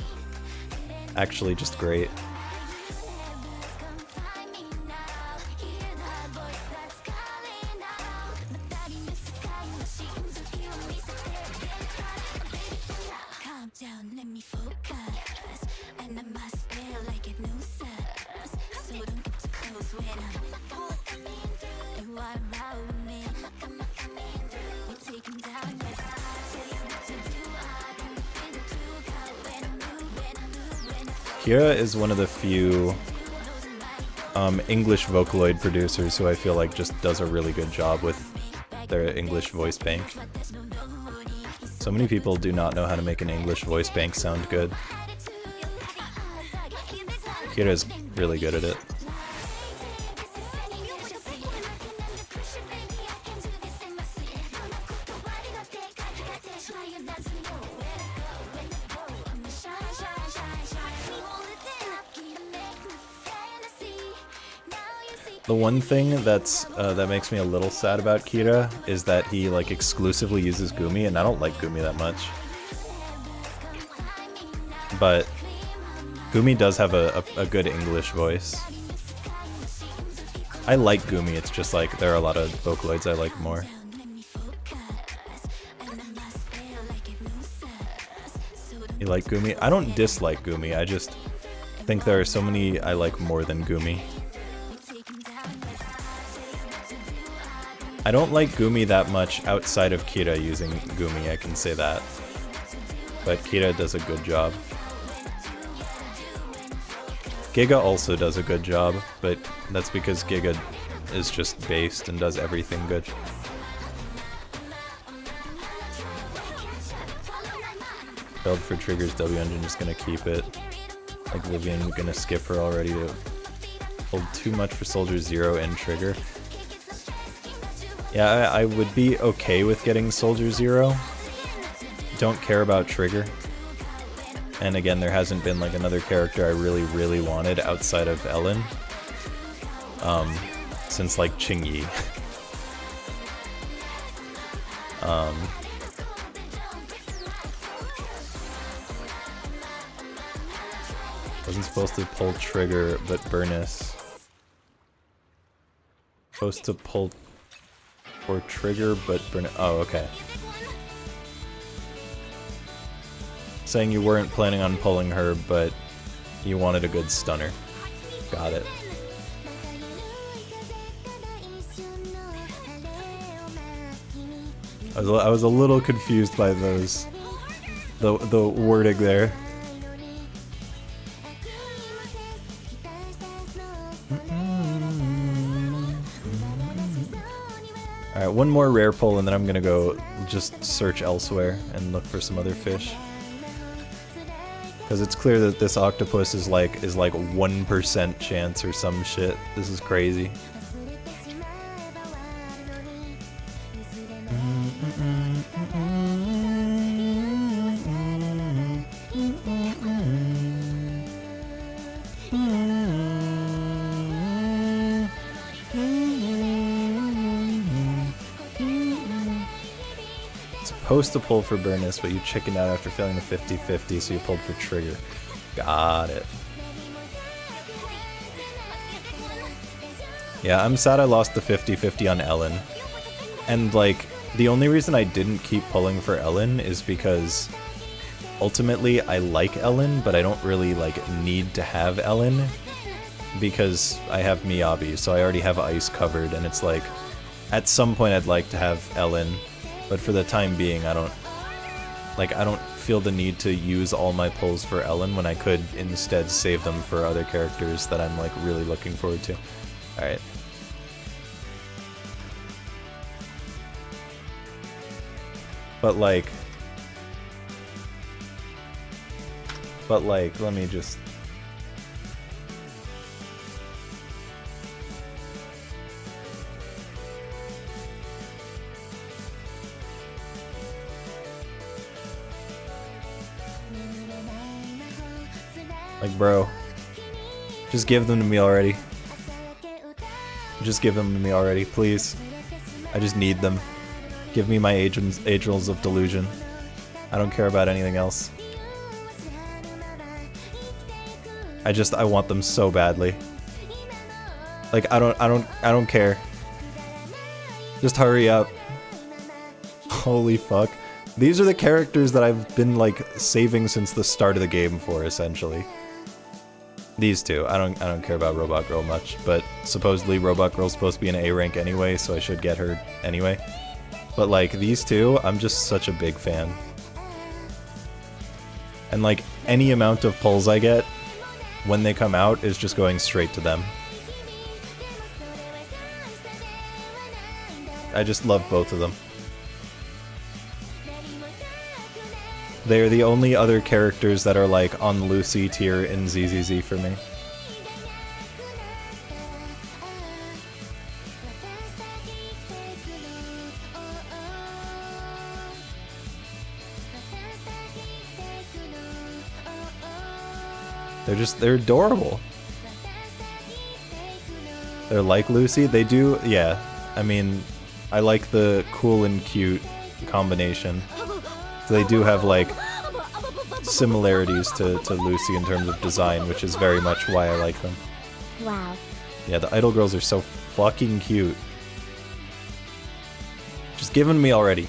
Actually, just great. Kira is one of the few English Vocaloid producers who I feel like just does a really good job with their English voice bank. So many people do not know how to make an English voice bank sound good. Kira is really good at it. The one thing that's that makes me a little sad about Kira is that he like exclusively uses Gumi, and I don't like Gumi that much. But Gumi does have a good English voice. I like Gumi, it's just like there are a lot of Vocaloids I like more. You like Gumi? I don't dislike Gumi, I just think there are so many I like more than Gumi. I don't like Gumi that much outside of Kira using Gumi, I can say that. But Kira does a good job. Giga also does a good job, but that's because Giga is just based and does everything good. Build for triggers, W engine just gonna keep it. Like Vivian gonna skip her already to hold too much for Soldier 0 and trigger. Yeah, I would be okay with getting Soldier 0. Don't care about trigger. And again, there hasn't been like another character I really wanted outside of Ellen. Since like Qingyi. Wasn't supposed to pull trigger, but Burnus. Supposed to pull for trigger, but Burnus. Oh, okay. Saying you weren't planning on pulling her, but you wanted a good stunner. Got it. I was a little confused by those, the wording there. Alright, one more rare pull and then I'm gonna go just search elsewhere and look for some other fish. Because it's clear that this octopus is like 1% chance or some shit. This is crazy. Supposed to pull for Burnus, but you chickened out after failing the 50-50, so you pulled for trigger. Got it. Yeah, I'm sad I lost the 50-50 on Ellen. And like, the only reason I didn't keep pulling for Ellen is because ultimately I like Ellen, but I don't really like need to have Ellen because I have Miyabi, so I already have Ice covered, and it's like, at some point I'd like to have Ellen. But for the time being, I don't feel the need to use all my pulls for Ellen when I could instead save them for other characters that I'm like really looking forward to. Alright. But like, let me just... Like, bro, just give them to me already. Just give them to me already, please. I just need them. Give me my Angels of Delusion. I don't care about anything else. I want them so badly. Like, I don't care. Just hurry up. Holy fuck. These are the characters that I've been, like, saving since the start of the game for, essentially. These two. I don't care about Robot Girl much, but supposedly Robot Girl's supposed to be an A rank anyway, so I should get her anyway. But like, these two, I'm just such a big fan. And like, any amount of pulls I get when they come out is just going straight to them. I just love both of them. They are the only other characters that are like on Lucy tier in ZZZ for me. They're adorable. They're like Lucy. They do, yeah. I mean, I like the cool and cute combination. They do have, like, similarities to Lucy in terms of design, which is very much why I like them. Wow. Yeah, the idol girls are so fucking cute. Just give them to me already.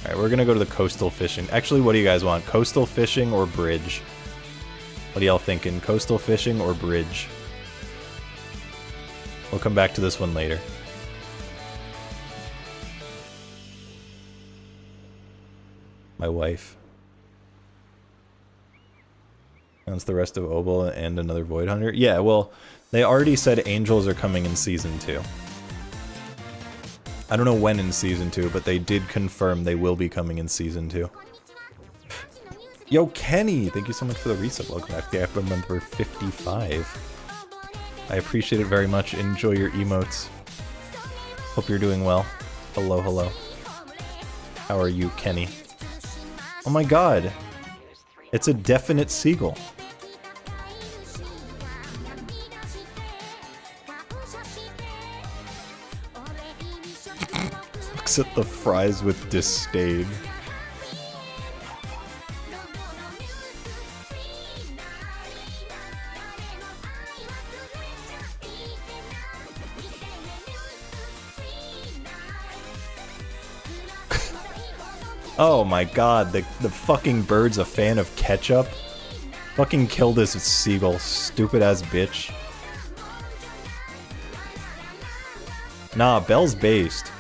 Alright, we're gonna go to the coastal fishing. Actually, what do you guys want? Coastal fishing or bridge? What are y'all thinking? Coastal fishing or bridge? We'll come back to this one later. My wife. That's the rest of Obel and another Void Hunter. Yeah, well, they already said Angels are coming in Season 2. I don't know when in Season 2, but they did confirm they will be coming in Season 2. Yo, Kenny! Thank you so much for the resub. Welcome back to the number 55. I appreciate it very much. Enjoy your emotes. Hope you're doing well. Hello, hello. How are you, Kenny? Oh my god! It's a definite seagull. Looks at the fries with disdain. Oh my god, the fucking bird's a fan of ketchup? Fucking kill this seagull, stupid ass bitch. Nah, Belle's based.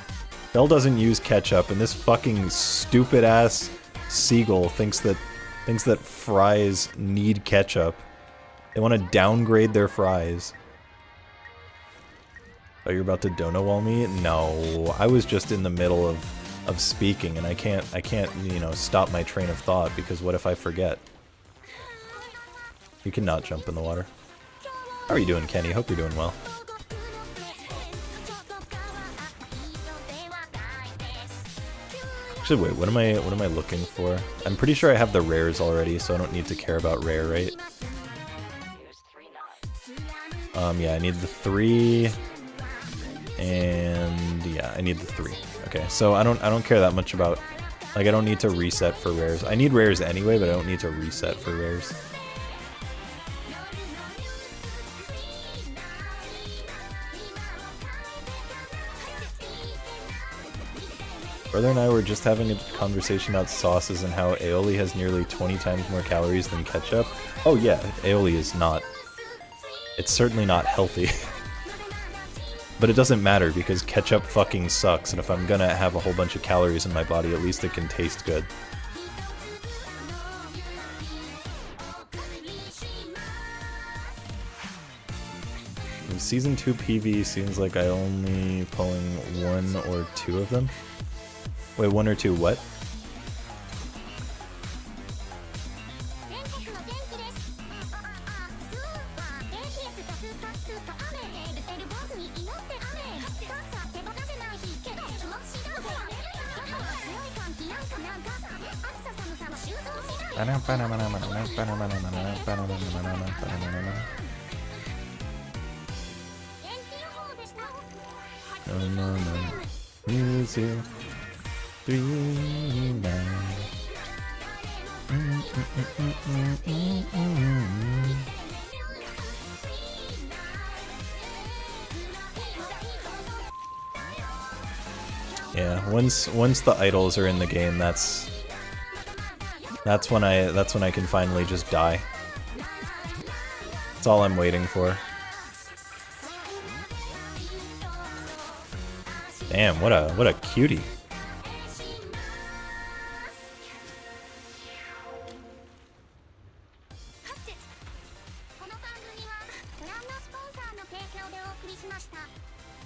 Belle doesn't use ketchup, and this fucking stupid ass seagull thinks that fries need ketchup. They want to downgrade their fries. Oh, you're about to dono wall me? No, I was just in the middle of speaking, and I can't, you know, stop my train of thought, because what if I forget? You cannot jump in the water. How are you doing, Kenny? Hope you're doing well. Actually, wait, what am I looking for? I'm pretty sure I have the rares already, so I don't need to care about rare, right? Yeah, I need the 3, and yeah, I need the 3. Okay, so I don't care that much about, like, I don't need to reset for rares. I need rares anyway, but I don't need to reset for rares. Brother and I were just having a conversation about sauces and how aioli has nearly 20 times more calories than ketchup. Oh yeah, aioli is not. It's certainly not healthy. But it doesn't matter because ketchup fucking sucks, and if I'm gonna have a whole bunch of calories in my body, at least it can taste good. In Season 2 PV seems like I only pulling 1 or 2 of them. Wait, 1 or 2 what? Music 39. Yeah, once the idols are in the game, that's when I can finally just die. That's all I'm waiting for. Damn, what a cutie.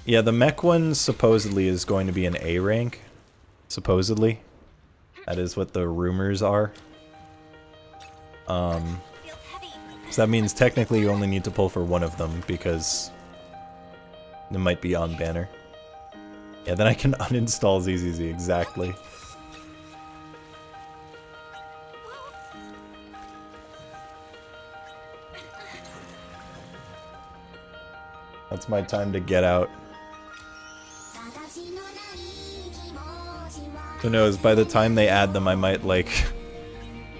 Yeah, the mech one supposedly is going to be an A rank. Supposedly. That is what the rumors are. So that means technically you only need to pull for one of them because it might be on banner. Yeah, then I can uninstall ZZZ, exactly. That's my time to get out. Who knows, by the time they add them I might, like,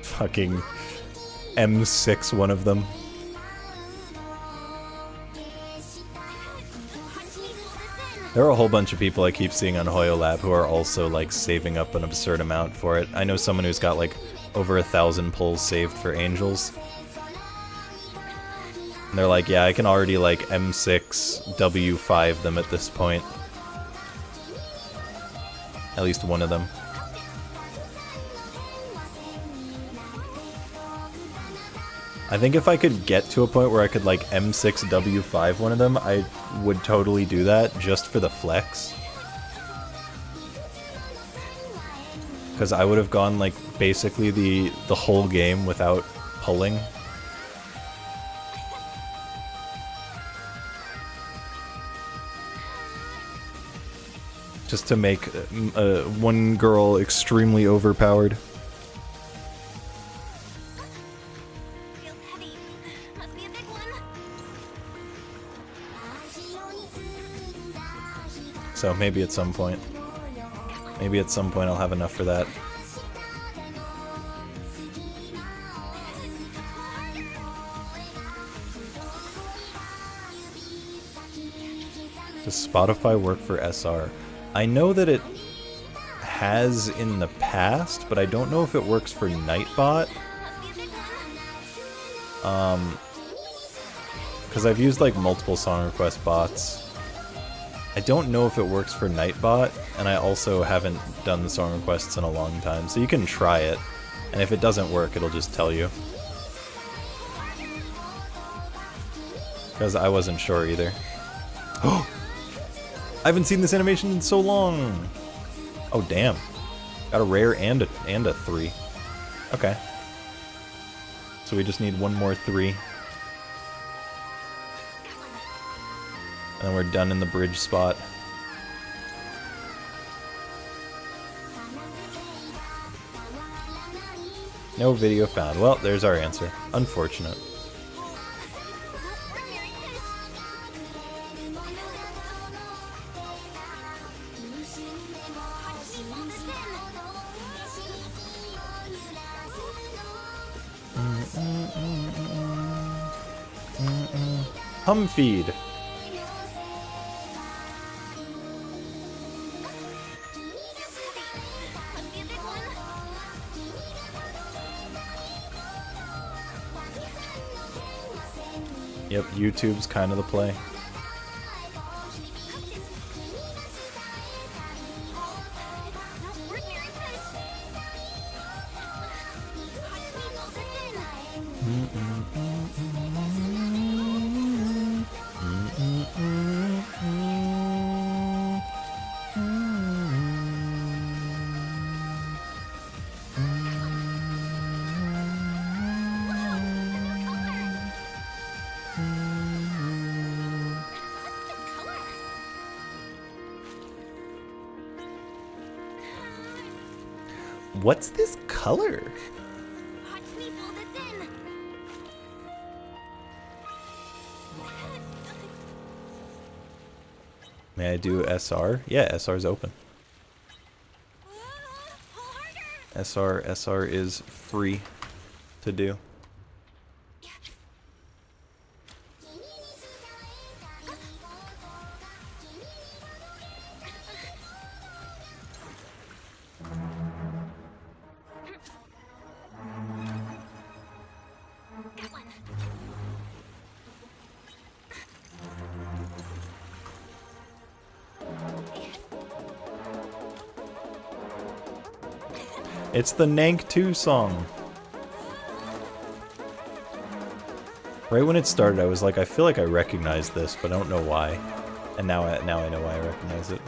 fucking M6 one of them. There are a whole bunch of people I keep seeing on HoYoLab who are also, like, saving up an absurd amount for it. I know someone who's got, like, over 1,000 pulls saved for Angels. And they're like, yeah, I can already, like, M6, W5 them at this point. At least one of them. I think if I could get to a point where I could like M6W5 one of them, I would totally do that just for the flex. Because I would have gone like basically the whole game without pulling. Just to make one girl extremely overpowered. So maybe at some point. Maybe at some point I'll have enough for that. Does Spotify work for SR? I know that it has in the past, but I don't know if it works for Nightbot. Because I've used like multiple song request bots. I don't know if it works for Nightbot, and I also haven't done the song requests in a long time, so you can try it, and if it doesn't work, it'll just tell you. Because I wasn't sure either. Oh! I haven't seen this animation in so long! Oh damn. Got a rare and a 3. Okay. So we just need one more 3. And then we're done in the bridge spot. No video found. Well, there's our answer. Unfortunate. Hum feed. Yep, YouTube's kind of the play. What's this color? May I do SR? Yeah, SR's open. SR is free to do. It's the Nank 2 song. Right when it started, I was like, I feel like I recognize this, but I don't know why. And now I know why I recognize it.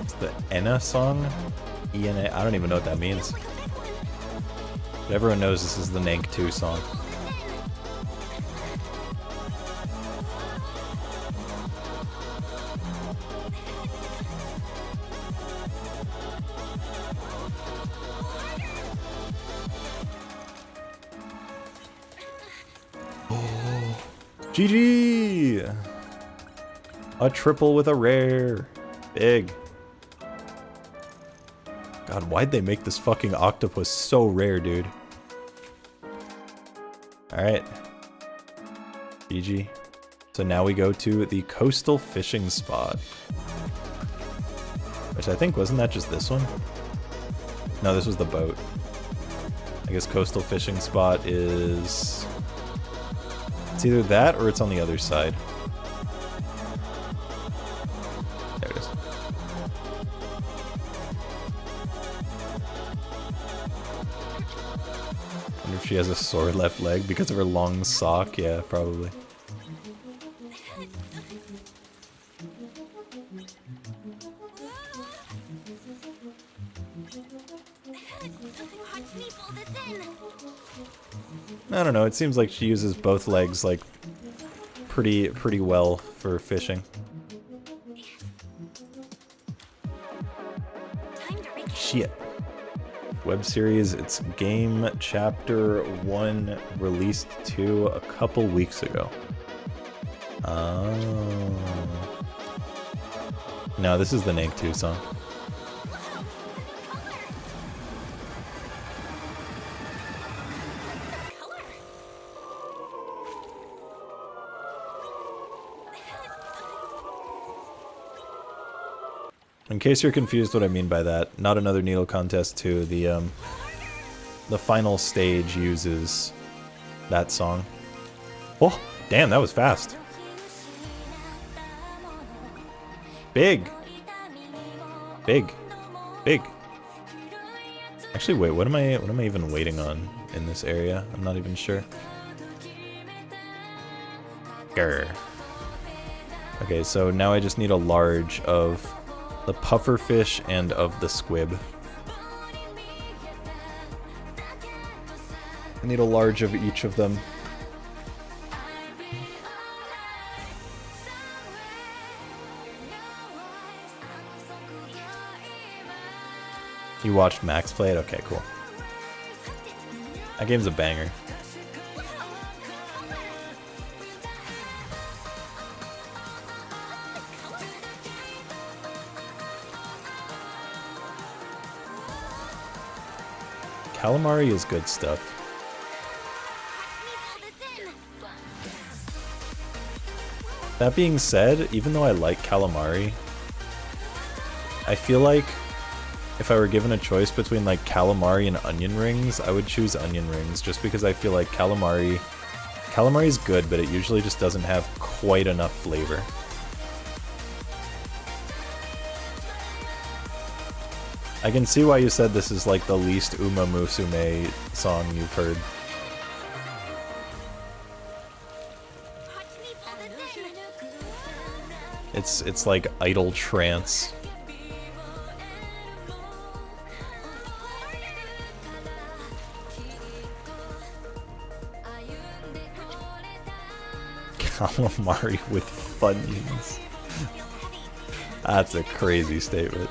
It's the Enna song? E-N-A? I don't even know what that means. But everyone knows this is the Nank 2 song. GG! A triple with a rare. Big. God, why'd they make this fucking octopus so rare, dude? Alright. GG. So now we go to the coastal fishing spot. Which I think, wasn't that just this one? No, this was the boat. I guess coastal fishing spot is... It's either that or it's on the other side. if she has a sore left leg because of her long sock. Yeah, probably. I don't know, it seems like she uses both legs like pretty well for fishing. Shit. Web series, it's Game Chapter 1 released 2 a couple weeks ago. Oh. No, this is the Nank 2 song. In case you're confused what I mean by that, Not Another Needle Contest 2, the final stage uses that song. Oh, damn, that was fast. Big. Big. Big. Actually, wait, what am I even waiting on in this area? I'm not even sure. Grr. Okay, so now I just need a large of the pufferfish and of the squib. I need a large of each of them. You watched Max play it? Okay, cool. That game's a banger. Calamari is good stuff. That being said, even though I like calamari, I feel like if I were given a choice between like calamari and onion rings, I would choose onion rings just because I feel like calamari is good, but it usually just doesn't have quite enough flavor. I can see why you said this is like the least Uma Musume song you've heard. It's like idle trance. Calamari with Funyuns. That's a crazy statement.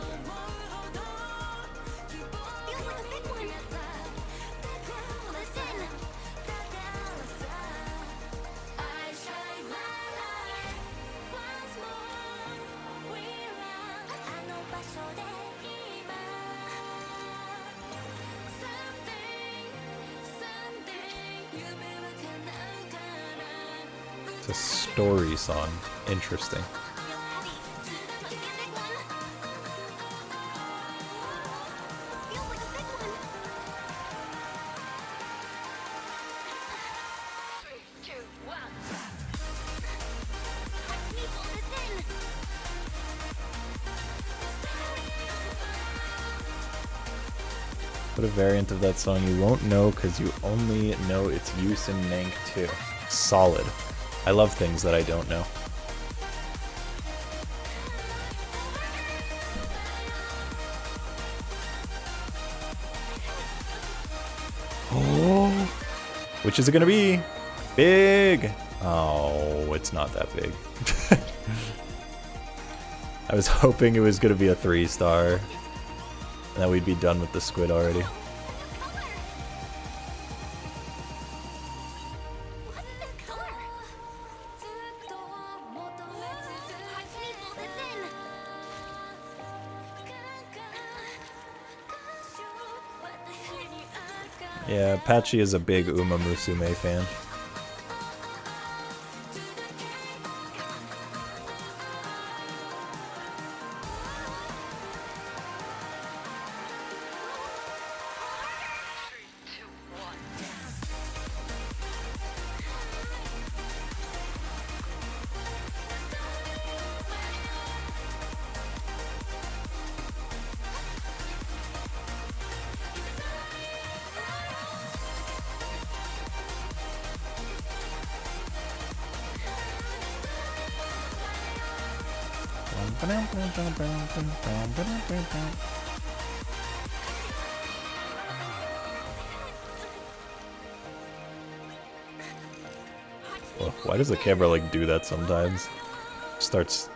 It's a story song. Interesting. What a variant of that song you won't know because you only know its use in Nank 2. Solid. I love things that I don't know. Oh, which is it gonna be? Big! Oh, it's not that big. I was hoping it was gonna be a 3-star. And that we'd be done with the squid already. Yeah, Patchy is a big Uma Musume fan. Well, why does the camera like do that sometimes? Starts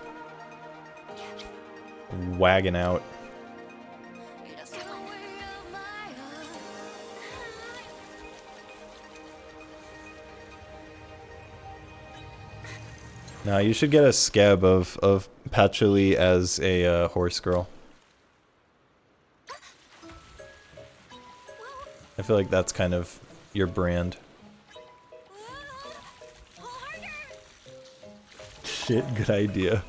wagging out. Now you should get a scab of Patchouli as a horse girl. I feel like that's kind of your brand. Shit, good idea.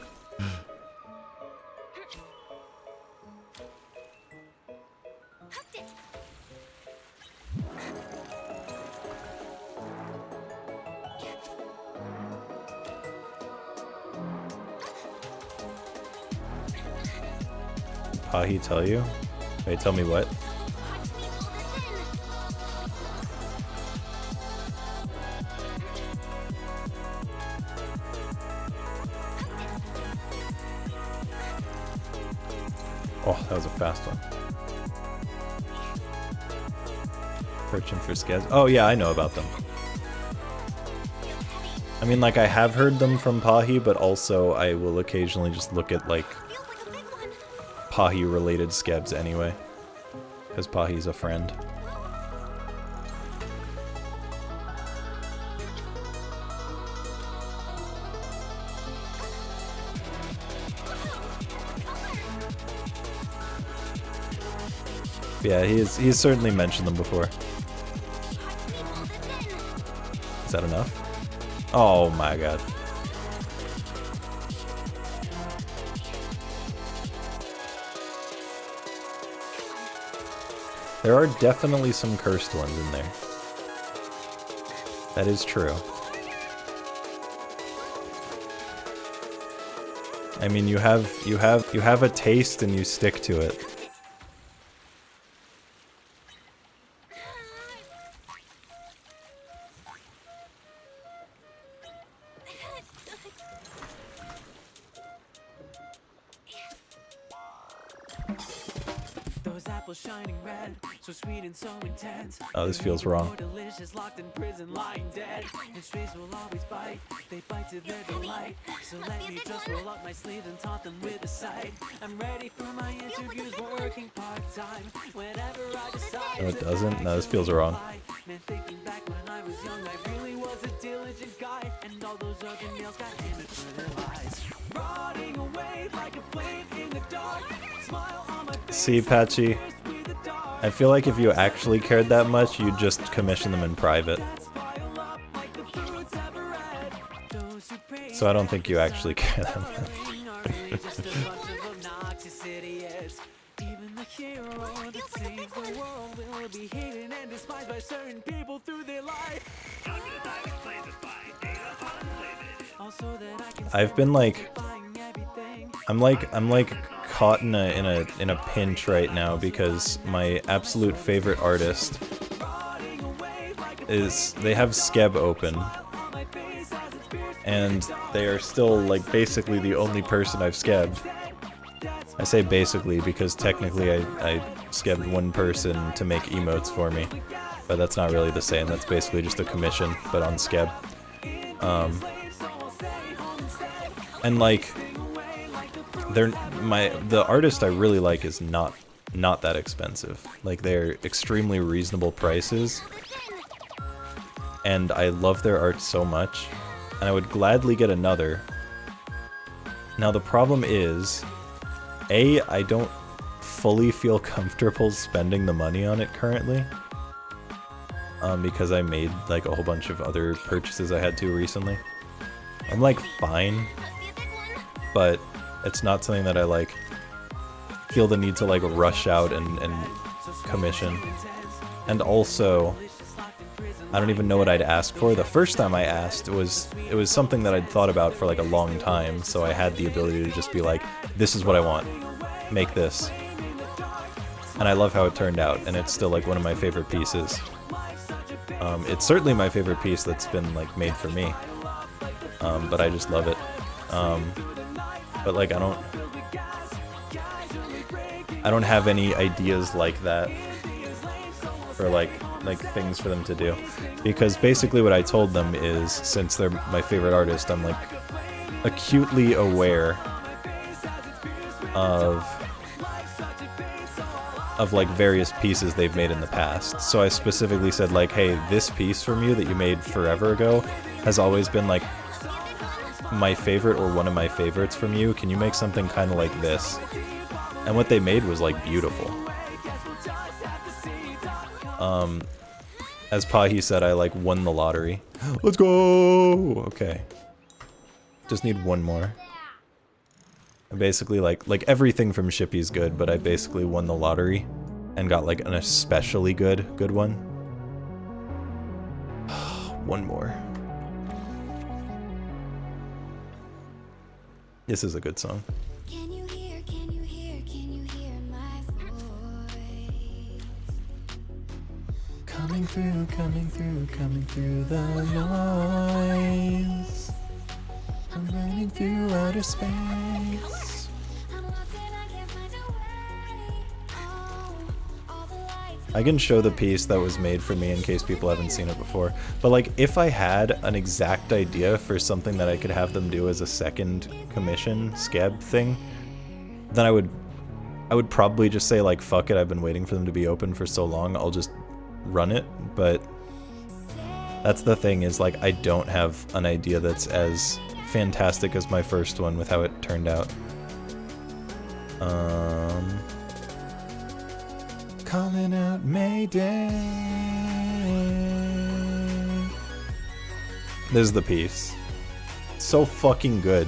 Pahi tell you? Wait, tell me what? Oh, that was a fast one. Searching for scabs. Oh yeah, I know about them. I mean, like, I have heard them from Pahi, but also I will occasionally just look at, like, Pahi-related scabs anyway. Because Pahi's a friend. Yeah, he's certainly mentioned them before. Is that enough? Oh my god. There are definitely some cursed ones in there. That is true. I mean, you have a taste and you stick to it. Oh, this feels wrong. No, it doesn't. No, this feels wrong. See, Patchy, I feel like if you actually cared that much, you'd just commission them in private. So I don't think you actually care that much. I've been like, I'm like caught in a pinch right now because my absolute favorite artist is, they have Skeb open, and they are still like basically the only person I've skebbed. I say basically because technically I skebbed one person to make emotes for me, but that's not really the same. That's basically just a commission, but on Skeb. And like, the artist I really like is not that expensive. Like, they're extremely reasonable prices, and I love their art so much, and I would gladly get another. Now the problem is, I don't fully feel comfortable spending the money on it currently, because I made like a whole bunch of other purchases I had to recently. I'm like fine, but it's not something that I like feel the need to like rush out and commission. And also, I don't even know what I'd ask for. The first time I asked, it was something that I'd thought about for like a long time, so I had the ability to just be like, this is what I want, make this. And I love how it turned out, and it's still like one of my favorite pieces. It's certainly my favorite piece that's been like made for me, but I just love it. But like, I don't I don't have any ideas like that for like things for them to do, because basically what I told them is, since they're my favorite artist, I'm like acutely aware of like various pieces they've made in the past. So I specifically said like, hey, this piece from you that you made forever ago has always been like my favorite or one of my favorites from you. Can you make something kind of like this? And what they made was like beautiful. As Pahi said, I like won the lottery. Let's go! Okay. Just need one more. I basically like everything from Shippy is good, but I basically won the lottery and got like an especially good one. One more. This is a good song. Can you hear, can you hear, can you hear my voice? Coming through, coming through, coming through the noise. I'm running through outer space. I'm lost and I can't find a way. Oh, all the lights. I can show the piece that was made for me in case people haven't seen it before. But like, if I had an exact idea for something that I could have them do as a second commission scab thing, then I would probably just say like, fuck it, I've been waiting for them to be open for so long, I'll just run it. But that's the thing, is like, I don't have an idea that's as fantastic as my first one with how it turned out. Calling out Mayday. This is the piece. So fucking good.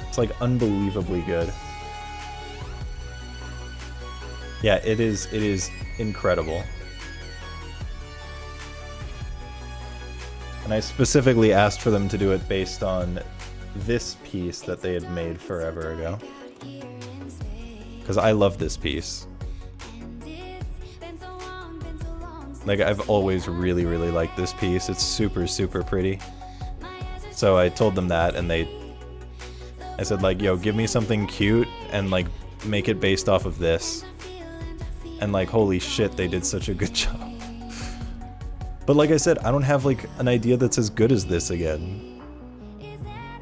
It's like unbelievably good. Yeah, it is incredible. And I specifically asked for them to do it based on this piece that they had made forever ago. Because I love this piece. Like, I've always really, really liked this piece. It's super, super pretty. So I told them that, and I said like, yo, give me something cute and like make it based off of this. And like, holy shit, they did such a good job. But like I said, I don't have like an idea that's as good as this again.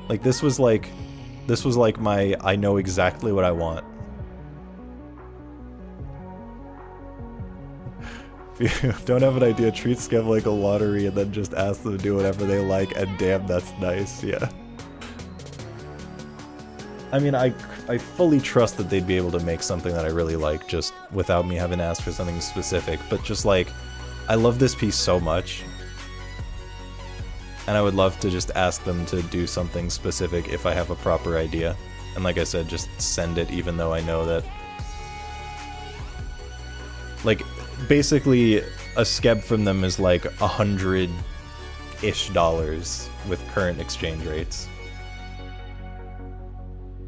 Like, this was like my, I know exactly what I want. If you don't have an idea, treat Skev like a lottery and then just ask them to do whatever they like, and damn, that's nice, yeah. I mean, I fully trust that they'd be able to make something that I really like just without me having to ask for something specific, but just like, I love this piece so much, and I would love to just ask them to do something specific if I have a proper idea. And like I said, just send it, even though I know that, like, basically a skeb from them is like $100-ish with current exchange rates.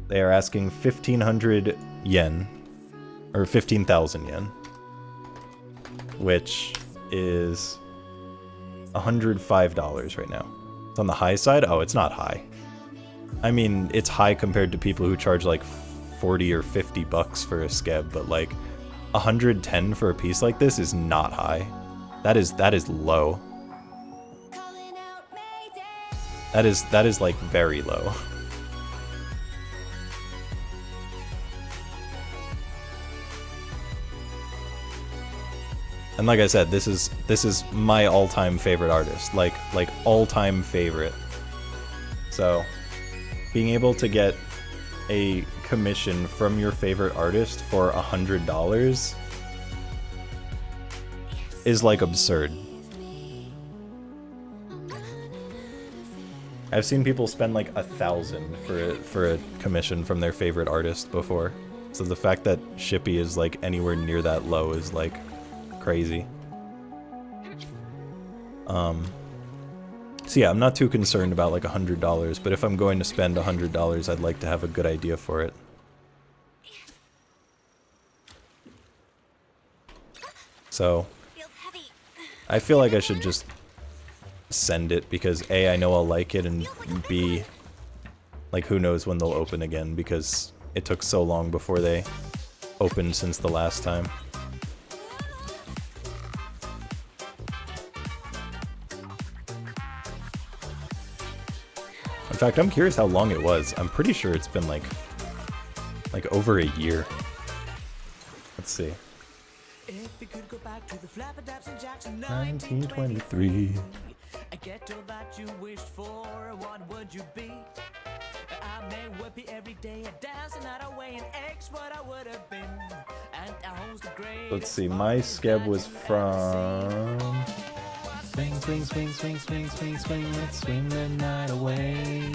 They are asking 1,500 yen, or 15,000 yen, which is $105 right now. It's on the high side? Oh, it's not high. I mean, it's high compared to people who charge like 40 or 50 bucks for a skeb, but like 110 for a piece like this is not high. That is low. That is like very low. And like I said, this is my all-time favorite artist, like all-time favorite. So, being able to get a commission from your favorite artist for $100 is like absurd. I've seen people spend like $1,000 for a commission from their favorite artist before. So the fact that Shippy is like anywhere near that low is like crazy. So yeah, I'm not too concerned about like $100, but if I'm going to spend $100, I'd like to have a good idea for it. So I feel like I should just send it because A, I know I'll like it, and B, Like, who knows when they'll open again, because it took so long before they opened since the last time. In fact, I'm curious how long it was. I'm pretty sure it's been like over a year. Let's see. 1923. A ghetto that you wished for, what would you be? I may whippy every day, a dancing out away, an X what I would have been. And I host the great. Let's see, my skeb was from swing, swing, swing, swing, swing, swing, swing, let's swing the night away.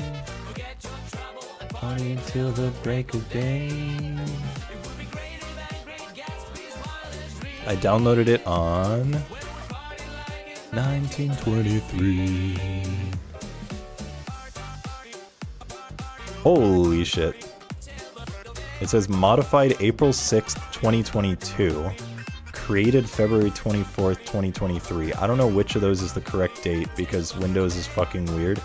Party until the break of day. I downloaded it on 1923. Holy shit. It says modified April 6th, 2022. Created February 24th, 2023. I don't know which of those is the correct date because Windows is fucking weird.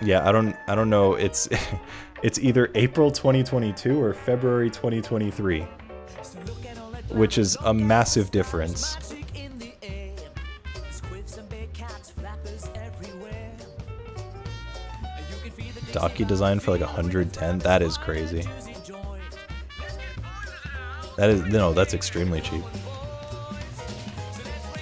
Yeah, I don't know. It's it's either April 2022 or February 2023, which is a massive difference. Docu design for like 110. That is crazy. That is that's extremely cheap.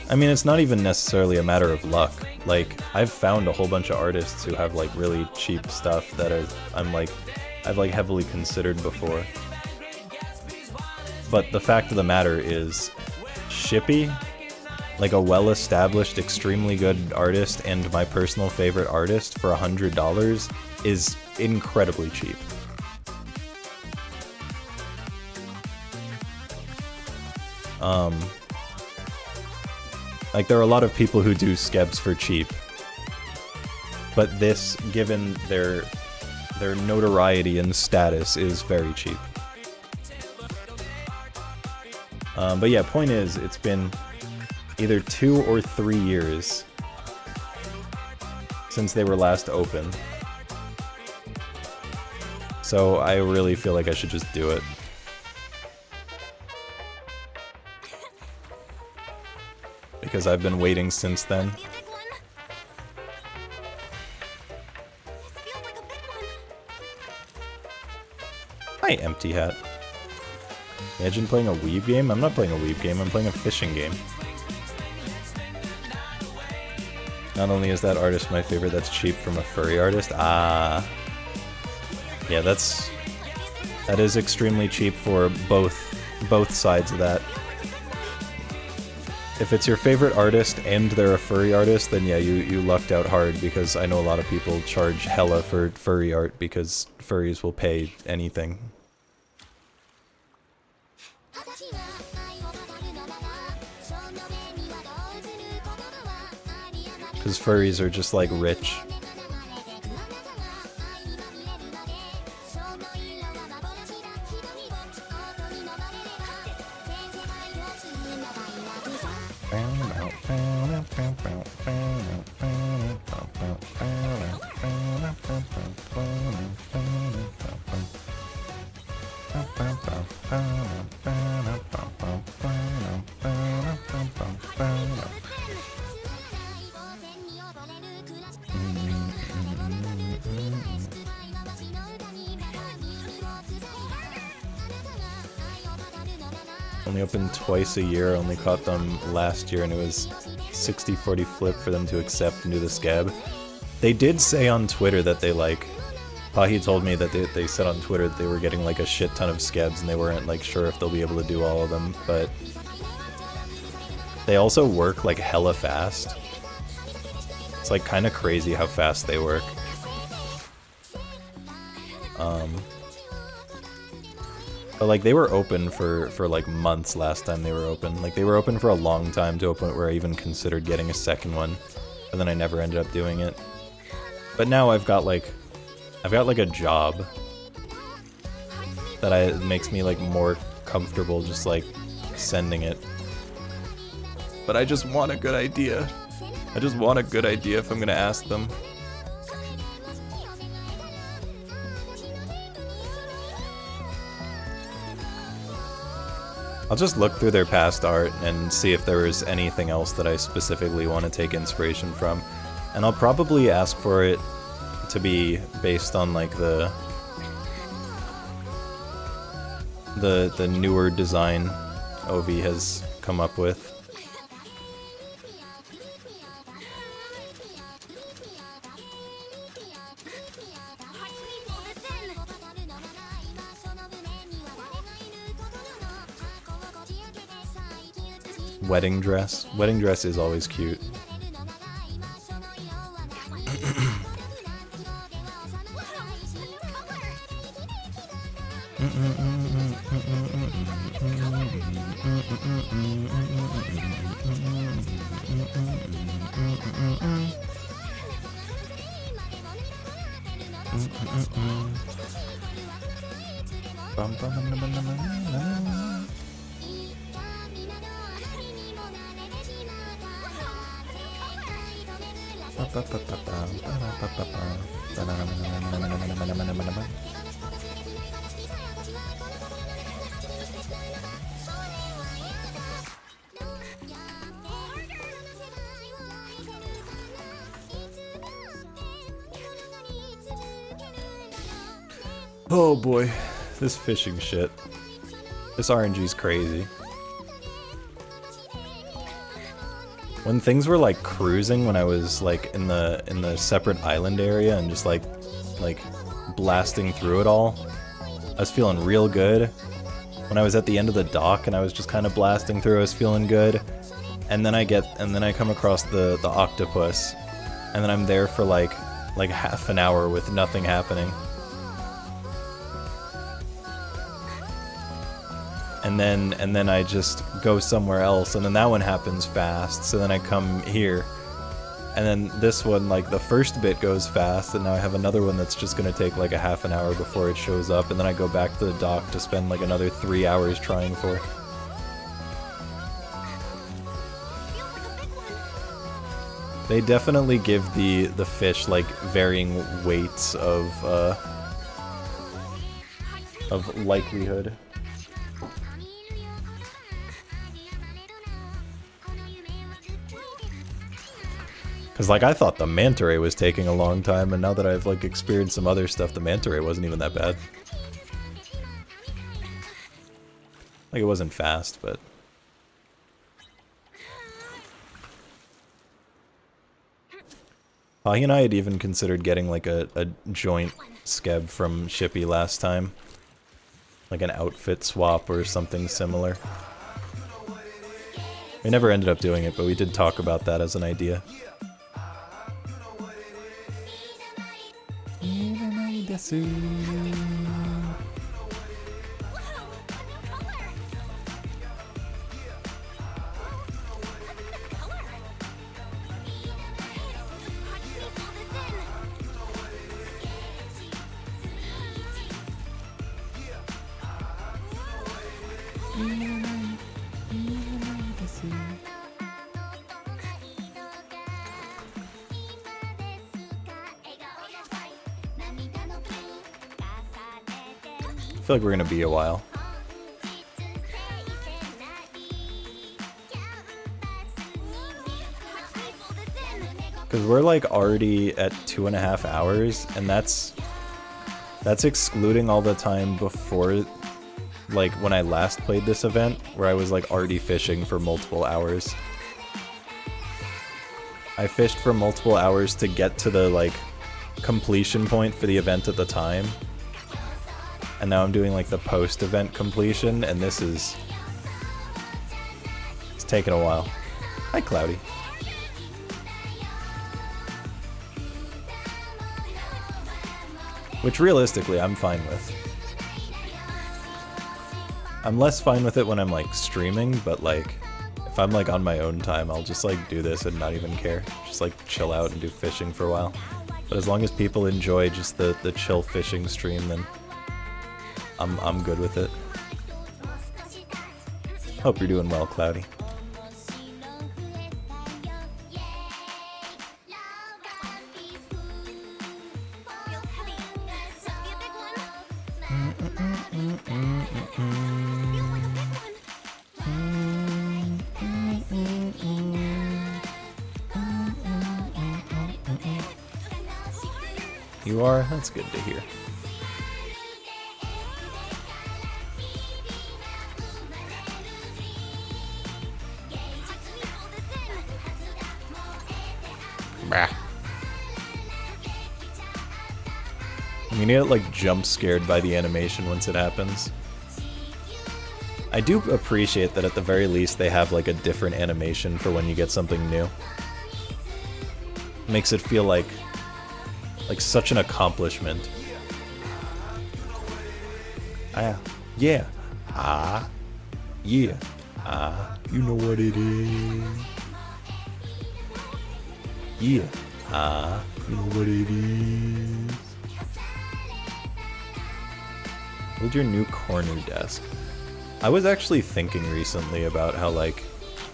I mean, it's not even necessarily a matter of luck. Like, I've found a whole bunch of artists who have like really cheap stuff that I've like heavily considered before. But the fact of the matter is, Shippy, like a well-established, extremely good artist and my personal favorite artist, for $100 is incredibly cheap. Like, there are a lot of people who do skebs for cheap, but this, given their notoriety and status, is very cheap. But yeah, point is, it's been either 2 or 3 years since they were last open. So I really feel like I should just do it. Because I've been waiting since then. Hi, Empty Hat. Imagine playing a weeb game? I'm not playing a weeb game, I'm playing a fishing game. Not only is that artist my favorite, that's cheap from a furry artist. Ah. Yeah, that is extremely cheap for both sides of that. If it's your favorite artist and they're a furry artist, then yeah, you lucked out hard, because I know a lot of people charge hella for furry art because furries will pay anything. Because furries are just like rich. Only open twice a year, only caught them last year, and it was 60-40 flip for them to accept and do the scab. They did say on Twitter that they Pahi told me that they said on Twitter that they were getting like a shit ton of scabs and they weren't like sure if they'll be able to do all of them, but they also work like hella fast. It's like kind of crazy how fast they work. But like they were open for like months last time they were open. Like they were open for a long time, to a point where I even considered getting a second one, but then I never ended up doing it. But now I've got like a job that makes me like more comfortable just like sending it. But I just want a good idea. I just want a good idea if I'm gonna ask them. I'll just look through their past art and see if there was anything else that I specifically want to take inspiration from. And I'll probably ask for it to be based on like the newer design Ovi has come up with. Wedding dress. Wedding dress is always cute. Oh boy, this fishing shit. This RNG's crazy. When things were like cruising, when I was like in the separate island area and just like blasting through it all, I was feeling real good. When I was at the end of the dock and I was just kind of blasting through, I was feeling good. And then I come across the octopus, and then I'm there for like half an hour with nothing happening. And then I just go somewhere else, and then that one happens fast, so then I come here. And then this one, like, the first bit goes fast, and now I have another one that's just gonna take like a half an hour before it shows up, and then I go back to the dock to spend like another 3 hours trying for. They definitely give the fish like varying weights of likelihood. Cause like I thought the manta ray was taking a long time, and now that I've like experienced some other stuff, the manta ray wasn't even that bad. Like it wasn't fast, but Pahi and I had even considered getting like a joint skeb from Shippy last time. Like an outfit swap or something similar. We never ended up doing it, but we did talk about that as an idea. I feel like we're gonna be a while. Because we're like already at 2.5 hours, and that's excluding all the time before, like when I last played this event, where I was like already fishing for multiple hours. I fished for multiple hours to get to the like completion point for the event at the time. And now I'm doing like the post-event completion, and this is... It's taking a while. Hi, Cloudy. Which realistically, I'm fine with. I'm less fine with it when I'm like streaming, but like, if I'm like on my own time, I'll just like do this and not even care. Just like chill out and do fishing for a while. But as long as people enjoy just the chill fishing stream, then I'm good with it. Hope you're doing well, Cloudy. You are? That's good to hear. Bah. I'm gonna get like jump scared by the animation once it happens. I do appreciate that at the very least they have like a different animation for when you get something new. Makes it feel like such an accomplishment. Ah, yeah. Ah, yeah. Ah, you know what it is. Yeah. Ah, you know what it is. Build your new corner desk. I was actually thinking recently about how, like,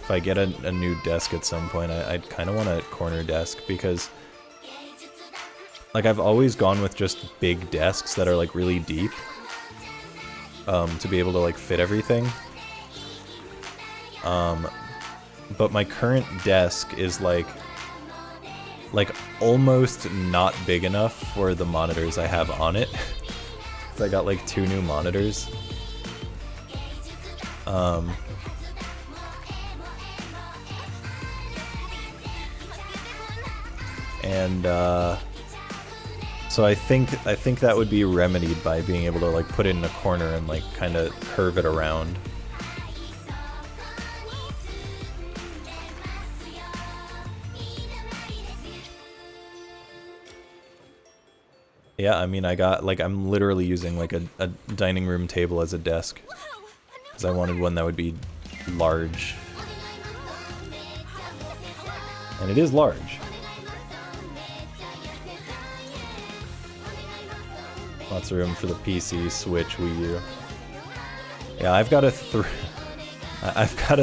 if I get a new desk at some point, I'd kind of want a corner desk because, like, I've always gone with just big desks that are, like, really deep to be able to, like, fit everything. But my current desk is, like almost not big enough for the monitors I have on it. So I got, like, 2 new monitors. So I think that would be remedied by being able to, like, put it in a corner and, like, kind of curve it around. Yeah, I mean, I got, like, I'm literally using, like, a dining room table as a desk. Because I wanted one that would be large. And it is large. Lots of room for the PC, Switch, Wii U. Yeah, I've got a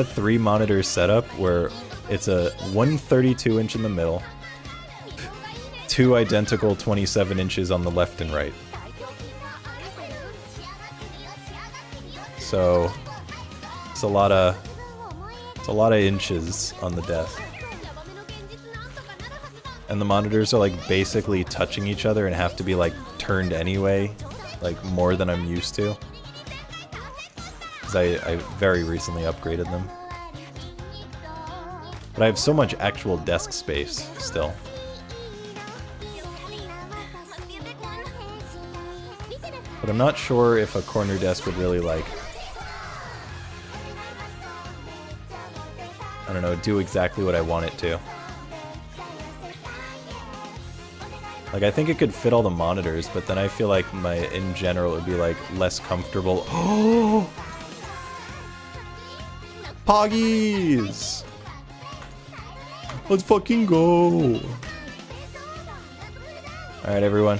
3 monitor setup where it's a 132 inch in the middle, 2 identical 27 inches on the left and right. So it's a lot of inches on the desk. And the monitors are, like, basically touching each other and have to be, like, turned anyway, like, more than I'm used to. Because I very recently upgraded them. But I have so much actual desk space still. But I'm not sure if a corner desk would really, like, I don't know, do exactly what I want it to. Like, I think it could fit all the monitors, but then I feel like in general, it would be, like, less comfortable. Oh! Poggies! Let's fucking go! Alright, everyone.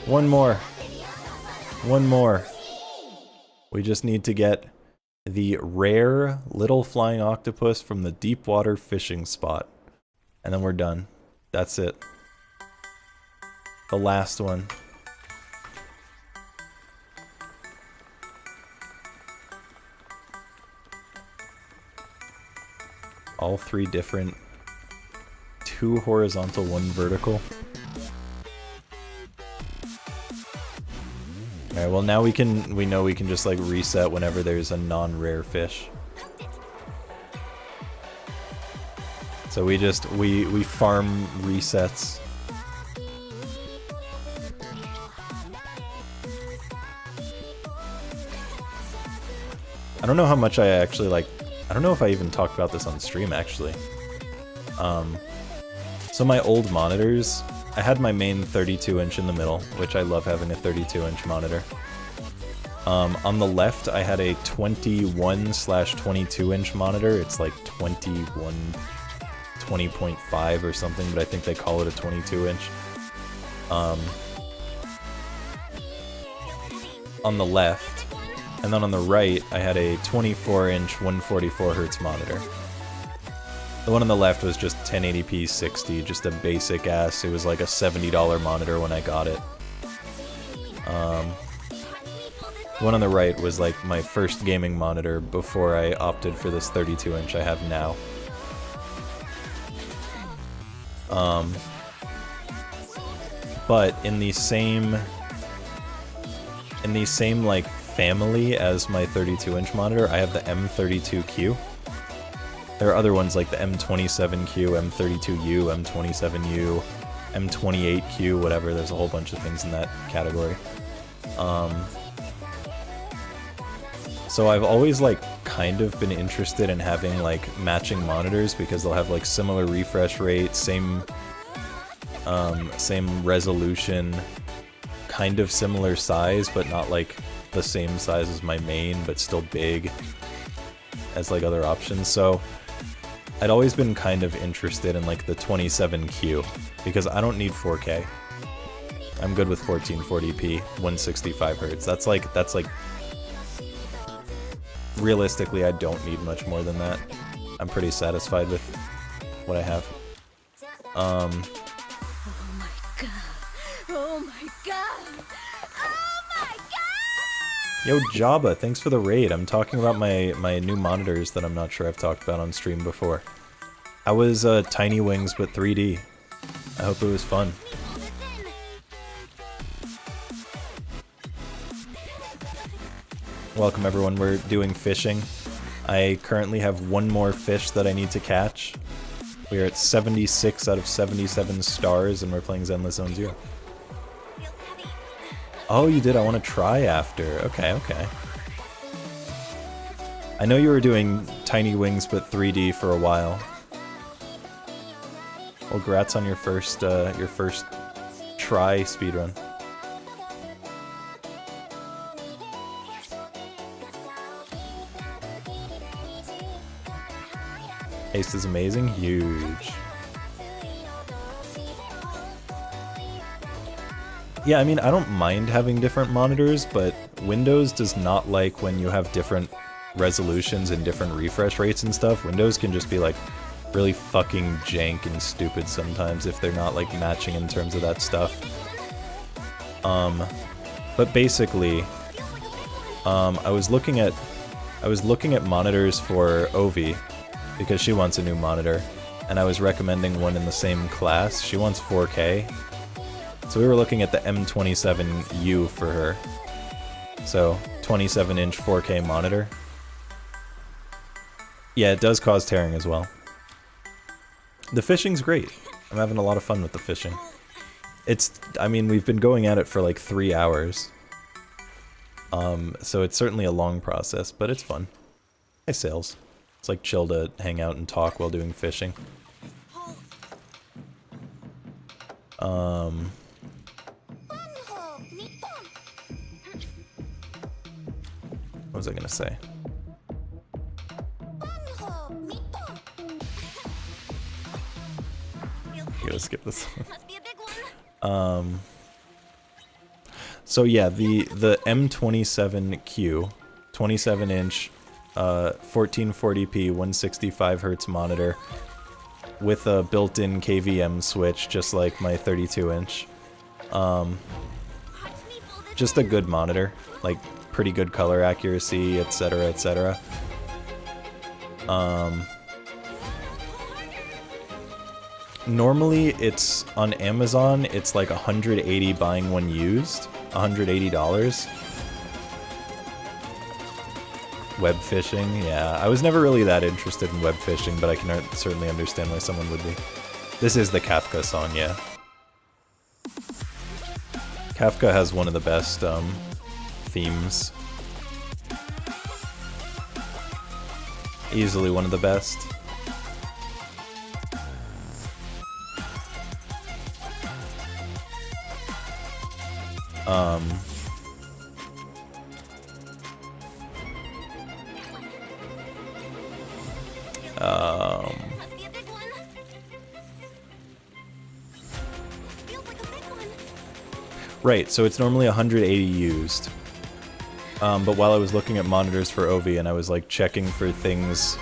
One more. One more. We just need to get the rare little flying octopus from the deep water fishing spot. And then we're done. That's it. The last one. All 3 different. 2 horizontal, 1 vertical. Alright, well now we know we can just, like, reset whenever there's a non-rare fish. So we farm resets. I don't know how much I actually, like, I don't know if I even talked about this on stream, actually. So my old monitors, I had my main 32-inch in the middle, which I love having a 32-inch monitor. On the left, I had a 21/22-inch monitor. It's like 20.5 or something, but I think they call it a 22-inch. On the left. And then on the right, I had a 24-inch 144Hz monitor. The one on the left was just 1080p 60, just a basic ass. It was like a $70 monitor when I got it. The one on the right was like my first gaming monitor before I opted for this 32-inch I have now. But in the same like family as my 32-inch monitor, I have the M32Q. There are other ones like the M27Q, M32U, M27U, M28Q, whatever. There's a whole bunch of things in that category. So I've always like kind of been interested in having like matching monitors because they'll have like similar refresh rate, same resolution, kind of similar size, but not like the same size as my main, but still big as like other options. So I'd always been kind of interested in like the 27Q because I don't need 4K. I'm good with 1440p, 165 Hz. That's like realistically, I don't need much more than that. I'm pretty satisfied with what I have. Oh my god. Oh my god. Oh my god. Yo, Jabba, thanks for the raid. I'm talking about my new monitors that I'm not sure I've talked about on stream before. I was Tiny Wings but 3D. I hope it was fun. Welcome everyone, we're doing fishing. I currently have one more fish that I need to catch. We are at 76 out of 77 stars and we're playing Zenless Zone 0. Oh, you did? I want to try after. Okay, okay. I know you were doing Tiny Wings but 3D for a while. Well, congrats on your first try speedrun. Taste is amazing, huge. Yeah, I mean, I don't mind having different monitors, but Windows does not like when you have different resolutions and different refresh rates and stuff. Windows can just be like really fucking jank and stupid sometimes if they're not like matching in terms of that stuff. But basically, I was looking at monitors for Ovi because she wants a new monitor, and I was recommending one in the same class. She wants 4K. So we were looking at the M27U for her. So, 27-inch 4K monitor. Yeah, it does cause tearing as well. The fishing's great. I'm having a lot of fun with the fishing. I mean, we've been going at it for like 3 hours. So it's certainly a long process, but it's fun. Nice sales. It's like chill to hang out and talk while doing fishing. What was I gonna say? I gotta skip this one. So yeah, the M27Q, 27-inch, 1440p, 165 Hz monitor with a built-in KVM switch, just like my 32-inch. Just a good monitor, like pretty good color accuracy, etc., etc. Normally, it's on Amazon, it's like $180 buying one used, $180. Web fishing, yeah. I was never really that interested in web fishing, but I can certainly understand why someone would be. This is the Kafka song, yeah. Kafka has one of the best themes. Easily one of the best. Right, so it's normally 180 used. But while I was looking at monitors for Ovi and I was like checking for things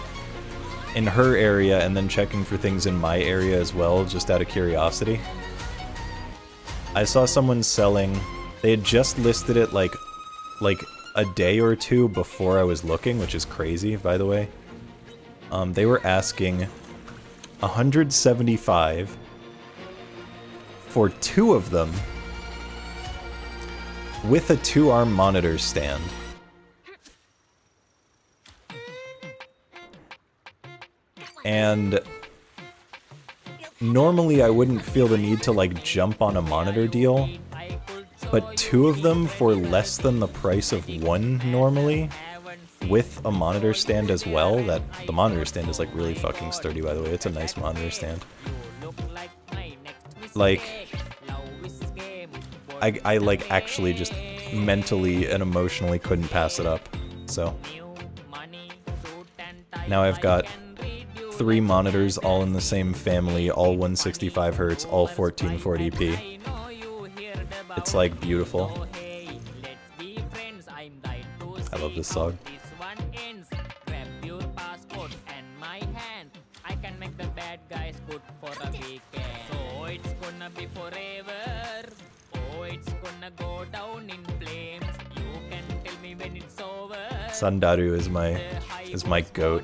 in her area and then checking for things in my area as well, just out of curiosity, I saw someone selling, they had just listed it like a day or two before I was looking, which is crazy, by the way. They were asking $175 for 2 of them with a 2-arm monitor stand. And normally I wouldn't feel the need to like jump on a monitor deal, but 2 of them for less than the price of 1 normally, with a monitor stand as well. That the monitor stand is like really fucking sturdy, by the way. It's a nice monitor stand. Like, I like actually just mentally and emotionally couldn't pass it up. So now I've got 3 monitors all in the same family, all 165 Hz, all 1440p. It's like beautiful. I love this song. Sandaru is my goat.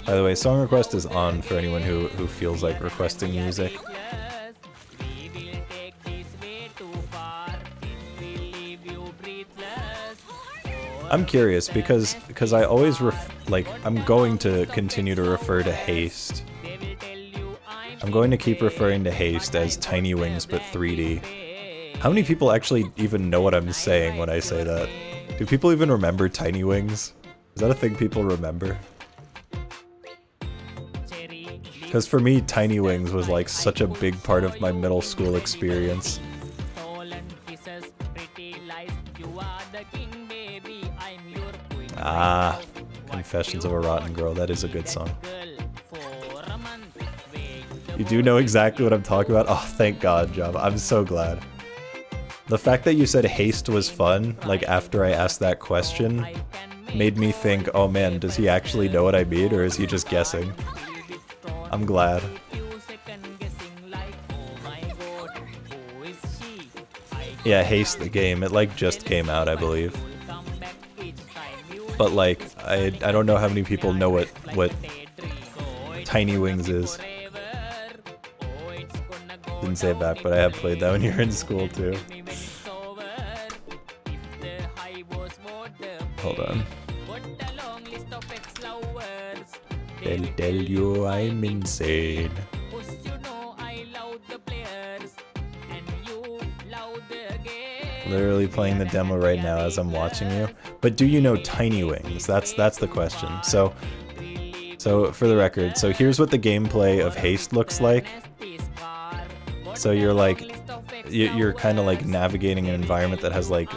By the way, song request is on for anyone who feels like requesting music. I'm curious because I always I'm going to continue to refer to Haste. I'm going to keep referring to Haste as Tiny Wings but 3D. How many people actually even know what I'm saying when I say that? Do people even remember Tiny Wings? Is that a thing people remember? Because for me, Tiny Wings was like such a big part of my middle school experience. Ah, Confessions of a Rotten Girl, that is a good song. You do know exactly what I'm talking about? Oh, thank God, Java. I'm so glad. The fact that you said Haste was fun, like after I asked that question, made me think, oh man, does he actually know what I mean, or is he just guessing? I'm glad. Yeah, Haste the game. It like just came out, I believe. But like, I don't know how many people know what Tiny Wings is. Didn't say it back, but I have played that when you were in school too. Hold on. They'll tell you I'm insane. Literally playing the demo right now as I'm watching you. But do you know Tiny Wings? That's the question. So for the record, so here's what the gameplay of Haste looks like. So you're like, you're kind of like navigating an environment that has like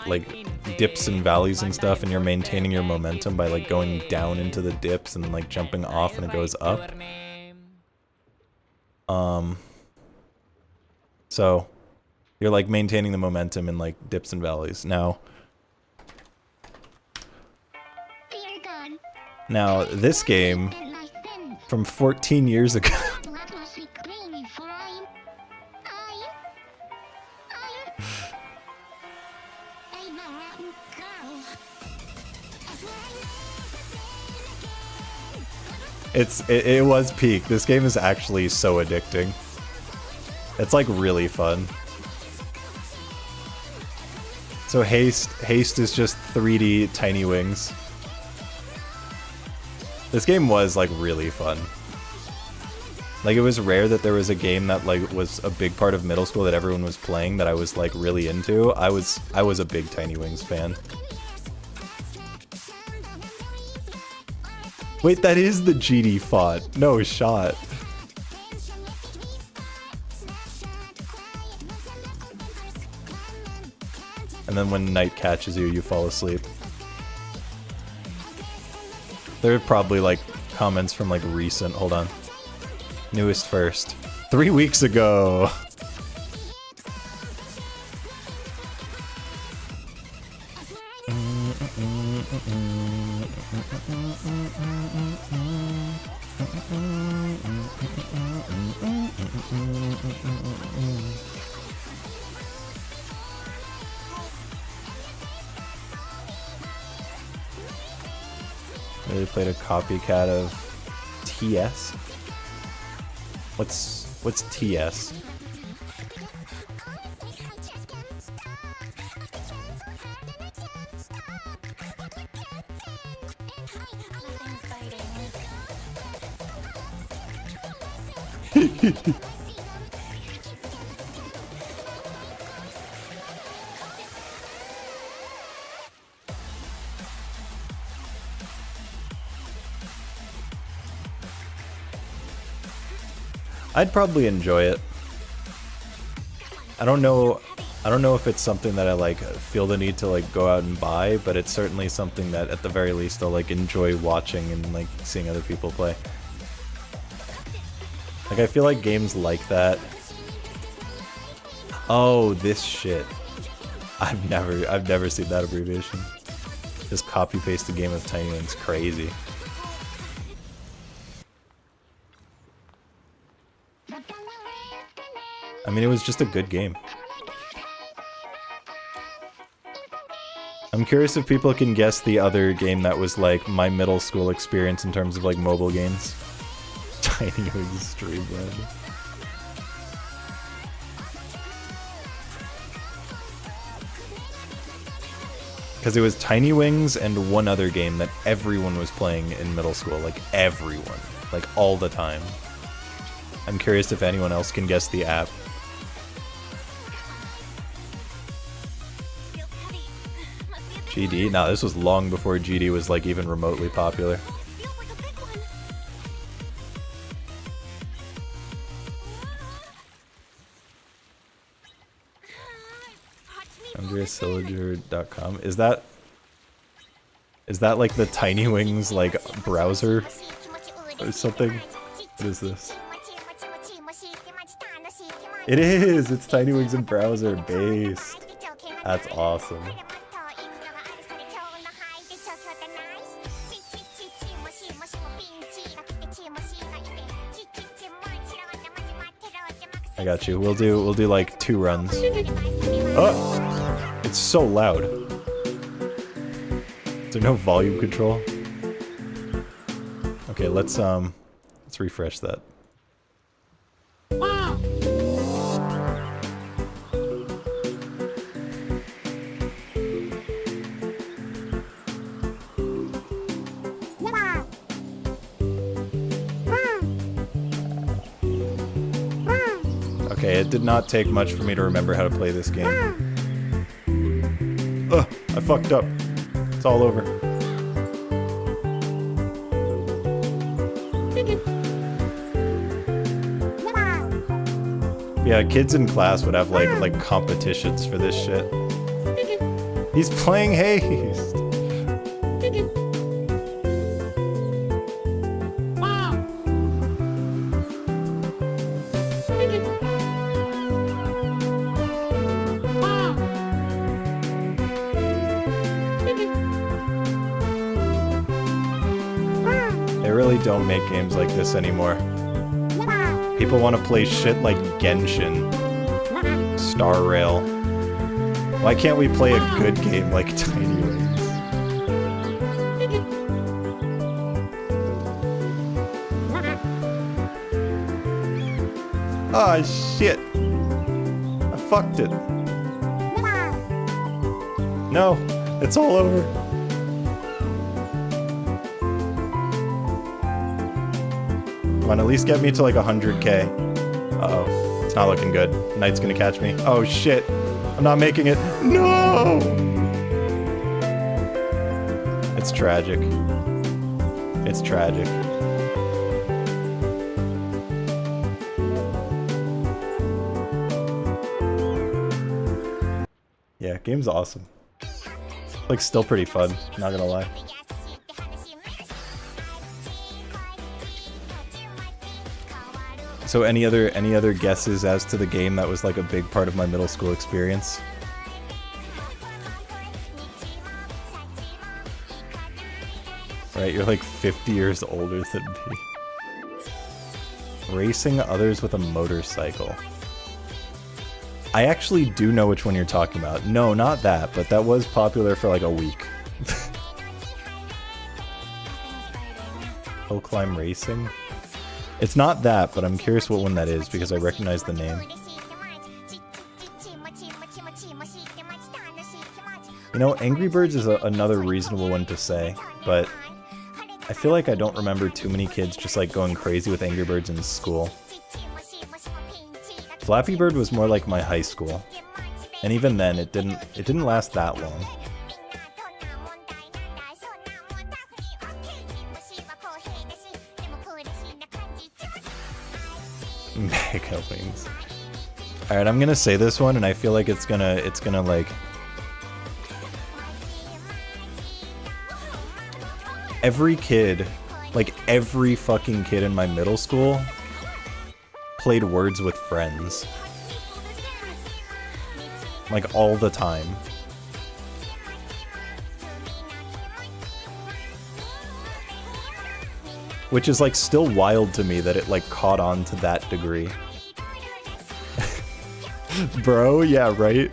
dips and valleys and stuff, and you're maintaining your momentum by like going down into the dips and then like jumping off and it goes up. So you're like maintaining the momentum in like dips and valleys. Now this game from 14 years ago. It was peak. This game is actually so addicting. It's like really fun. So Haste is just 3D Tiny Wings. This game was like really fun. Like it was rare that there was a game that like was a big part of middle school that everyone was playing that I was like really into. I was a big Tiny Wings fan. Wait, that is the GD font. No shot. And then when night catches you, you fall asleep. There are probably like comments from like recent, hold on. Newest first. 3 weeks ago. Really played a copycat of TS? What's TS? I'd probably enjoy it. I don't know if it's something that I like feel the need to like go out and buy, but it's certainly something that at the very least I'll like enjoy watching and like seeing other people play. Like I feel like games like that. Oh, this shit. I've never seen that abbreviation. Just copy paste the game of Tiny Wings, crazy. I mean, it was just a good game. I'm curious if people can guess the other game that was like my middle school experience in terms of like mobile games. Tiny Wings Streamland. Because it was Tiny Wings and one other game that everyone was playing in middle school. Like everyone. Like all the time. I'm curious if anyone else can guess the app. GD? No, this was long before GD was like even remotely popular. AndreaSilliger.com. Is that like the Tiny Wings like browser or something? What is this? It is! It's Tiny Wings in browser based. That's awesome. I got you. We'll do like 2 runs. Oh! It's so loud. Is there no volume control? Okay, let's refresh that. Okay, it did not take much for me to remember how to play this game. Ugh, I fucked up. It's all over. Yeah, kids in class would have like competitions for this shit. He's playing Haste. They really don't make games like this anymore. People want to play shit like Genshin, Star Rail. Why can't we play a good game like Tiny Wings? Ah, shit. I fucked it. No, it's all over. Come on, at least get me to like 100k. Uh-oh. It's not looking good. Knight's gonna catch me. Oh shit. I'm not making it. No! It's tragic. It's tragic. Yeah, game's awesome. Like, still pretty fun, not gonna lie. So any other guesses as to the game that was like a big part of my middle school experience? Right, you're like 50 years older than me. Racing others with a motorcycle. I actually do know which one you're talking about. No, not that, but that was popular for like a week. Hill climb racing? It's not that, but I'm curious what one that is because I recognize the name. You know, Angry Birds is another reasonable one to say, but I feel like I don't remember too many kids just like going crazy with Angry Birds in school. Flappy Bird was more like my high school, and even then it didn't last that long. Mega Wings. Alright, I'm gonna say this one and I feel like it's gonna like every kid, like every fucking kid in my middle school played Words with Friends. Like all the time. Which is like still wild to me that it like caught on to that degree. Bro, yeah, right?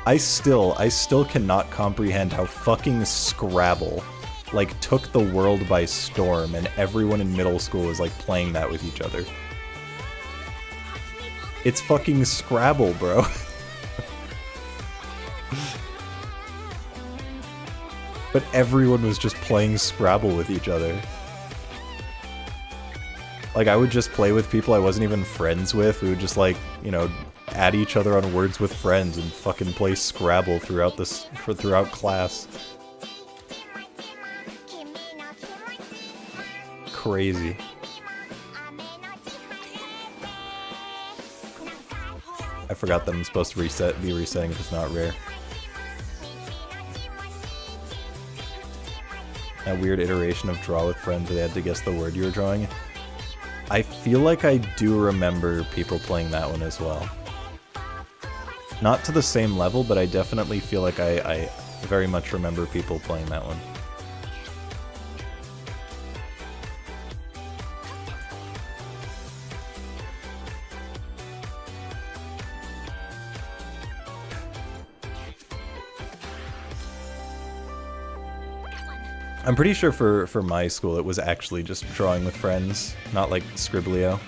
I still cannot comprehend how fucking Scrabble like took the world by storm and everyone in middle school was like playing that with each other. It's fucking Scrabble, bro. But everyone was just playing Scrabble with each other. Like, I would just play with people I wasn't even friends with. We would just, like, you know, add each other on Words with Friends and fucking play Scrabble throughout class. Crazy. I forgot that I'm supposed to be resetting if it's not rare. That weird iteration of Draw with Friends where they had to guess the word you were drawing. I feel like I do remember people playing that one as well. Not to the same level, but I definitely feel like I very much remember people playing that one. I'm pretty sure for my school it was actually just Drawing with Friends, not like Scriblio.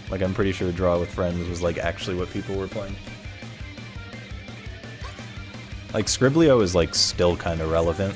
Like I'm pretty sure Draw with Friends was like actually what people were playing. Like Scriblio is like still kind of relevant.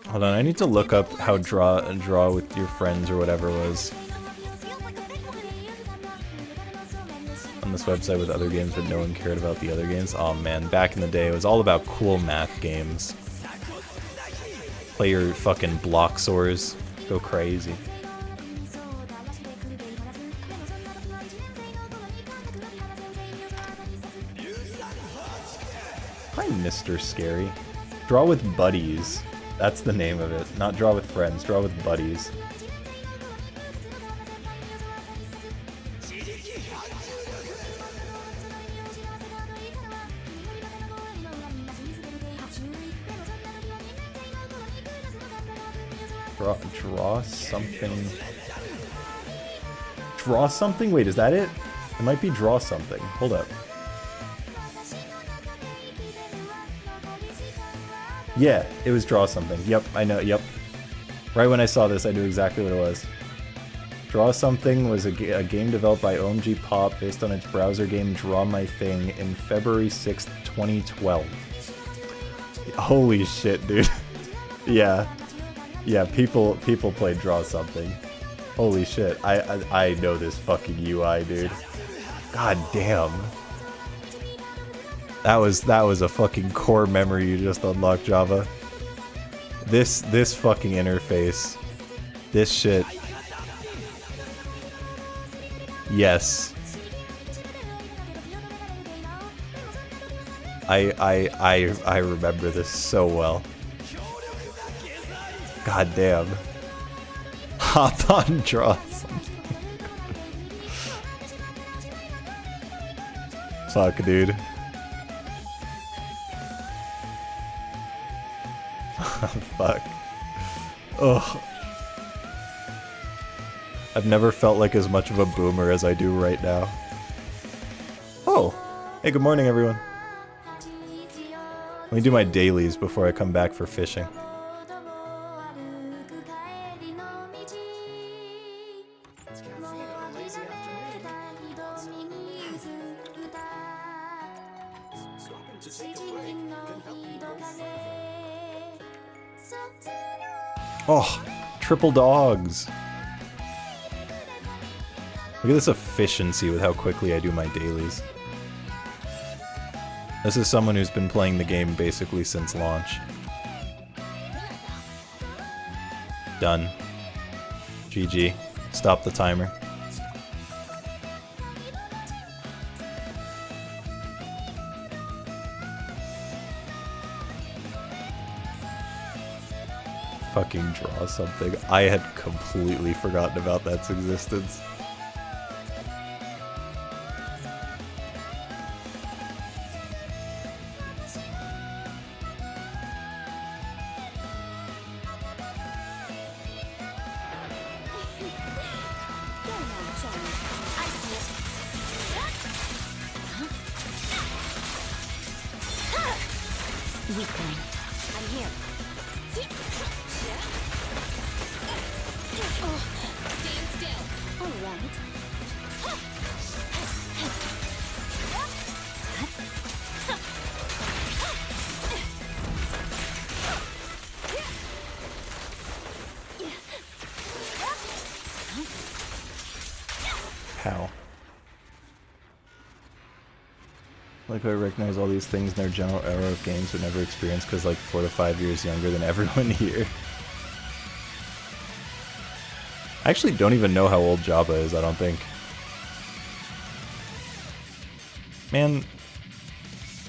Hold on, I need to look up how draw with your friends or whatever was on this website with other games, but no one cared about the other games. Oh man, back in the day it was all about cool math games. Play your fucking block sores, go crazy. Hi, Mr. Scary. Draw with buddies. That's the name of it. Not draw with friends, draw with buddies. Draw something. Draw something? Wait, is that it? It might be draw something. Hold up. Yeah, it was draw something. Yep, I know, yep. Right when I saw this, I knew exactly what it was. Draw Something was a game developed by OMG Pop based on its browser game Draw My Thing in February 6th, 2012. Holy shit, dude. Yeah. Yeah, people played Draw Something. Holy shit. I know this fucking UI, dude. God damn. That was a fucking core memory you just unlocked, Java. This fucking interface. This shit. Yes. I remember this so well. God damn. Hop on, draw something. Fuck, dude. Fuck. Ugh. I've never felt like as much of a boomer as I do right now. Oh! Hey, good morning, everyone. Let me do my dailies before I come back for fishing. Oh, triple dogs. Look at this efficiency with how quickly I do my dailies. This is someone who's been playing the game basically since launch. Done. GG. Stop the timer. Fucking draw something. I had completely forgotten about that's existence. How? Like, I recognize all these things in their general era of games but never experienced because like 4 to 5 years younger than everyone here. I actually don't even know how old Java is, I don't think. Man,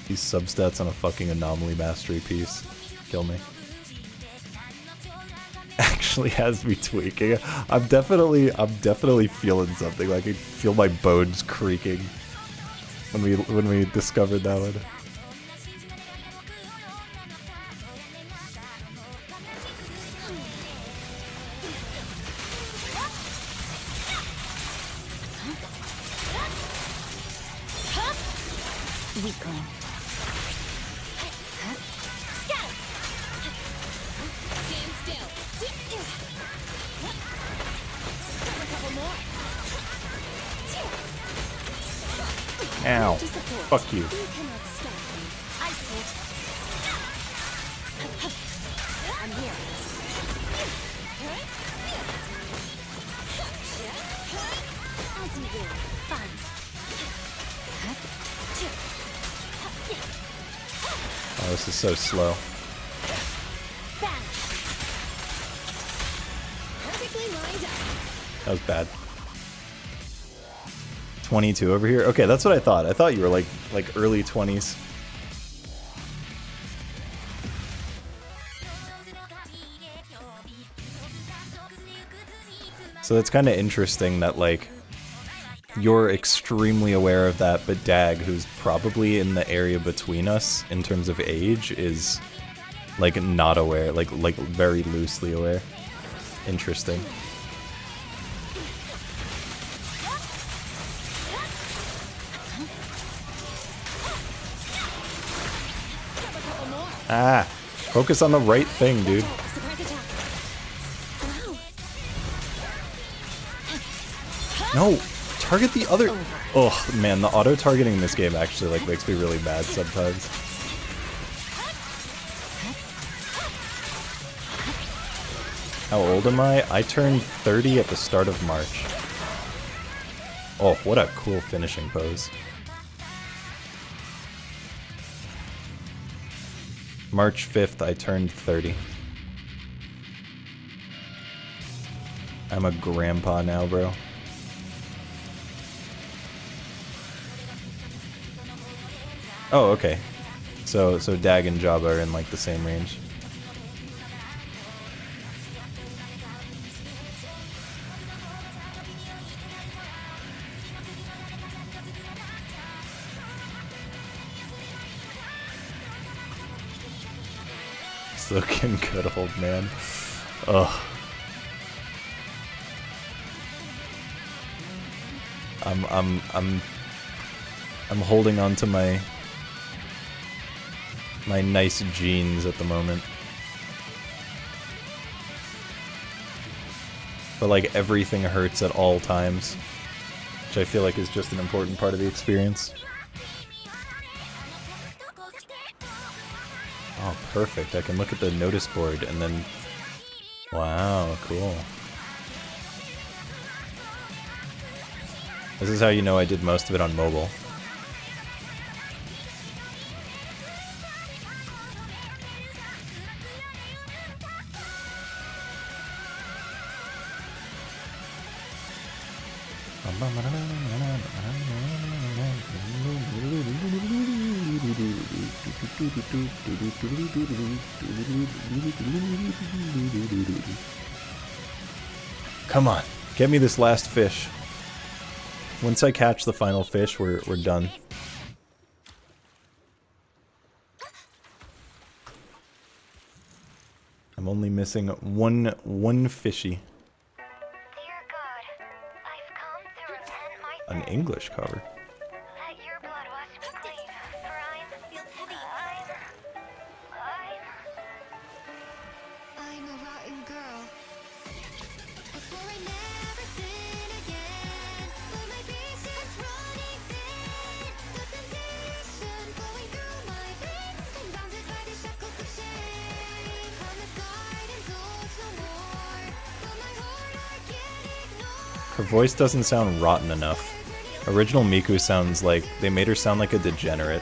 these substats on a fucking anomaly mastery piece kill me. Actually has me tweaking. I'm definitely feeling something. Like I feel my bones creaking when we discovered that one. Weakling. Stand still. A couple more. Ow. Fuck you. You cannot stop me. I see it. I'm here. As you will. Fun. Oh, this is so slow. Perfectly lined up. That was bad. 22 over here? Okay, that's what I thought. I thought you were like early 20s. So it's kind of interesting that like you're extremely aware of that, but Dag, who's probably in the area between us in terms of age, is like not aware, like very loosely aware. Interesting. Ah, focus on the right thing, dude. Surprise attack. No, target the other. Oh man, the auto targeting in this game actually like makes me really mad sometimes. How old am I? I turned 30 at the start of March. Oh, what a cool finishing pose. March 5th, I turned 30. I'm a grandpa now, bro. Oh, okay. So Dag and Jabba are in like the same range. It's looking good, old man. Ugh. I'm holding on to my nice jeans at the moment. But like everything hurts at all times, which I feel like is just an important part of the experience. Oh, perfect. I can look at the notice board and then... Wow, cool. This is how you know I did most of it on mobile. Come on, get me this last fish. Once I catch the final fish, we're done. I'm only missing one fishy. Dear God, I've come to repent my An English cover. Let your blood wash me clean, for I'm a rotten girl. I swore I'd never sin again, but my patience running thin. The temptation flowing through my veins, I'm bounded by the shackles of shame. Homicide indulge no more, but my heart I can't ignore. Her voice doesn't sound rotten enough. Original Miku sounds like they made her sound like a degenerate.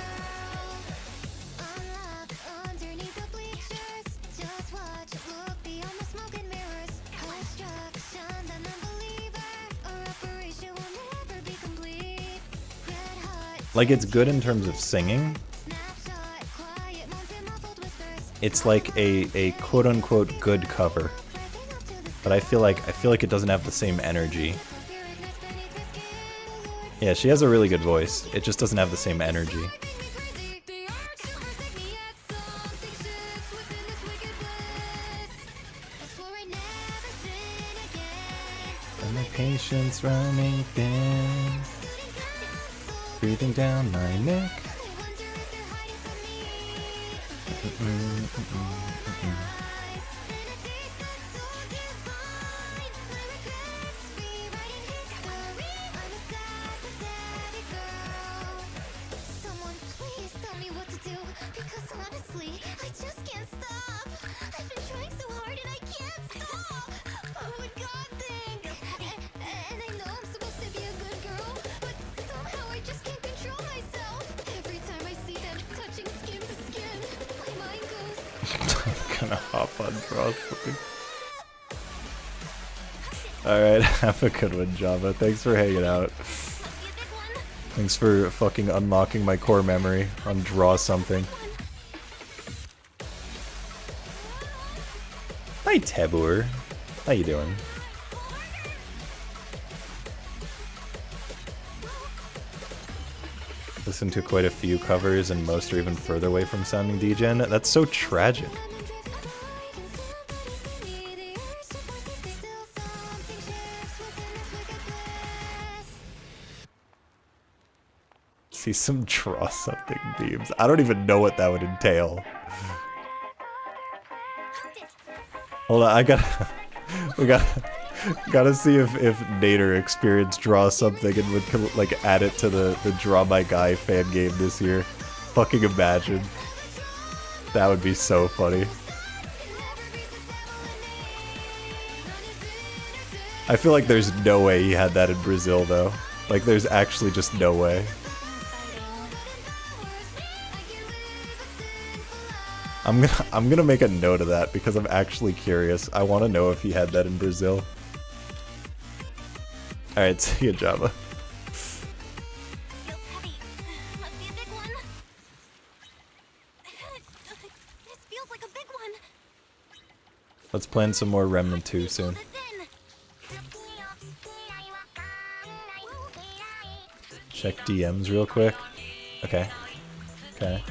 Underneath the bleachers, just watch, look beyond the smoke and mirrors. Construction, an unbeliever, our operation will never be complete. Red hot, Like, it's good in terms of singing. snapshot, quiet moments and muffled whispers. It's like a quote-unquote good cover. But I feel like it doesn't have the same energy. Yeah, she has a really good voice. It just doesn't have the same energy. And my patience running thin, breathing down my neck. Someone please tell me what to do, because honestly, I just can't stop. I've been trying so hard and I can't stop. What would God think? And I know I'm supposed to be a good girl, but somehow I just can't control myself. Every time I see them touching skin to skin, my mind goes. I'm gonna hop on draw something. Alright, have a good one, Java. Thanks for hanging out. Thanks for fucking unlocking my core memory on Draw Something. Hi, Tabur. How you doing? Listen to quite a few covers and most are even further away from sounding degen. That's so tragic. See some Draw Something memes. I don't even know what that would entail. Hold on, I gotta... gotta see if Nader experienced Draw Something and would like add it to the Draw My Guy fan game this year. Fucking imagine. That would be so funny. I feel like there's no way he had that in Brazil though. Like there's actually just no way. I'm gonna make a note of that because I'm actually curious. I want to know if he had that in Brazil. All right, see you, Java. Feels heavy. Must be a big one. Let's plan some more Remnant 2 soon. Check DMs real quick. Okay. Okay.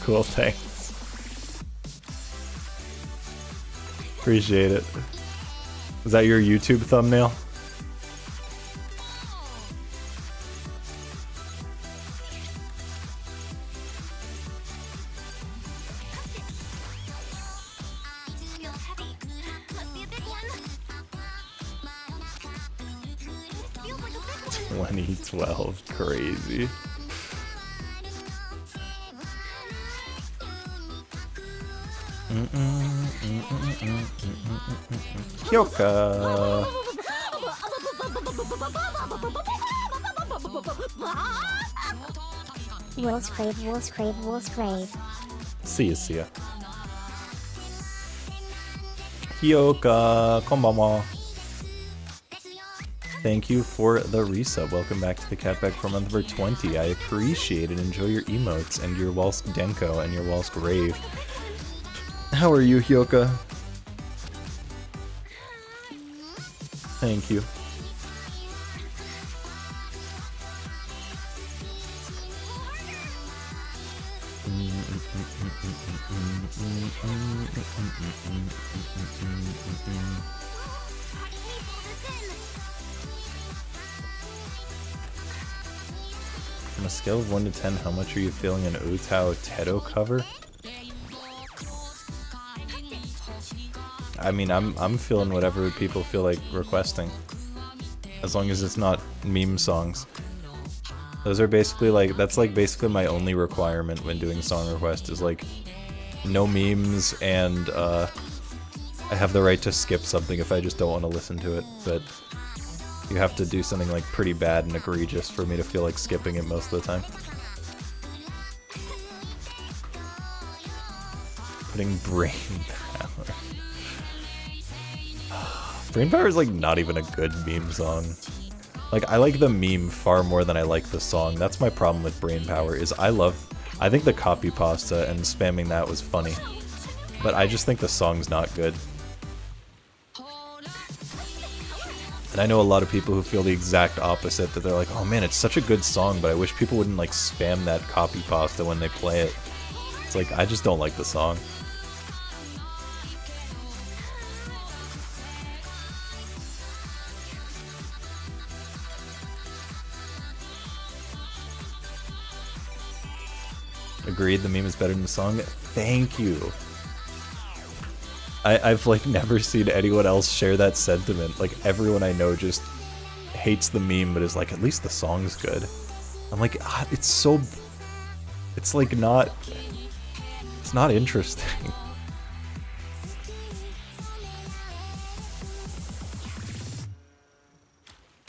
Cool, thanks. Appreciate it. Is that your YouTube thumbnail? Feels like a big one. 2012, crazy. Hyoka! Wolves crave, wolves crave, wolves crave. See ya. Hyoka, konbanwa. Thank you for the resub. Welcome back to the Catback for month number 20. I appreciate it. Enjoy your emotes and your Wolsk Denko and your Wolsk Rave. How are you, Hyoka? Thank you. On a scale of 1 to 10, how much are you feeling an Utao Tedo cover? I mean, I'm feeling whatever people feel like requesting. As long as it's not meme songs. Those are basically like, that's like basically my only requirement when doing song requests is like, no memes and I have the right to skip something if I just don't want to listen to it, but you have to do something like pretty bad and egregious for me to feel like skipping it most of the time. Putting brain power. Brain power is like not even a good meme song. Like I like the meme far more than I like the song. That's my problem with brain power is I think the copy pasta and spamming that was funny. But I just think the song's not good. And I know a lot of people who feel the exact opposite, that they're like, oh man, it's such a good song, but I wish people wouldn't like spam that copy pasta when they play it. It's like, I just don't like the song. Agreed, the meme is better than the song. Thank you. I've like never seen anyone else share that sentiment. Like everyone I know just hates the meme, but is like, at least the song's good. I'm like, it's so, it's like not, it's not interesting.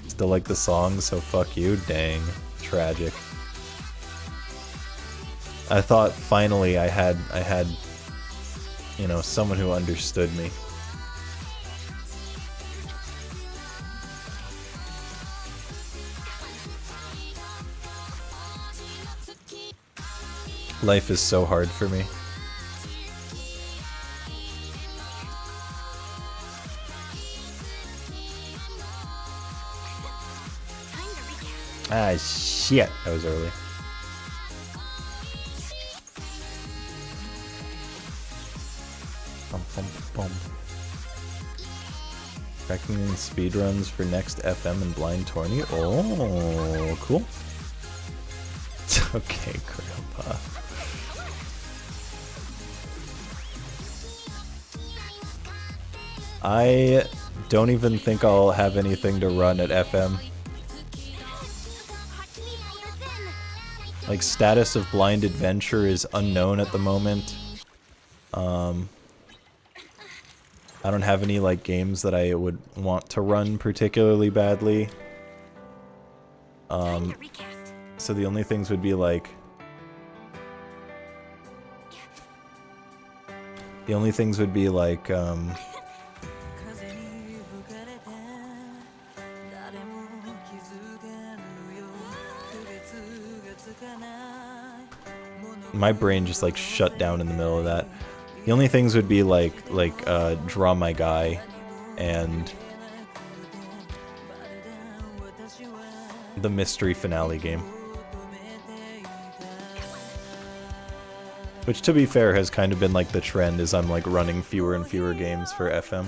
Still like the song, so fuck you. Dang, tragic. I thought finally I had, you know, someone who understood me. Life is so hard for me. Ah, shit. That was early. Recommending speedruns for next FM and blind tourney. Oh, cool. Okay, Grandpa. I don't even think I'll have anything to run at FM. Like, status of blind adventure is unknown at the moment. I don't have any like games that I would want to run particularly badly. So the only things would be like my brain just like shut down in the middle of that. The only things would be like Draw My Guy and the mystery finale game. Which, to be fair, has kind of been like the trend, is I'm like running fewer and fewer games for FM.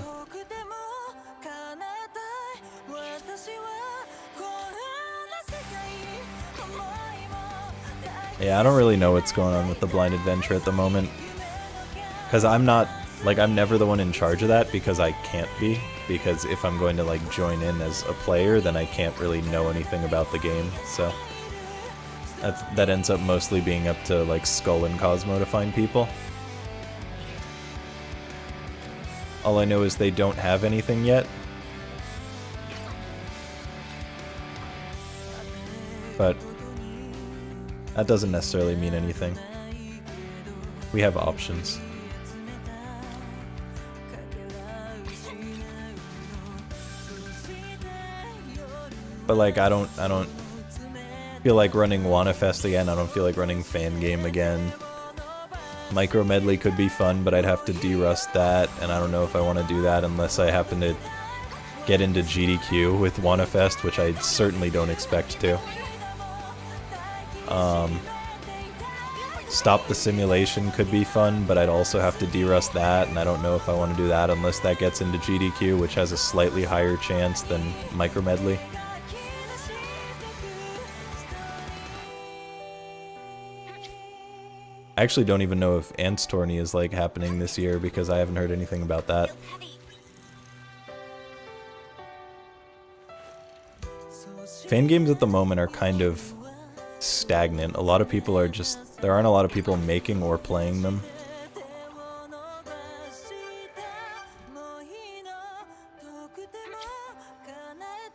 Yeah, I don't really know what's going on with the Blind Adventure at the moment. Because I'm not, like, I'm never the one in charge of that because I can't be. Because if I'm going to, like, join in as a player, then I can't really know anything about the game, so... that ends up mostly being up to, like, Skull and Cosmo to find people. All I know is they don't have anything yet. But that doesn't necessarily mean anything. We have options. But like I don't feel like running WannaFest again. I don't feel like running Fan Game again. Micro Medley could be fun, but I'd have to derust that, and I don't know if I want to do that unless I happen to get into GDQ with WannaFest, which I certainly don't expect to. Stop the Simulation could be fun, but I'd also have to derust that, and I don't know if I want to do that unless that gets into GDQ, which has a slightly higher chance than Micro Medley. I actually don't even know if Ants Tourney is like happening this year because I haven't heard anything about that. Fan games at the moment are kind of stagnant. A lot of people are just... there aren't a lot of people making or playing them.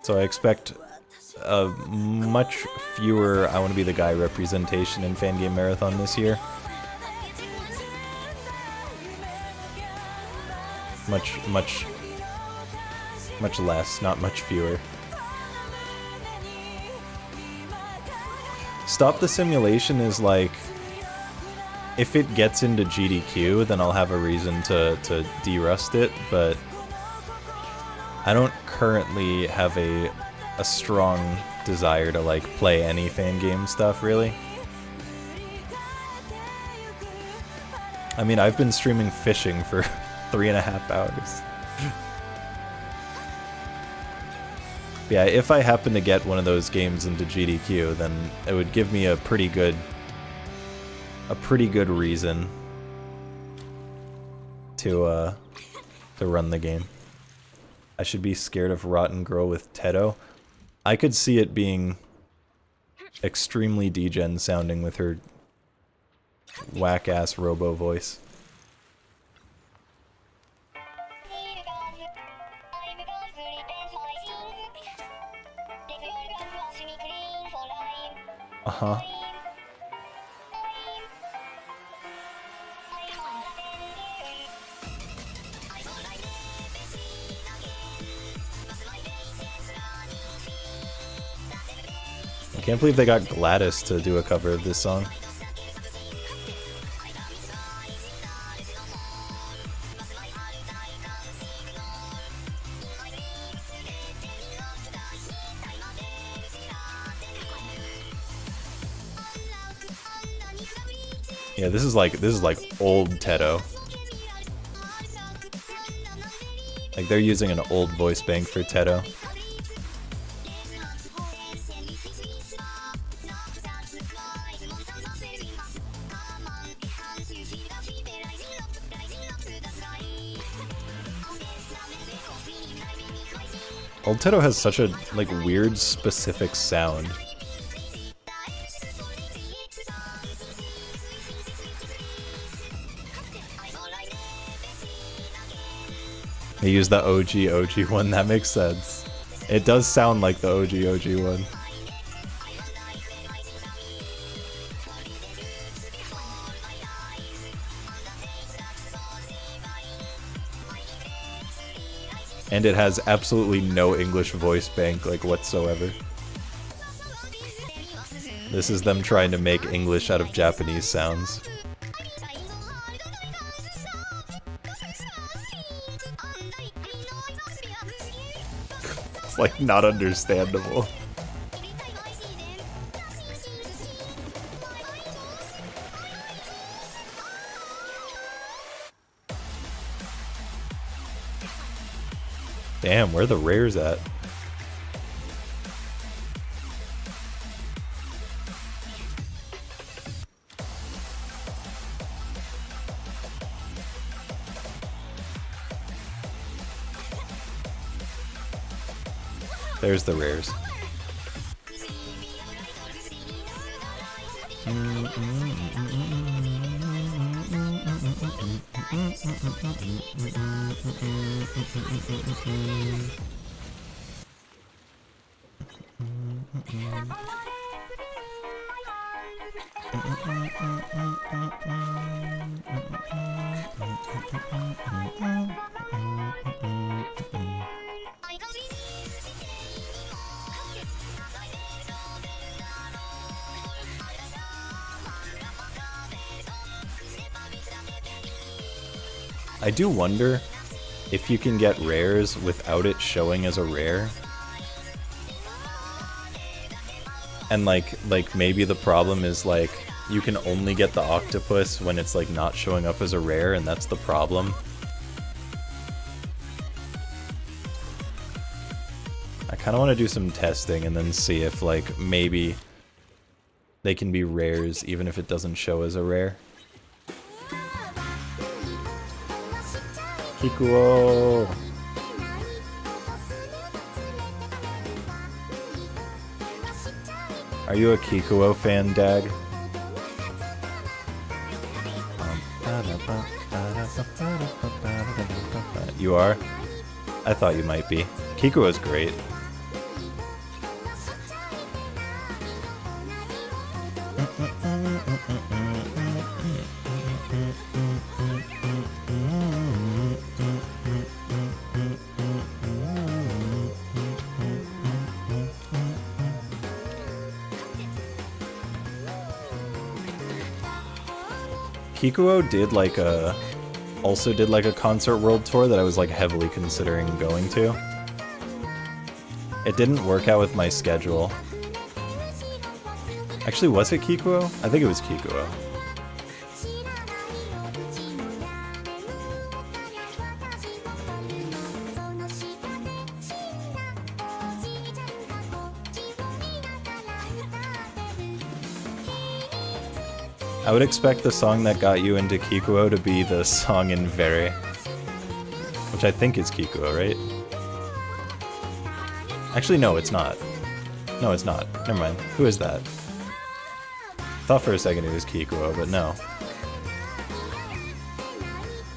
So I expect a much fewer I Want to Be the Guy representation in Fan Game Marathon this year. Much less, not much fewer. Stop the Simulation is like, if it gets into GDQ, then I'll have a reason to derust it, but I don't currently have a strong desire to like play any fan game stuff, really. I mean, I've been streaming fishing for 3.5 hours. Yeah, if I happen to get one of those games into GDQ, then it would give me a pretty good reason to run the game. I should be scared of Rotten Girl with Tedo. I could see it being extremely degen sounding with her whack-ass robo voice. Uh-huh. I can't believe they got Gladys to do a cover of this song. Yeah, this is like old Tedo. Like they're using an old voice bank for Tedo. Old Tedo has such a like weird specific sound. They use the OG one, that makes sense. It does sound like the OG one. And it has absolutely no English voice bank, like, whatsoever. This is them trying to make English out of Japanese sounds. It's like not understandable. Damn, where are the rares at? There's the rares. I do wonder if you can get rares without it showing as a rare. And like maybe the problem is like you can only get the octopus when it's like not showing up as a rare, and that's the problem. I kind of want to do some testing and then see if like maybe they can be rares even if it doesn't show as a rare. Kikuo! Are you a Kikuo fan, Dag? You are? I thought you might be. Kikuo's great. Kikuo did like a concert world tour that I was like heavily considering going to. It didn't work out with my schedule. Actually, was it Kikuo? I think it was Kikuo. I would expect the song that got you into Kikuo to be the song in Vere. Which I think is Kikuo, right? Actually, no, it's not. No, it's not. Never mind. Who is that? Thought for a second it was Kikuo, but no.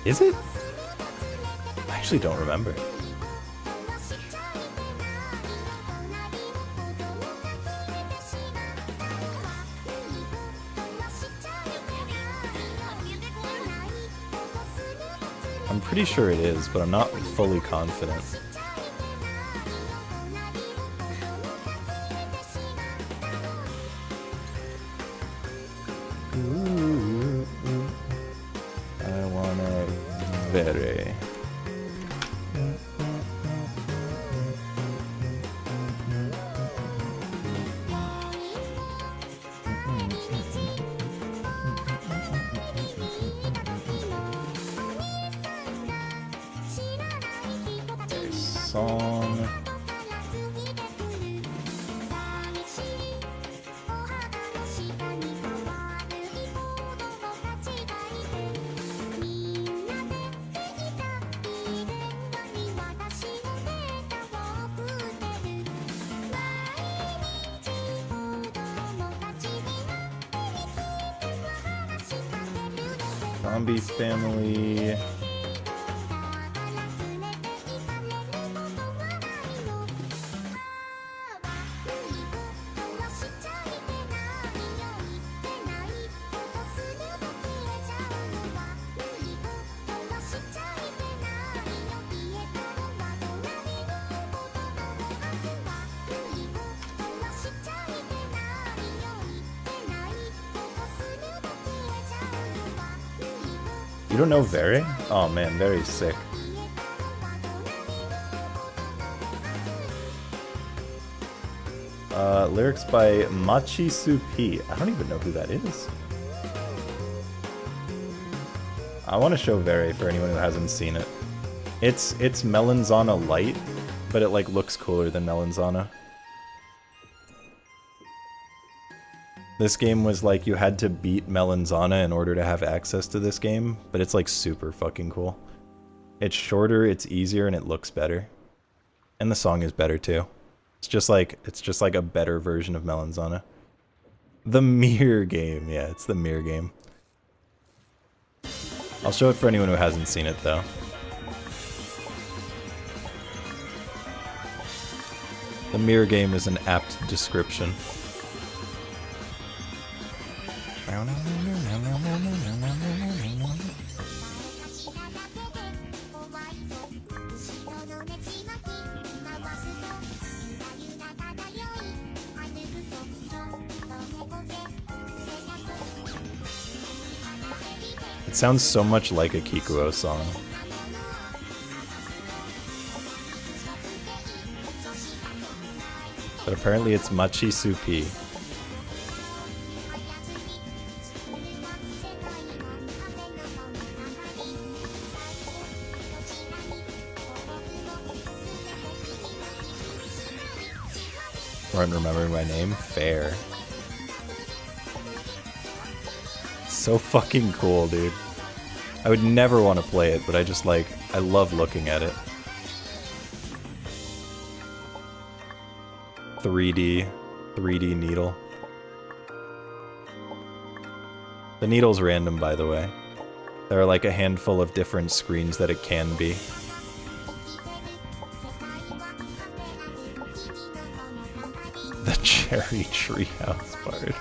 Is it? I actually don't remember. I'm pretty sure it is, but I'm not fully confident. I wanna Vere. Song. Zombie Family. You don't know Very? Oh man, Very's sick. Lyrics by Machi Supi. I don't even know who that is. I want to show Very for anyone who hasn't seen it. It's Melanzana Light, but it like looks cooler than Melanzana. This game was like you had to beat Melanzana in order to have access to this game, but it's like super fucking cool. It's shorter, it's easier, and it looks better. And the song is better too. It's just like a better version of Melanzana. The Mirror game, yeah, it's the Mirror game. I'll show it for anyone who hasn't seen it though. The Mirror game is an apt description. It sounds so much like a Kikuo song. But apparently it's Machi Supi. Aren't remembering my name? Fair. So fucking cool, dude. I would never want to play it, but I just like, I love looking at it. 3D needle. The needle's random, by the way. There are like a handful of different screens that it can be. The cherry treehouse part.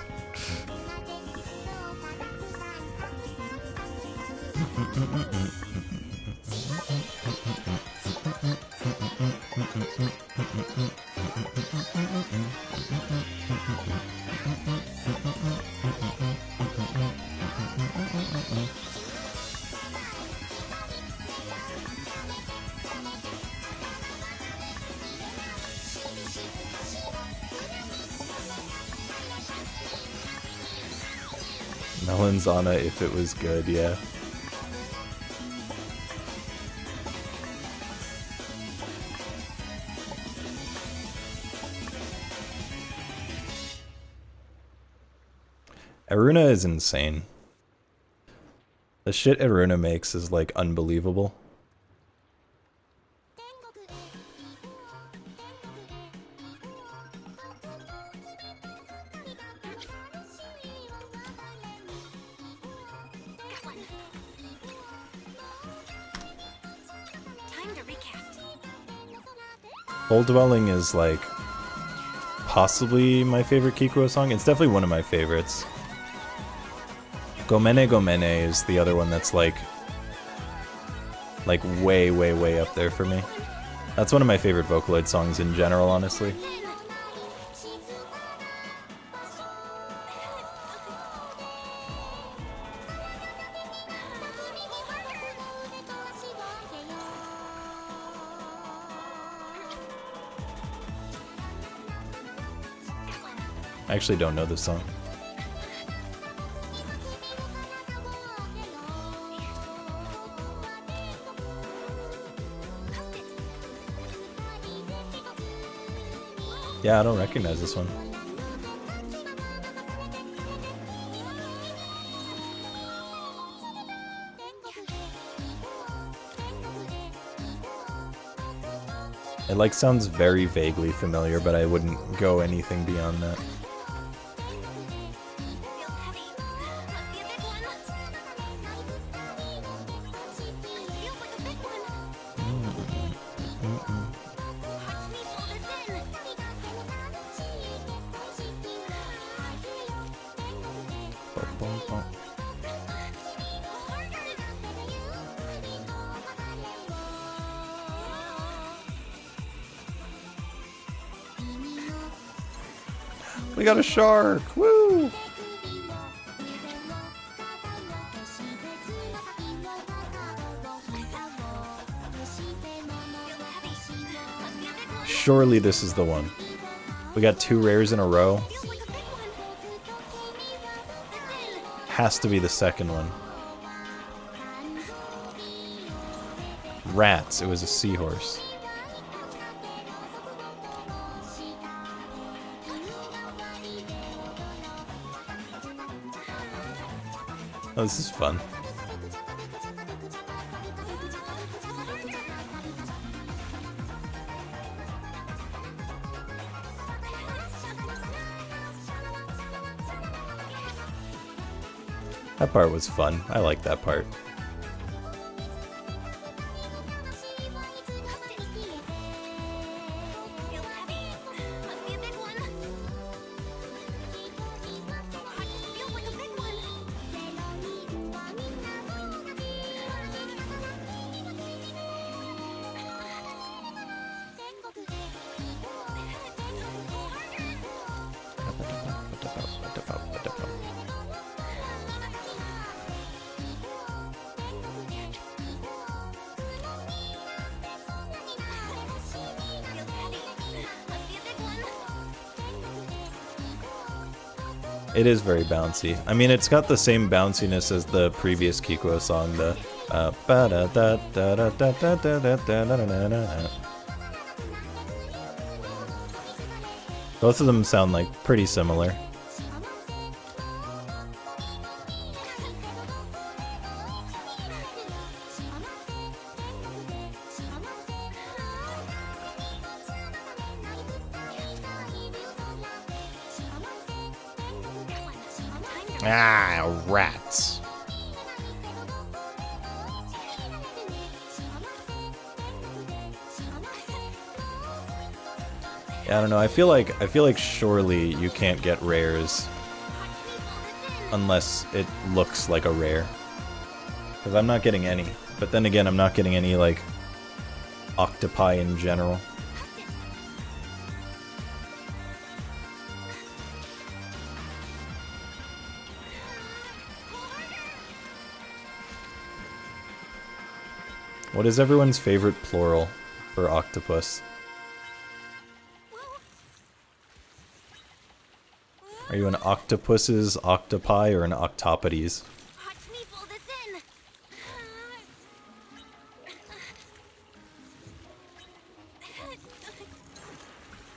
Melanzana if it was good, yeah. Aruna is insane. The shit Aruna makes is like unbelievable. Hole Dwelling is like possibly my favorite Kikuo song. It's definitely one of my favorites. Gomene Gomene is the other one that's like way up there for me. That's one of my favorite Vocaloid songs in general, honestly. I actually don't know this song. Yeah, I don't recognize this one. It like sounds very vaguely familiar, but I wouldn't go anything beyond that. We got a shark! Woo! Surely this is the one. We got 2 rares in a row. Has to be the second one. Rats. It was a seahorse. Oh, this is fun. That part was fun. I like that part. It is very bouncy. I mean, it's got the same bounciness as the previous Kikuo song, the both of them sound like pretty similar. Ah, rats. Yeah, I don't know. I feel like surely you can't get rares unless it looks like a rare. Because I'm not getting any. But then again, I'm not getting any like octopi in general. What is everyone's favorite plural for octopus? Are you an octopus's octopi or an octopodes?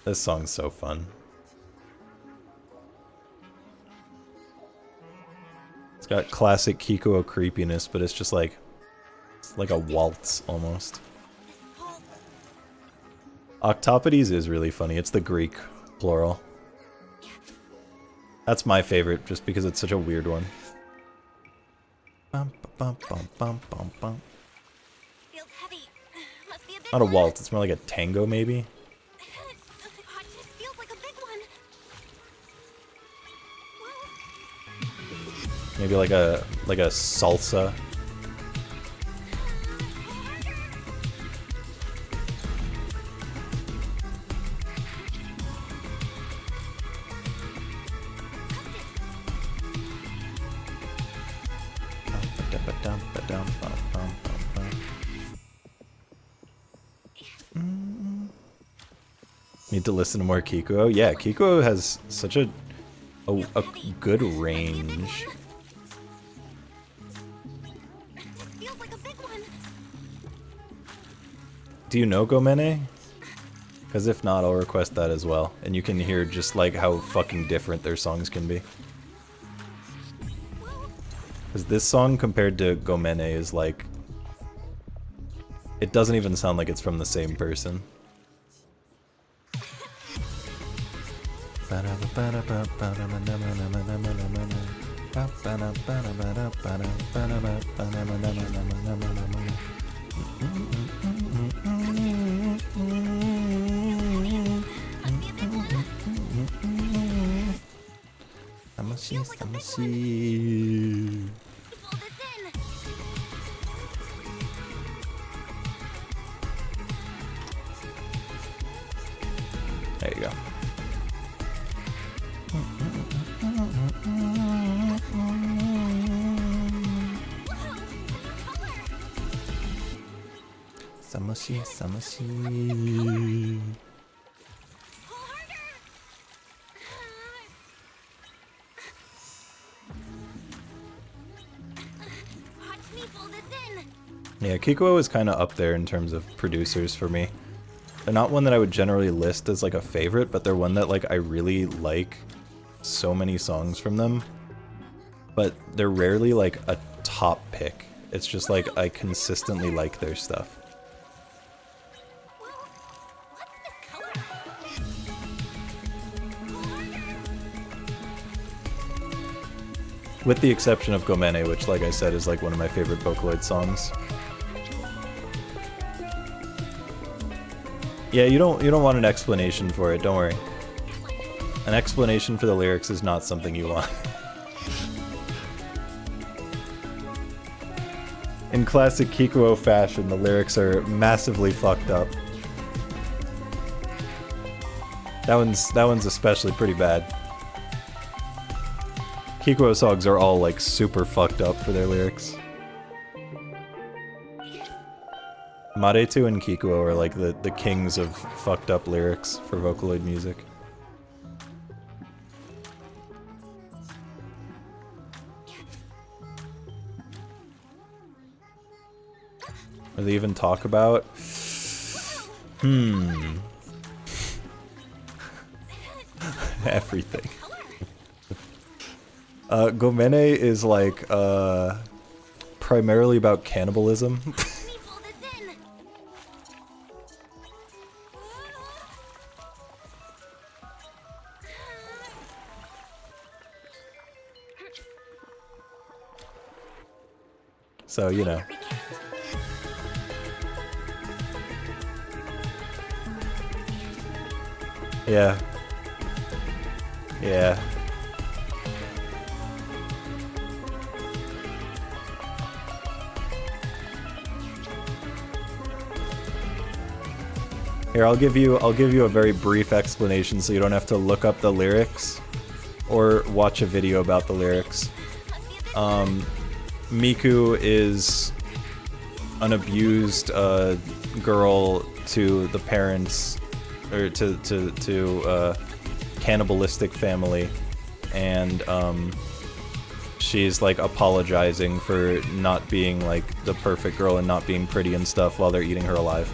This song's so fun. It's got classic Kikuo creepiness, but it's just like a waltz almost. Octopodes is really funny. It's the Greek plural. That's my favorite, just because it's such a weird one. Not a waltz, it's more like a tango, maybe? Maybe like a salsa. Need to listen to more Kikuo. Yeah, Kikuo has such a good range. Do you know Gomene? Because if not, I'll request that as well. And you can hear just like how fucking different their songs can be. Because this song compared to Gomene is like... It doesn't even sound like it's from the same person. There you go. Samashi. Yeah, Kikuo is kind of up there in terms of producers for me. They're not one that I would generally list as like a favorite, but they're one that like I really like so many songs from them. But they're rarely like a top pick. It's just like I consistently like their stuff. With the exception of Gomene, which like I said is like one of my favorite Vocaloid songs. Yeah, you don't want an explanation for it, don't worry. An explanation for the lyrics is not something you want. In classic Kikuo fashion, the lyrics are massively fucked up. That one's especially pretty bad. Kikuo songs are all like super fucked up for their lyrics. Maretu and Kikuo are like the kings of fucked up lyrics for Vocaloid music. Or they even talk about? Everything. Gomene is like, primarily about cannibalism. So, you know. Yeah. Yeah. Here, I'll give you a very brief explanation so you don't have to look up the lyrics or watch a video about the lyrics. Miku is an abused girl to the parents, or to cannibalistic family, and she's like apologizing for not being like the perfect girl and not being pretty and stuff while they're eating her alive.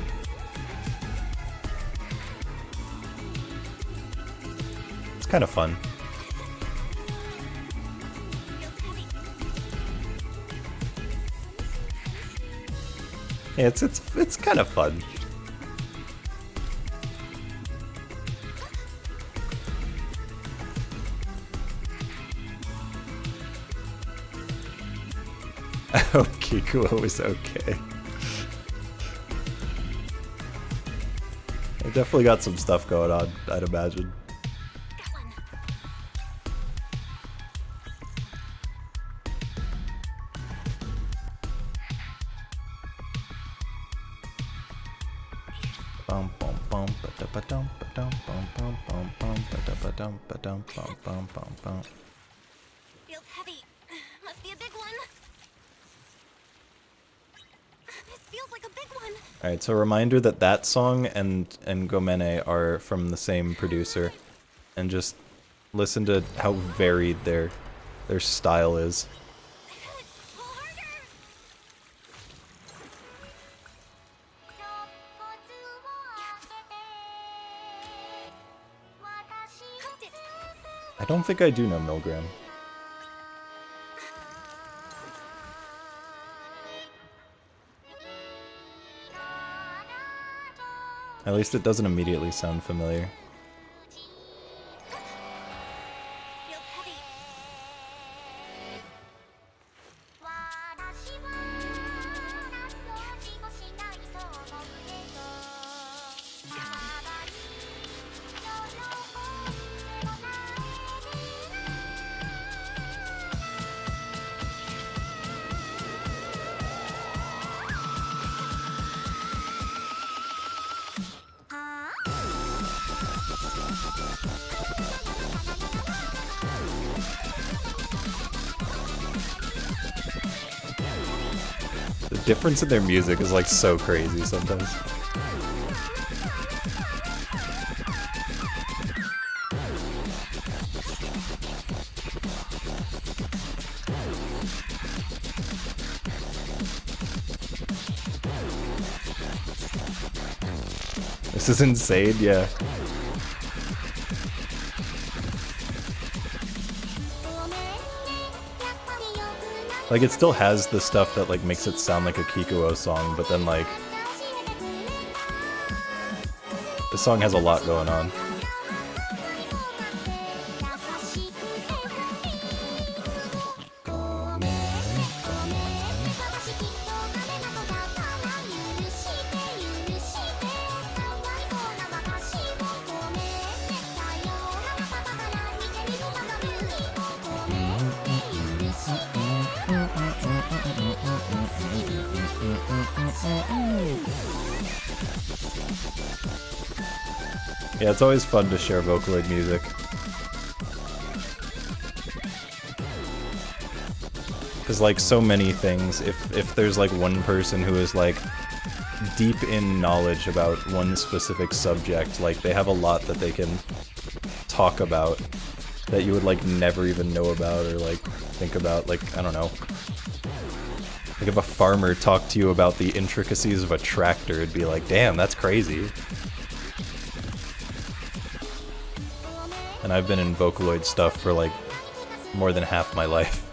It's kind of fun. Yeah, it's kind of fun. I hope Kikuo is okay. I definitely got some stuff going on, I'd imagine. Feels heavy. Must be a big one. This feels like a big one. Alright, so a reminder that that song and Gomene are from the same producer. And just listen to how varied their style is. I don't think I do know Milgram. At least it doesn't immediately sound familiar. The difference in their music is like so crazy sometimes. This is insane, yeah. Like, it still has the stuff that, like, makes it sound like a Kikuo song, but then, like, the song has a lot going on. Yeah, it's always fun to share Vocaloid music. Because, like, so many things, if there's, like, one person who is, like, deep in knowledge about one specific subject, like, they have a lot that they can talk about that you would, like, never even know about or, like, think about. Like, I don't know. Like, if a farmer talked to you about the intricacies of a tractor, it'd be like, damn, that's crazy. And I've been in Vocaloid stuff for, like, more than half my life.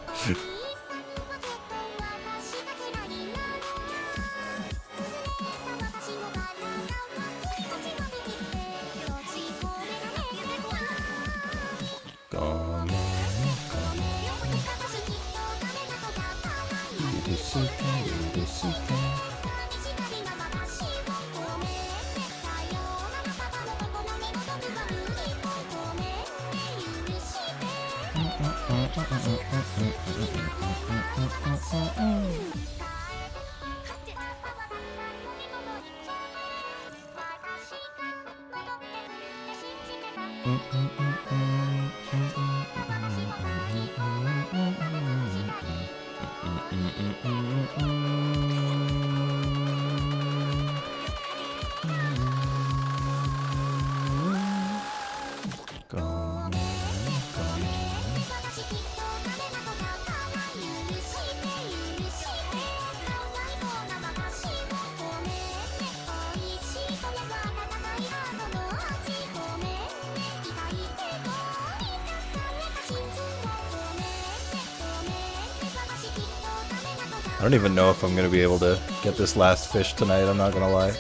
I don't even know if I'm gonna be able to get this last fish tonight, I'm not gonna lie.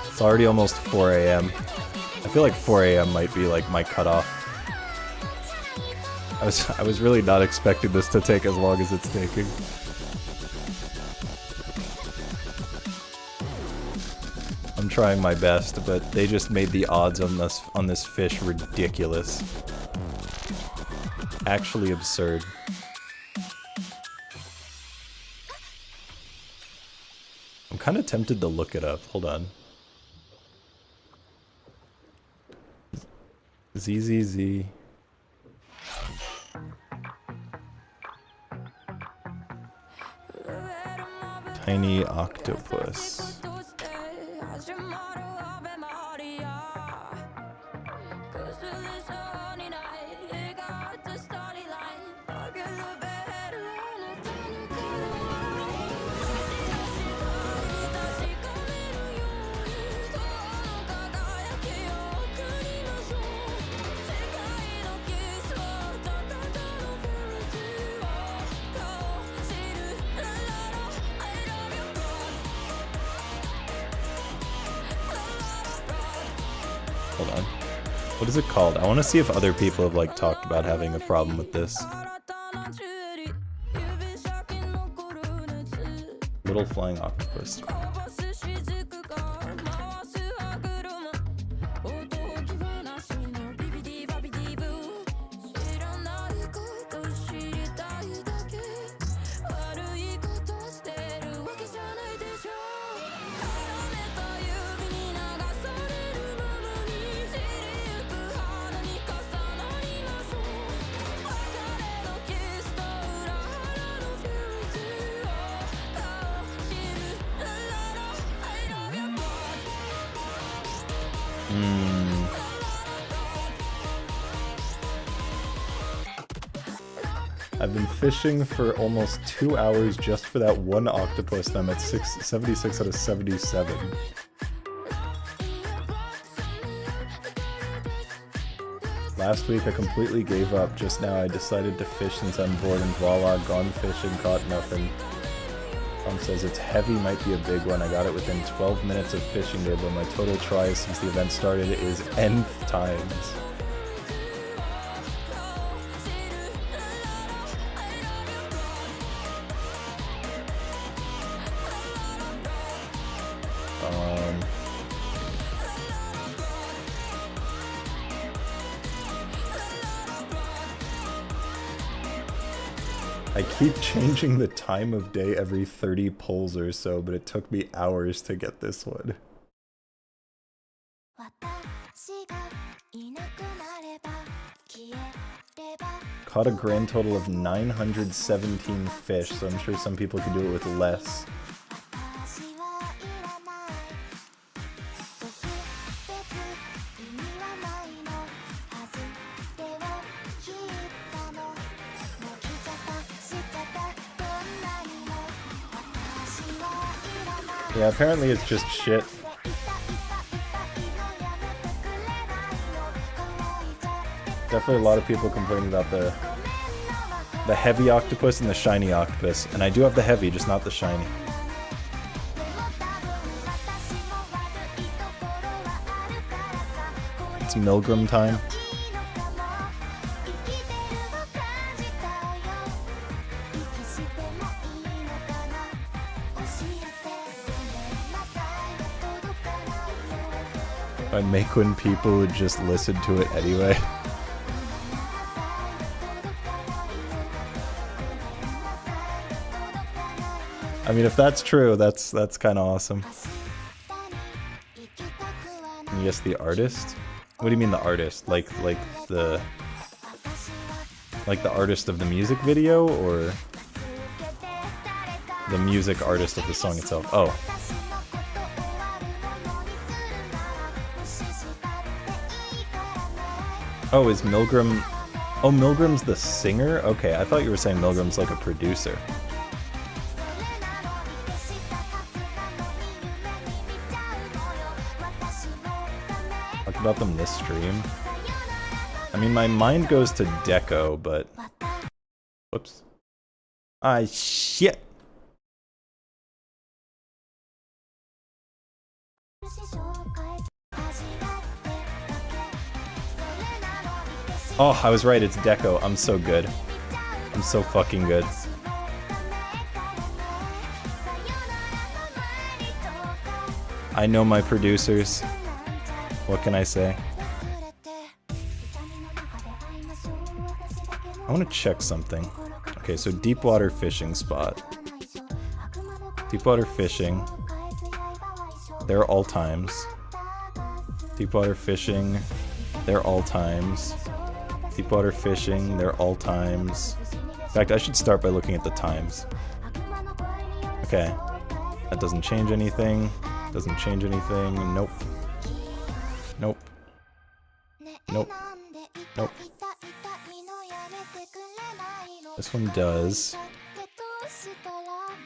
It's already almost 4 AM. I feel like 4 AM might be like my cutoff. I was really not expecting this to take as long as it's taking. I'm trying my best, but they just made the odds on this fish ridiculous. Actually absurd. I'm kind of tempted to look it up. Hold on. ZZZ. Tiny octopus. Hold on. What is it called? I want to see if other people have like talked about having a problem with this. Little flying octopus. I've been fishing for almost 2 hours just for that one octopus, and I'm at 76 out of 77. Last week I completely gave up. Just now I decided to fish since I'm bored, and voila, gone fishing, caught nothing. Tom says it's heavy, might be a big one. I got it within 12 minutes of fishing day, but my total tries since the event started is nth times. I keep changing the time of day every 30 polls or so, but it took me hours to get this one. Caught a grand total of 917 fish, so I'm sure some people could do it with less. Yeah, apparently it's just shit. Definitely a lot of people complaining about the heavy octopus and the shiny octopus. And I do have the heavy, just not the shiny. It's Milgram time. I make when people would just listen to it anyway. I mean, if that's true, that's kind of awesome. And yes, the artist? What do you mean the artist? Like the artist of the music video, or the music artist of the song itself? Oh. Oh, is Milgram... Oh, Milgram's the singer? Okay, I thought you were saying Milgram's like a producer. Talk about them this stream. I mean, my mind goes to Deco, but... Whoops. Ah, shit! Oh, I was right, it's Deco. I'm so good. I'm so fucking good. I know my producers. What can I say? I want to check something. Okay, so deepwater fishing spot. Deepwater fishing. They're all times. Deepwater fishing. They're all times. Deepwater fishing, they're all times. In fact, I should start by looking at the times. Okay. That doesn't change anything. Doesn't change anything. Nope. Nope. Nope. Nope. This one does.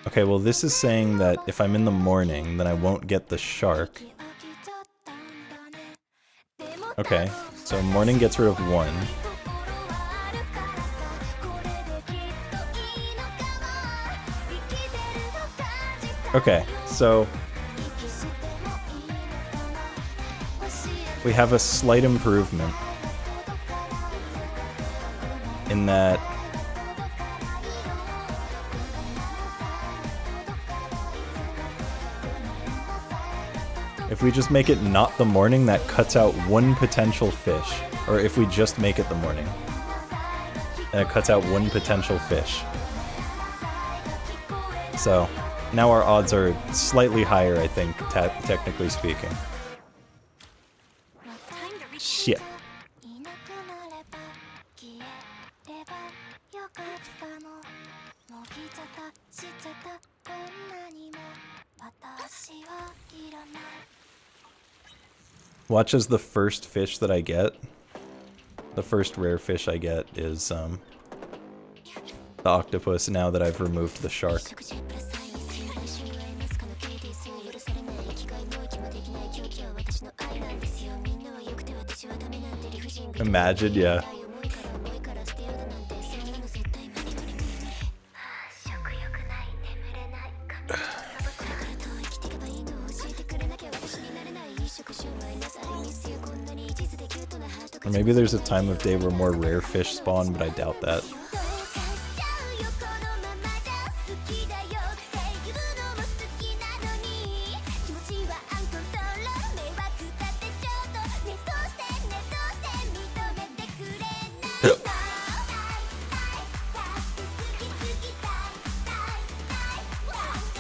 Okay, well this is saying that if I'm in the morning, then I won't get the shark. Okay, so morning gets rid of 1. Okay, so we have a slight improvement in that if we just make it not the morning, that cuts out 1 potential fish. Or if we just make it the morning, and it cuts out 1 potential fish. So now our odds are slightly higher, I think, technically speaking. Shit. Watch as the first fish that I get, the first rare fish I get is, the octopus now that I've removed the shark. Imagine, yeah. Or maybe there's a time of day where more rare fish spawn, but I doubt that.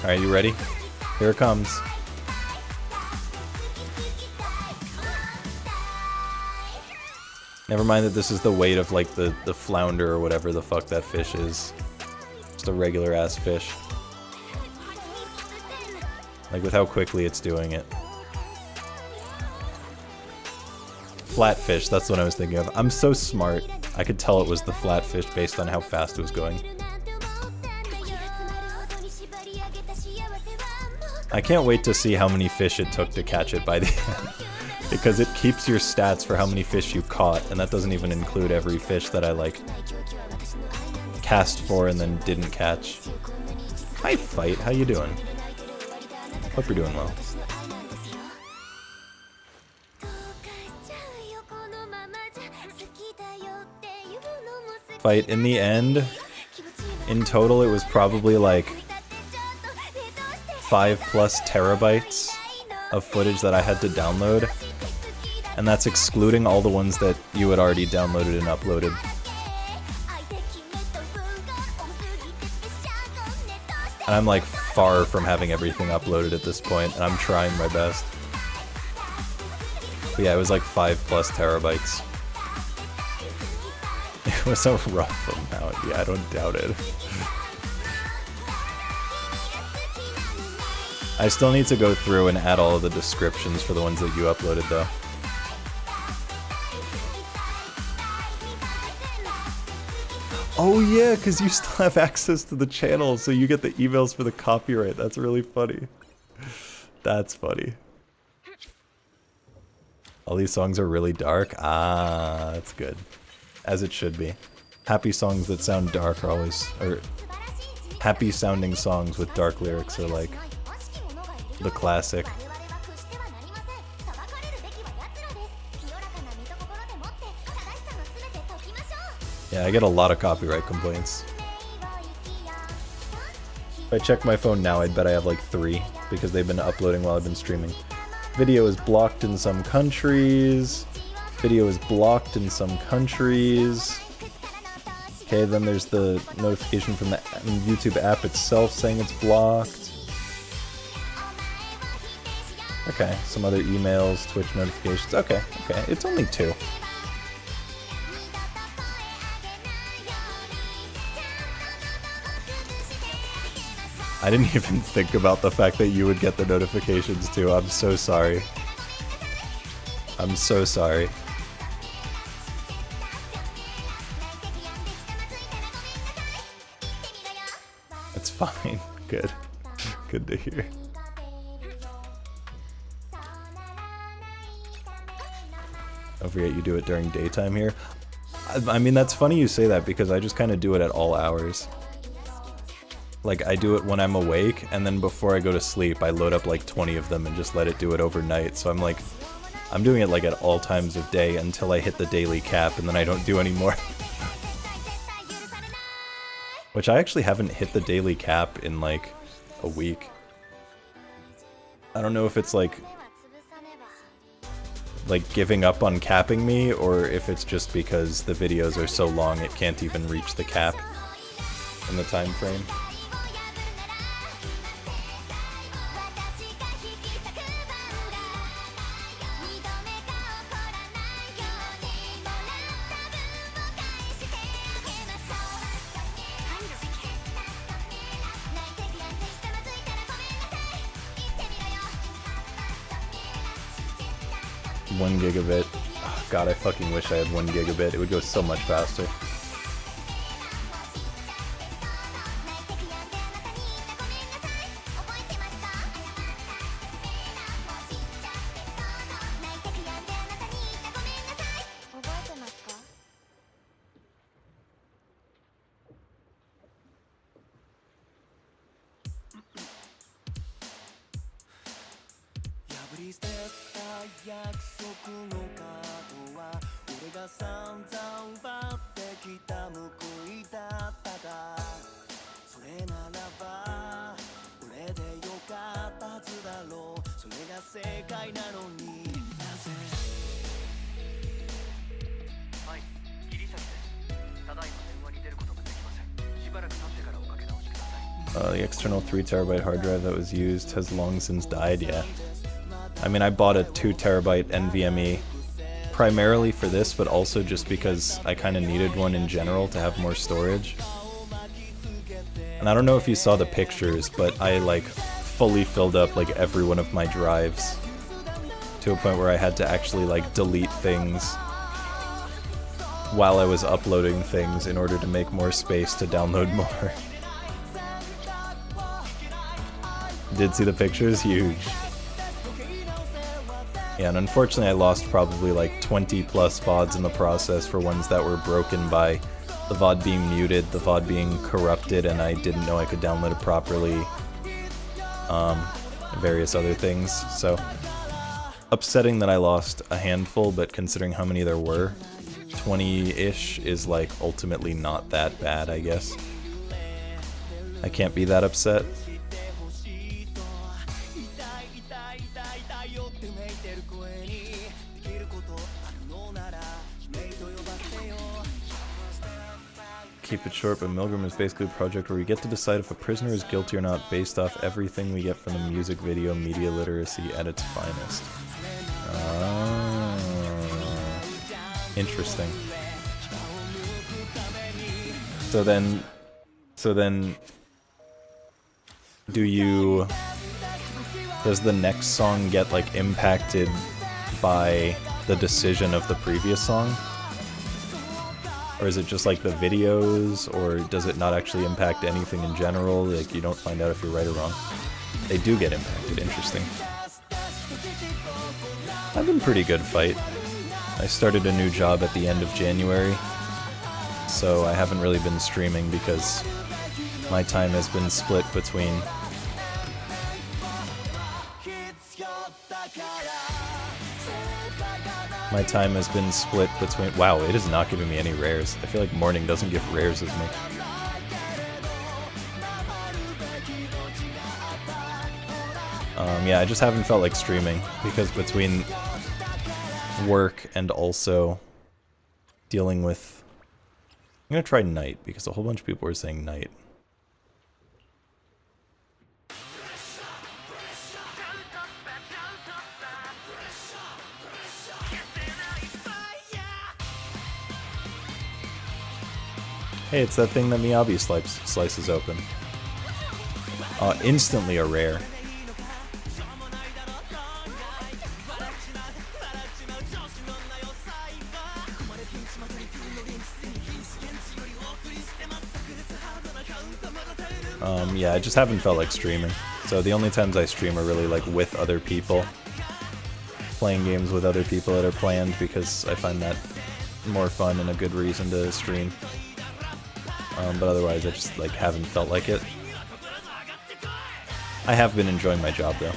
Alright, you ready? Here it comes. Never mind that this is the weight of, like, the flounder or whatever the fuck that fish is. Just a regular ass fish. Like, with how quickly it's doing it. Flatfish, that's what I was thinking of. I'm so smart. I could tell it was the flatfish based on how fast it was going. I can't wait to see how many fish it took to catch it by the end. Because it keeps your stats for how many fish you caught, and that doesn't even include every fish that I, like, cast for and then didn't catch. Hi, Fight. How you doing? Hope you're doing well. Fight, in the end, in total, it was probably, like, 5+ terabytes of footage that I had to download. And that's excluding all the ones that you had already downloaded and uploaded. And I'm like far from having everything uploaded at this point, and I'm trying my best. But yeah, it was like 5+ terabytes. It was a rough amount, yeah, I don't doubt it. I still need to go through and add all of the descriptions for the ones that you uploaded though. Oh yeah, because you still have access to the channel, so you get the emails for the copyright. That's really funny. That's funny. All these songs are really dark. Ah, that's good. As it should be. Happy songs that sound dark are always... or happy sounding songs with dark lyrics are like the classic. Yeah, I get a lot of copyright complaints. If I check my phone now, I'd bet I have like 3, because they've been uploading while I've been streaming. Video is blocked in some countries. Video is blocked in some countries. Okay, then there's the notification from the YouTube app itself saying it's blocked. Okay, some other emails, Twitch notifications. Okay, okay, it's only 2. I didn't even think about the fact that you would get the notifications too. I'm so sorry. I'm so sorry. It's fine. Good. Good to hear. Don't forget you do it during daytime here. I mean, that's funny you say that because I just kind of do it at all hours. Like, I do it when I'm awake, and then before I go to sleep, I load up like 20 of them and just let it do it overnight. So I'm like, I'm doing it like at all times of day until I hit the daily cap, and then I don't do any more. Which I actually haven't hit the daily cap in like a week. I don't know if it's like giving up on capping me, or if it's just because the videos are so long it can't even reach the cap in the time frame. One gigabit. Oh, God, I fucking wish I had 1 gigabit. It would go so much faster. 捨てた約束のカードは俺が散々奪ってきた報いだったかそれならば俺でよかったはずだろうそれが正解なのになぜはいギリシャですただいま電話に出ることができませんしばらく経ってからおかけ直しください The external 3 terabyte hard drive that was used has long since died, yeah. I mean, I bought a 2 terabyte NVMe primarily for this, but also just because I kind of needed one in general to have more storage. And I don't know if you saw the pictures, but I like fully filled up like every one of my drives to a point where I had to actually like delete things while I was uploading things in order to make more space to download more. Did see the pictures? Huge. Yeah, and unfortunately I lost probably like 20 plus VODs in the process for ones that were broken by the VOD being muted, the VOD being corrupted, and I didn't know I could download it properly, various other things. So, upsetting that I lost a handful, but considering how many there were, 20-ish is like ultimately not that bad, I guess. I can't be that upset. Keep it short, but Milgram is basically a project where we get to decide if a prisoner is guilty or not based off everything we get from the music video media literacy at its finest. Interesting. So then does the next song get like impacted by the decision of the previous song? Or is it just like the videos, or does it not actually impact anything in general? Like you don't find out if you're right or wrong. They do get impacted, interesting. I've been pretty good fight. I started a new job at the end of January, so I haven't really been streaming because my time has been split between wow, it is not giving me any rares. I feel like morning doesn't give rares as much. Yeah, I just haven't felt like streaming because between work and also dealing with... I'm gonna try night because a whole bunch of people were saying night. Hey, it's that thing that Miyabi slices open. Instantly a rare. Yeah, I just haven't felt like streaming. So the only times I stream are really like with other people. Playing games with other people that are planned because I find that more fun and a good reason to stream. But otherwise I just like haven't felt like it. I have been enjoying my job though.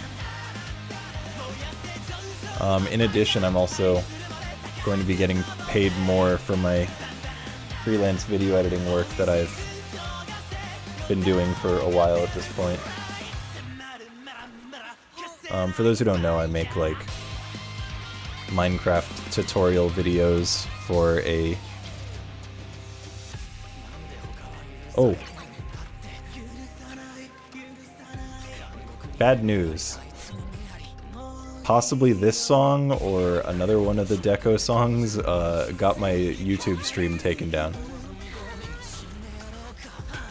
In addition, I'm also going to be getting paid more for my freelance video editing work that I've been doing for a while at this point. For those who don't know, I make like Minecraft tutorial videos for a... Oh. Bad news. Possibly this song or another one of the Deco songs got my YouTube stream taken down.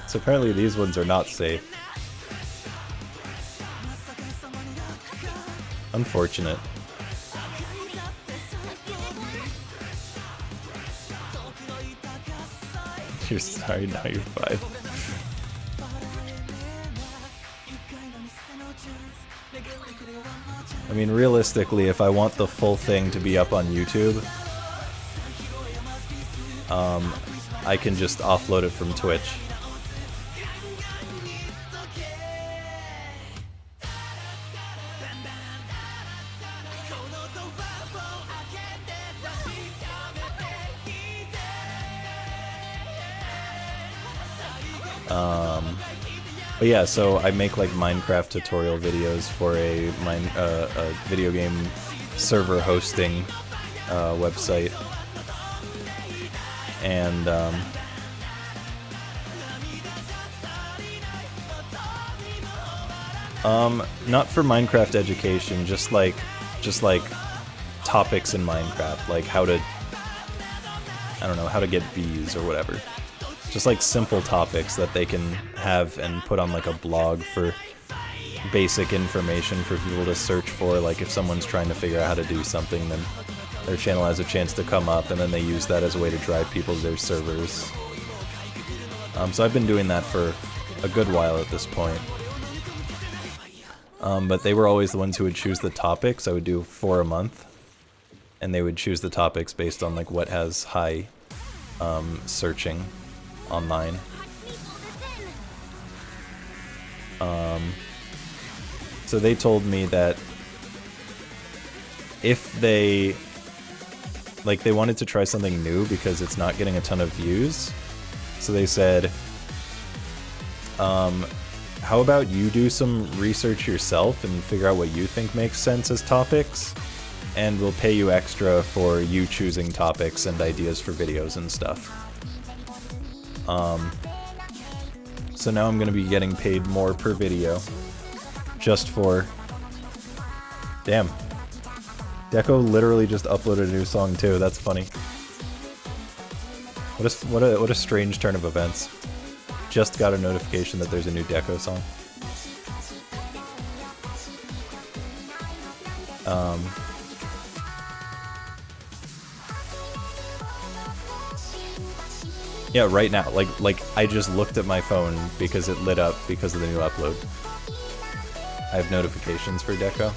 So apparently these ones are not safe. Unfortunate. You're sorry, now you're 5. I mean, realistically, if I want the full thing to be up on YouTube, I can just offload it from Twitch. But yeah, so I make like Minecraft tutorial videos for a video game server hosting website, and not for Minecraft education, just like topics in Minecraft, like how to, I don't know, how to get bees or whatever. Just like simple topics that they can have and put on like a blog for basic information for people to search for. Like if someone's trying to figure out how to do something, then their channel has a chance to come up, and then they use that as a way to drive people to their servers. So I've been doing that for a good while at this point. But they were always the ones who would choose the topics. I would do 4 a month, and they would choose the topics based on like what has high searching online. So they told me that if they wanted to try something new because it's not getting a ton of views, so they said, how about you do some research yourself and figure out what you think makes sense as topics, and we'll pay you extra for you choosing topics and ideas for videos and stuff. So now I'm going to be getting paid more per video just for... Damn. Deco literally just uploaded a new song too, that's funny. What a strange turn of events. Just got a notification that there's a new Deco song. Yeah, right now, like I just looked at my phone because it lit up because of the new upload. I have notifications for Deco.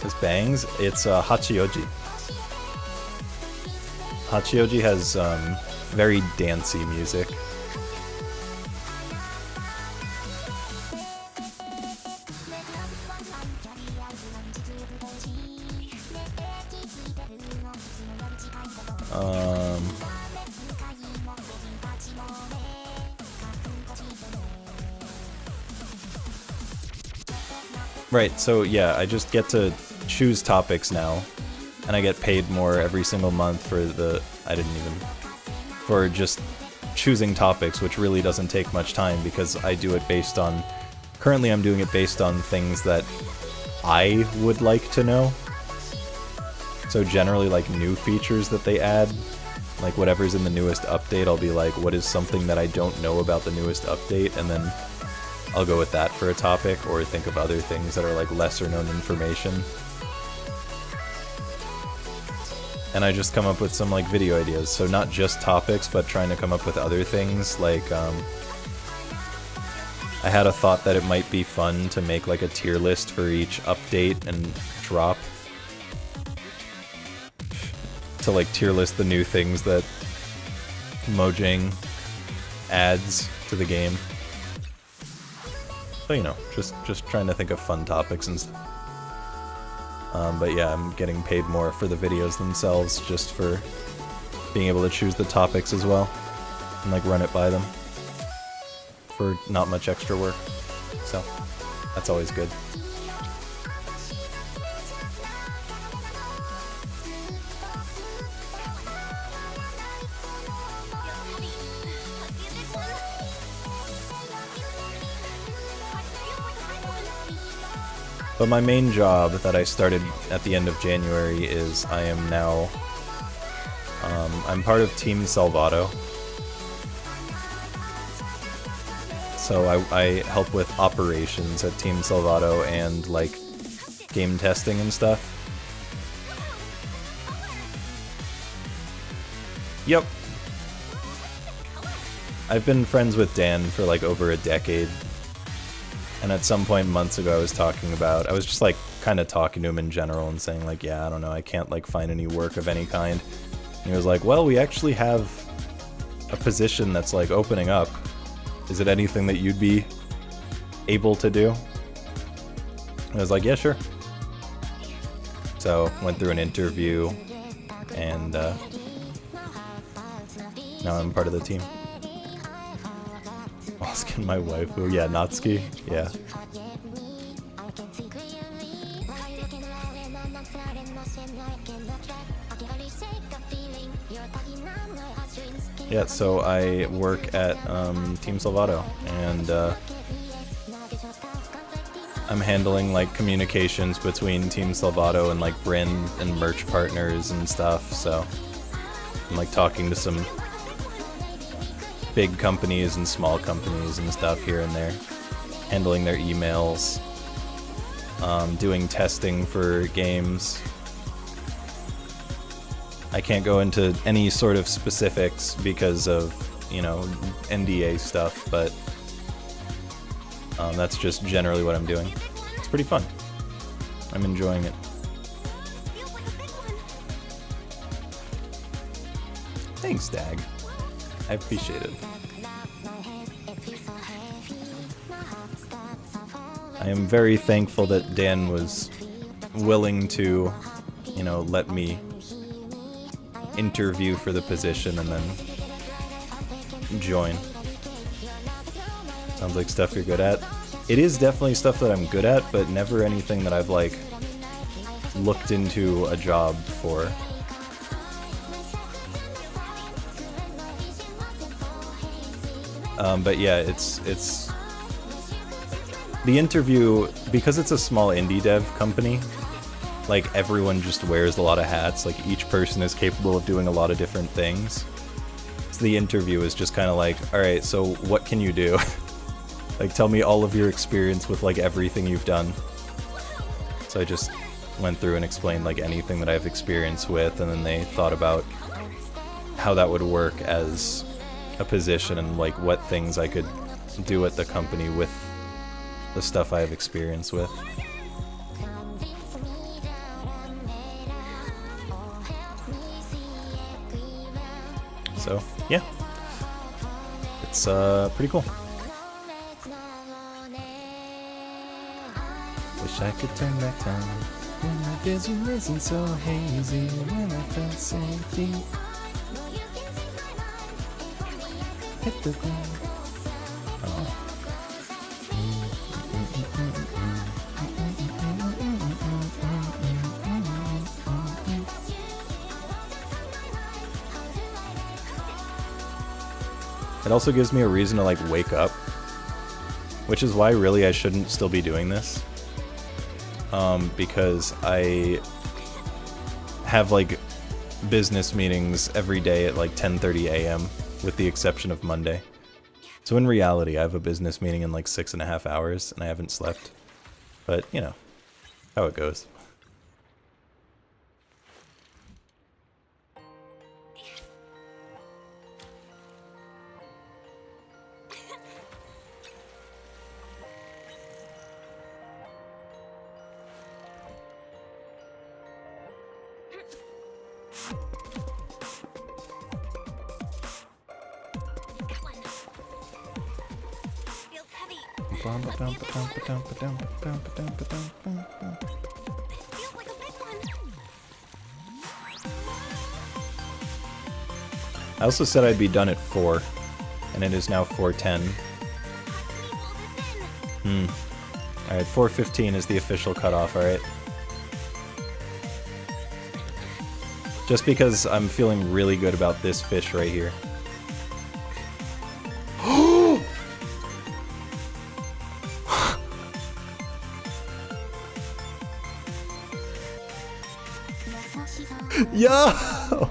This bangs. It's Hachioji. Hachioji has very dancey music. Right, so yeah, I just get to choose topics now, and I get paid more every single month for for just choosing topics, which really doesn't take much time because I do it based on, currently I'm doing it based on things that I would like to know. So generally like new features that they add, like whatever's in the newest update, I'll be like, what is something that I don't know about the newest update, and then I'll go with that for a topic, or think of other things that are like lesser known information. And I just come up with some like video ideas, so not just topics, but trying to come up with other things, like I had a thought that it might be fun to make like a tier list for each update and drop. To like tier list the new things that Mojang adds to the game. So, you know, just trying to think of fun topics and stuff. But yeah, I'm getting paid more for the videos themselves, just for being able to choose the topics as well, and like run it by them, for not much extra work. So, that's always good. But my main job that I started at the end of January is I am now, I'm part of Team Salvato. So I help with operations at Team Salvato and like game testing and stuff. Yep. I've been friends with Dan for like over a decade. And at some point months ago I was just like kind of talking to him in general and saying like, yeah, I don't know, I can't like find any work of any kind. And he was like, well, we actually have a position that's like opening up. Is it anything that you'd be able to do? And I was like, yeah, sure. So went through an interview, and now I'm part of the team. Wolsk and my waifu, yeah, Natsuki, yeah. Yeah, so I work at Team Salvato, and I'm handling like communications between Team Salvato and like brand and merch partners and stuff, so I'm like talking to some big companies and small companies and stuff here and there, handling their emails, doing testing for games. I can't go into any sort of specifics because of, you know, NDA stuff, but that's just generally what I'm doing. It's pretty fun. I'm enjoying it. Thanks, Dag. I appreciate it. I am very thankful that Dan was willing to, you know, let me interview for the position and then join. Sounds like stuff you're good at. It is definitely stuff that I'm good at, but never anything that I've like looked into a job for. But yeah, it's the interview, because it's a small indie dev company, like everyone just wears a lot of hats, like each person is capable of doing a lot of different things. So the interview is just kind of like, alright, so what can you do? Like tell me all of your experience with like everything you've done. So I just went through and explained like anything that I have experience with, and then they thought about how that would work as a position and like what things I could do at the company with the stuff I have experience with. So, yeah. It's pretty cool. Wish I could turn back time when my vision isn't so hazy, when I felt safety. Hit the ground. Oh. It also gives me a reason to like wake up, which is why really I shouldn't still be doing this, because I have like business meetings every day at like 10:30 a.m. with the exception of Monday. So in reality I have a business meeting in like 6.5 hours and I haven't slept, but you know how it goes. I also said I'd be done at 4, and it is now 4:10. Alright, 4:15 is the official cutoff, alright? Just because I'm feeling really good about this fish right here. Yo!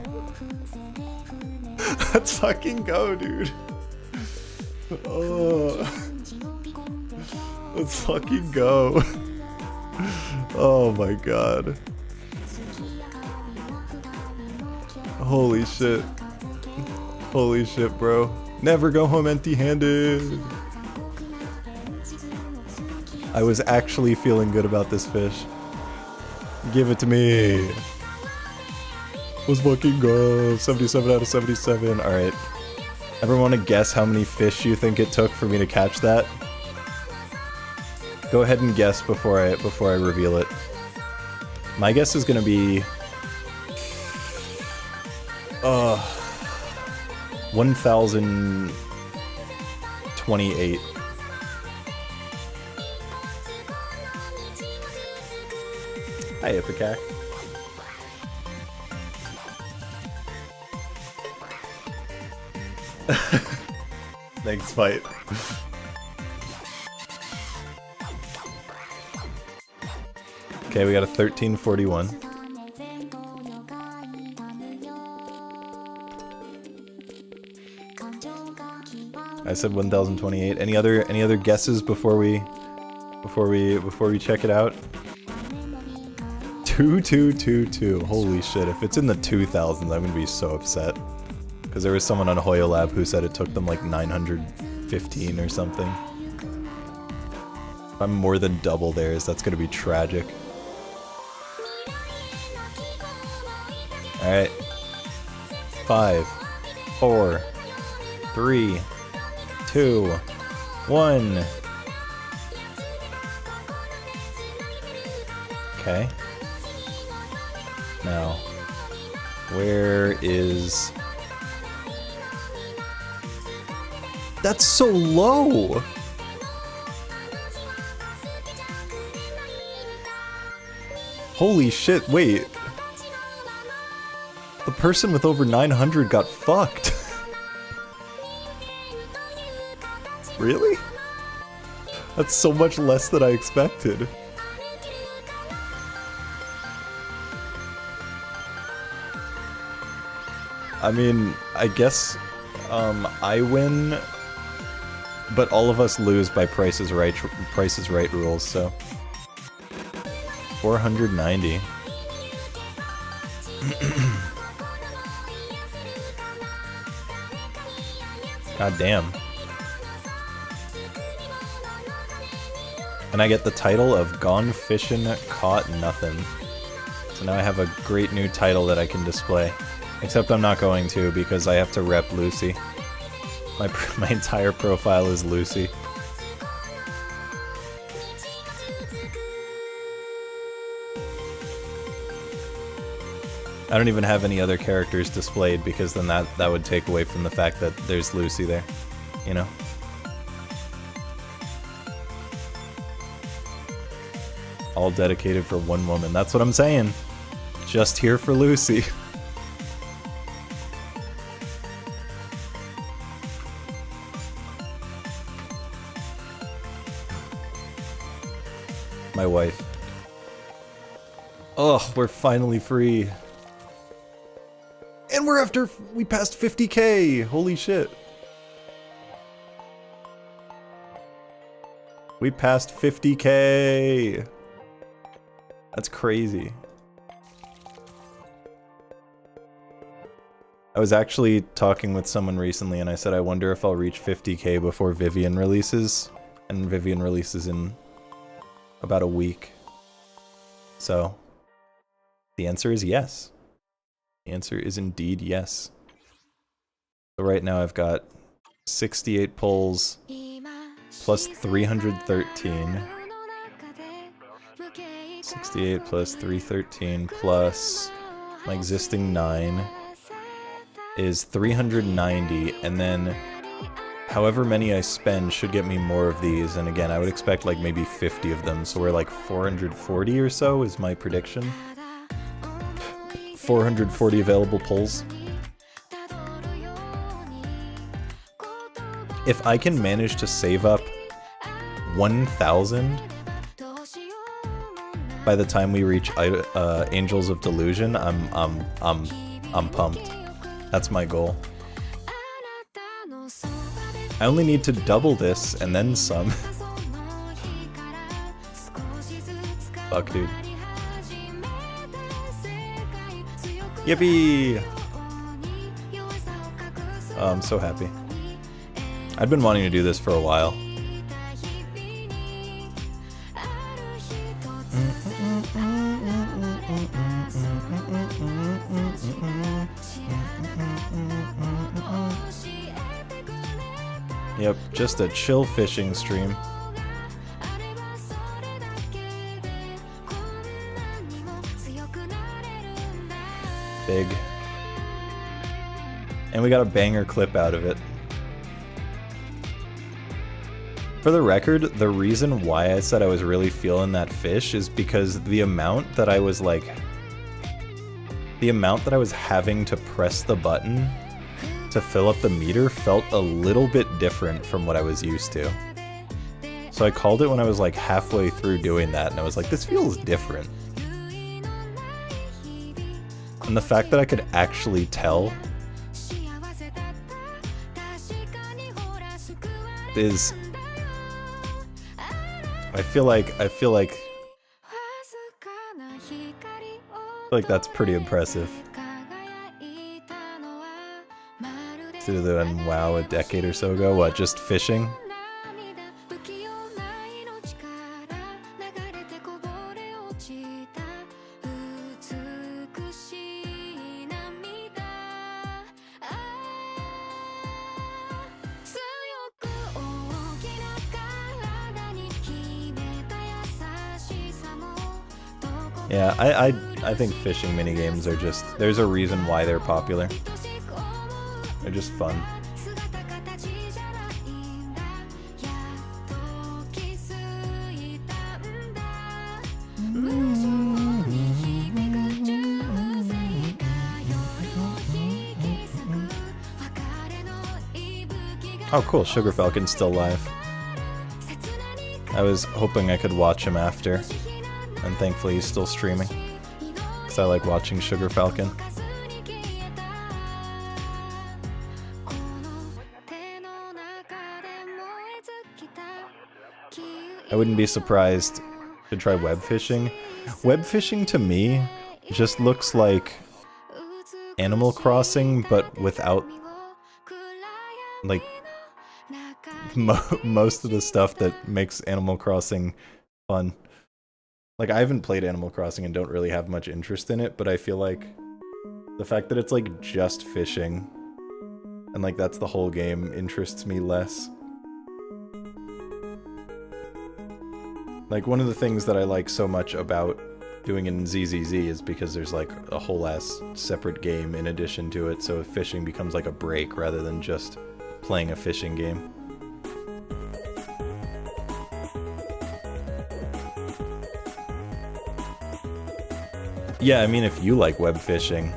Let's fucking go, dude. Oh. Let's fucking go. Oh my god. Holy shit. Holy shit, bro. Never go home empty-handed. I was actually feeling good about this fish. Give it to me. Let's fucking go. 77 out of 77. Alright. Everyone want to guess how many fish you think it took for me to catch that? Go ahead and guess before I reveal it. My guess is gonna be 1028. Hi, Ipecac. Thanks, fight. Okay, we got a 1341. I said 1028. Any other guesses before we check it out? 2222. Holy shit! If it's in the 2000s, I'm gonna be so upset. Because there was someone on Hoyo Lab who said it took them like 915 or something. If I'm more than double theirs, that's gonna be tragic. Alright. 5, 4, 3, 2, 1. Okay. Now, where is... That's so low! Holy shit, wait. The person with over 900 got fucked. Really? That's so much less than I expected. I mean, I guess I win, but all of us lose by Price is Right rules, so 490. God damn. And I get the title of Gone Fishin' Caught Nothin'. So now I have a great new title that I can display. Except I'm not going to because I have to rep Lucy. My entire profile is Lucy. I don't even have any other characters displayed because then that would take away from the fact that there's Lucy there, you know? All dedicated for one woman. That's what I'm saying. Just here for Lucy. My wife. Ugh, we're finally free. And we passed 50k! Holy shit. We passed 50k! That's crazy. I was actually talking with someone recently and I said I wonder if I'll reach 50k before Vivian releases. And Vivian releases in about a week. So, the answer is yes. The answer is indeed yes. So right now I've got 68 pulls plus 313. 68 plus 313 plus my existing 9 is 390, and then however many I spend should get me more of these, and again I would expect like maybe 50 of them, so we're like 440 or so is my prediction. 440 available pulls. If I can manage to save up 1,000 by the time we reach Angels of Delusion, I'm pumped. That's my goal. I only need to double this and then some. Fuck, dude. Yippee! Oh, I'm so happy. I've been wanting to do this for a while. Yep, just a chill fishing stream. Big. And we got a banger clip out of it. For the record, the reason why I said I was really feeling that fish is because the amount that I was like... The amount that I was having to press the button to fill up the meter felt a little bit different from what I was used to. So I called it when I was like halfway through doing that, and I was like, this feels different. And the fact that I could actually tell is... I feel like that's pretty impressive. Consider that on WoW a decade or so ago. What, just fishing? Yeah, I think fishing minigames are just... There's a reason why they're popular. They're just fun. Oh cool, Sugar Falcon's still live. I was hoping I could watch him after, and thankfully he's still streaming. Because I like watching Sugar Falcon. I wouldn't be surprised to try web fishing. Web fishing to me just looks like Animal Crossing, but without like most of the stuff that makes Animal Crossing fun. Like, I haven't played Animal Crossing and don't really have much interest in it, but I feel like the fact that it's like just fishing and like that's the whole game interests me less. Like, one of the things that I like so much about doing in ZZZ is because there's like a whole ass separate game in addition to it, so fishing becomes like a break rather than just playing a fishing game. Yeah, I mean, if you like web fishing,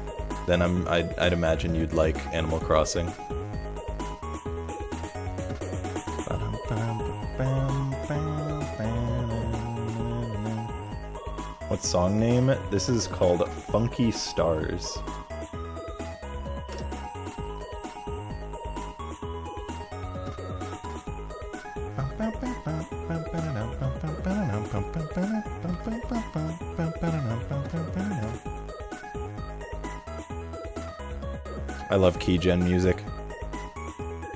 then I'd imagine you'd like Animal Crossing. What song name? This is called Funky Stars. I love keygen music.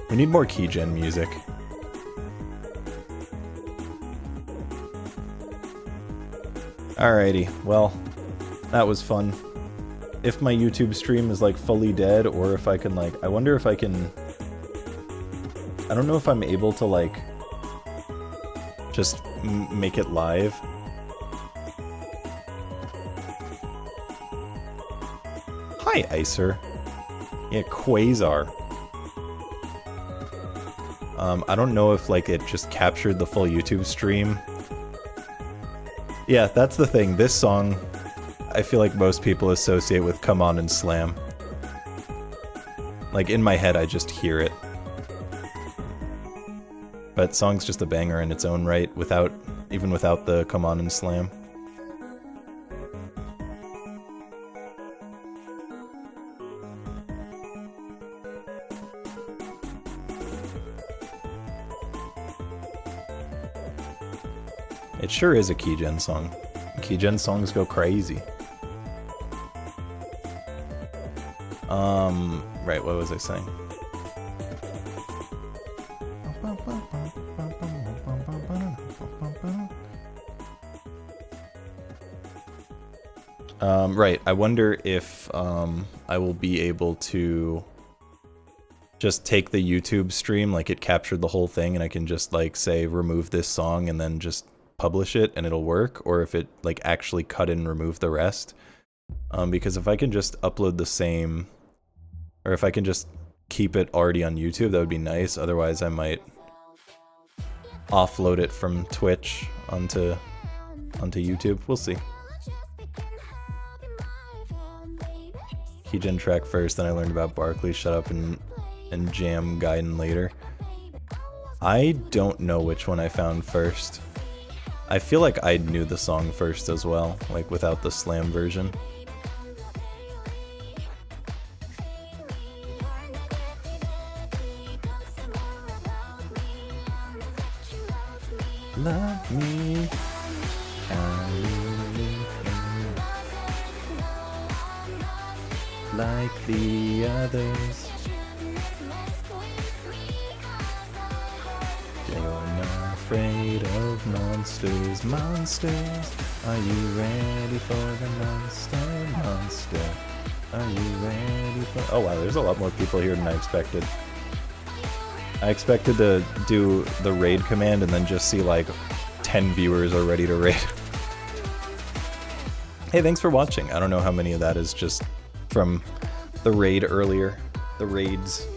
We need more keygen music. Alrighty, well, that was fun. If my YouTube stream is like fully dead, or if I can like, I wonder if I can, I don't know if I'm able to like, just make it live. Hi, Icer. Yeah, Quasar. I don't know if like it just captured the full YouTube stream. Yeah, that's the thing. This song, I feel like most people associate with Come On and Slam. Like, in my head, I just hear it. But song's just a banger in its own right, even without the Come On and Slam. It sure is a keygen song. Keygen songs go crazy. Right, what was I saying? Right, I wonder if I will be able to just take the YouTube stream, like it captured the whole thing, and I can just like say remove this song and then just publish it and it'll work, or if it like actually cut and remove the rest. Because if I can just upload the same, or if I can just keep it already on YouTube, that would be nice. Otherwise, I might offload it from Twitch onto YouTube. We'll see. Keygen track first, then I learned about Barkley, Shut Up, and Jam Gaiden later. I don't know which one I found first. I feel like I knew the song first as well, like without the slam version. Love me. Like the others. You're not afraid of monsters, monsters. Are you ready for the monster? Are you ready for... Oh wow, there's a lot more people here than I expected. I expected to do the raid command and then just see like 10 viewers are ready to raid. Hey, thanks for watching. I don't know how many of that is just from the raid earlier, the raids,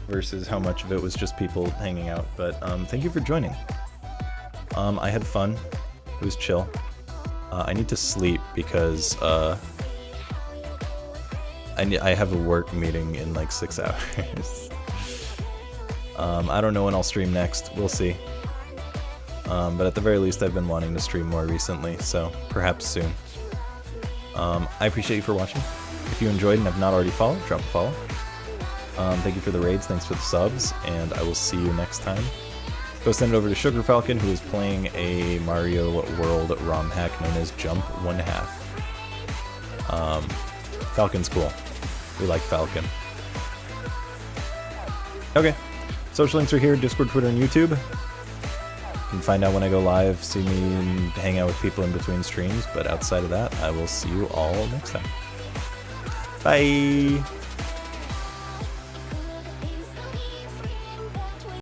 versus how much of it was just people hanging out, but thank you for joining. I had fun. It was chill. I need to sleep because I have a work meeting in like 6 hours. I don't know when I'll stream next. We'll see. But at the very least, I've been wanting to stream more recently, so perhaps soon. I appreciate you for watching. If you enjoyed and have not already followed, drop a follow. Thank you for the raids, thanks for the subs, and I will see you next time. Go send it over to Sugar Falcon, who is playing a Mario World ROM hack known as Jump 1/2. Falcon's cool. We like Falcon. Okay. Social links are here, Discord, Twitter, and YouTube. You can find out when I go live, see me, and hang out with people in between streams, but outside of that, I will see you all next time. Bye!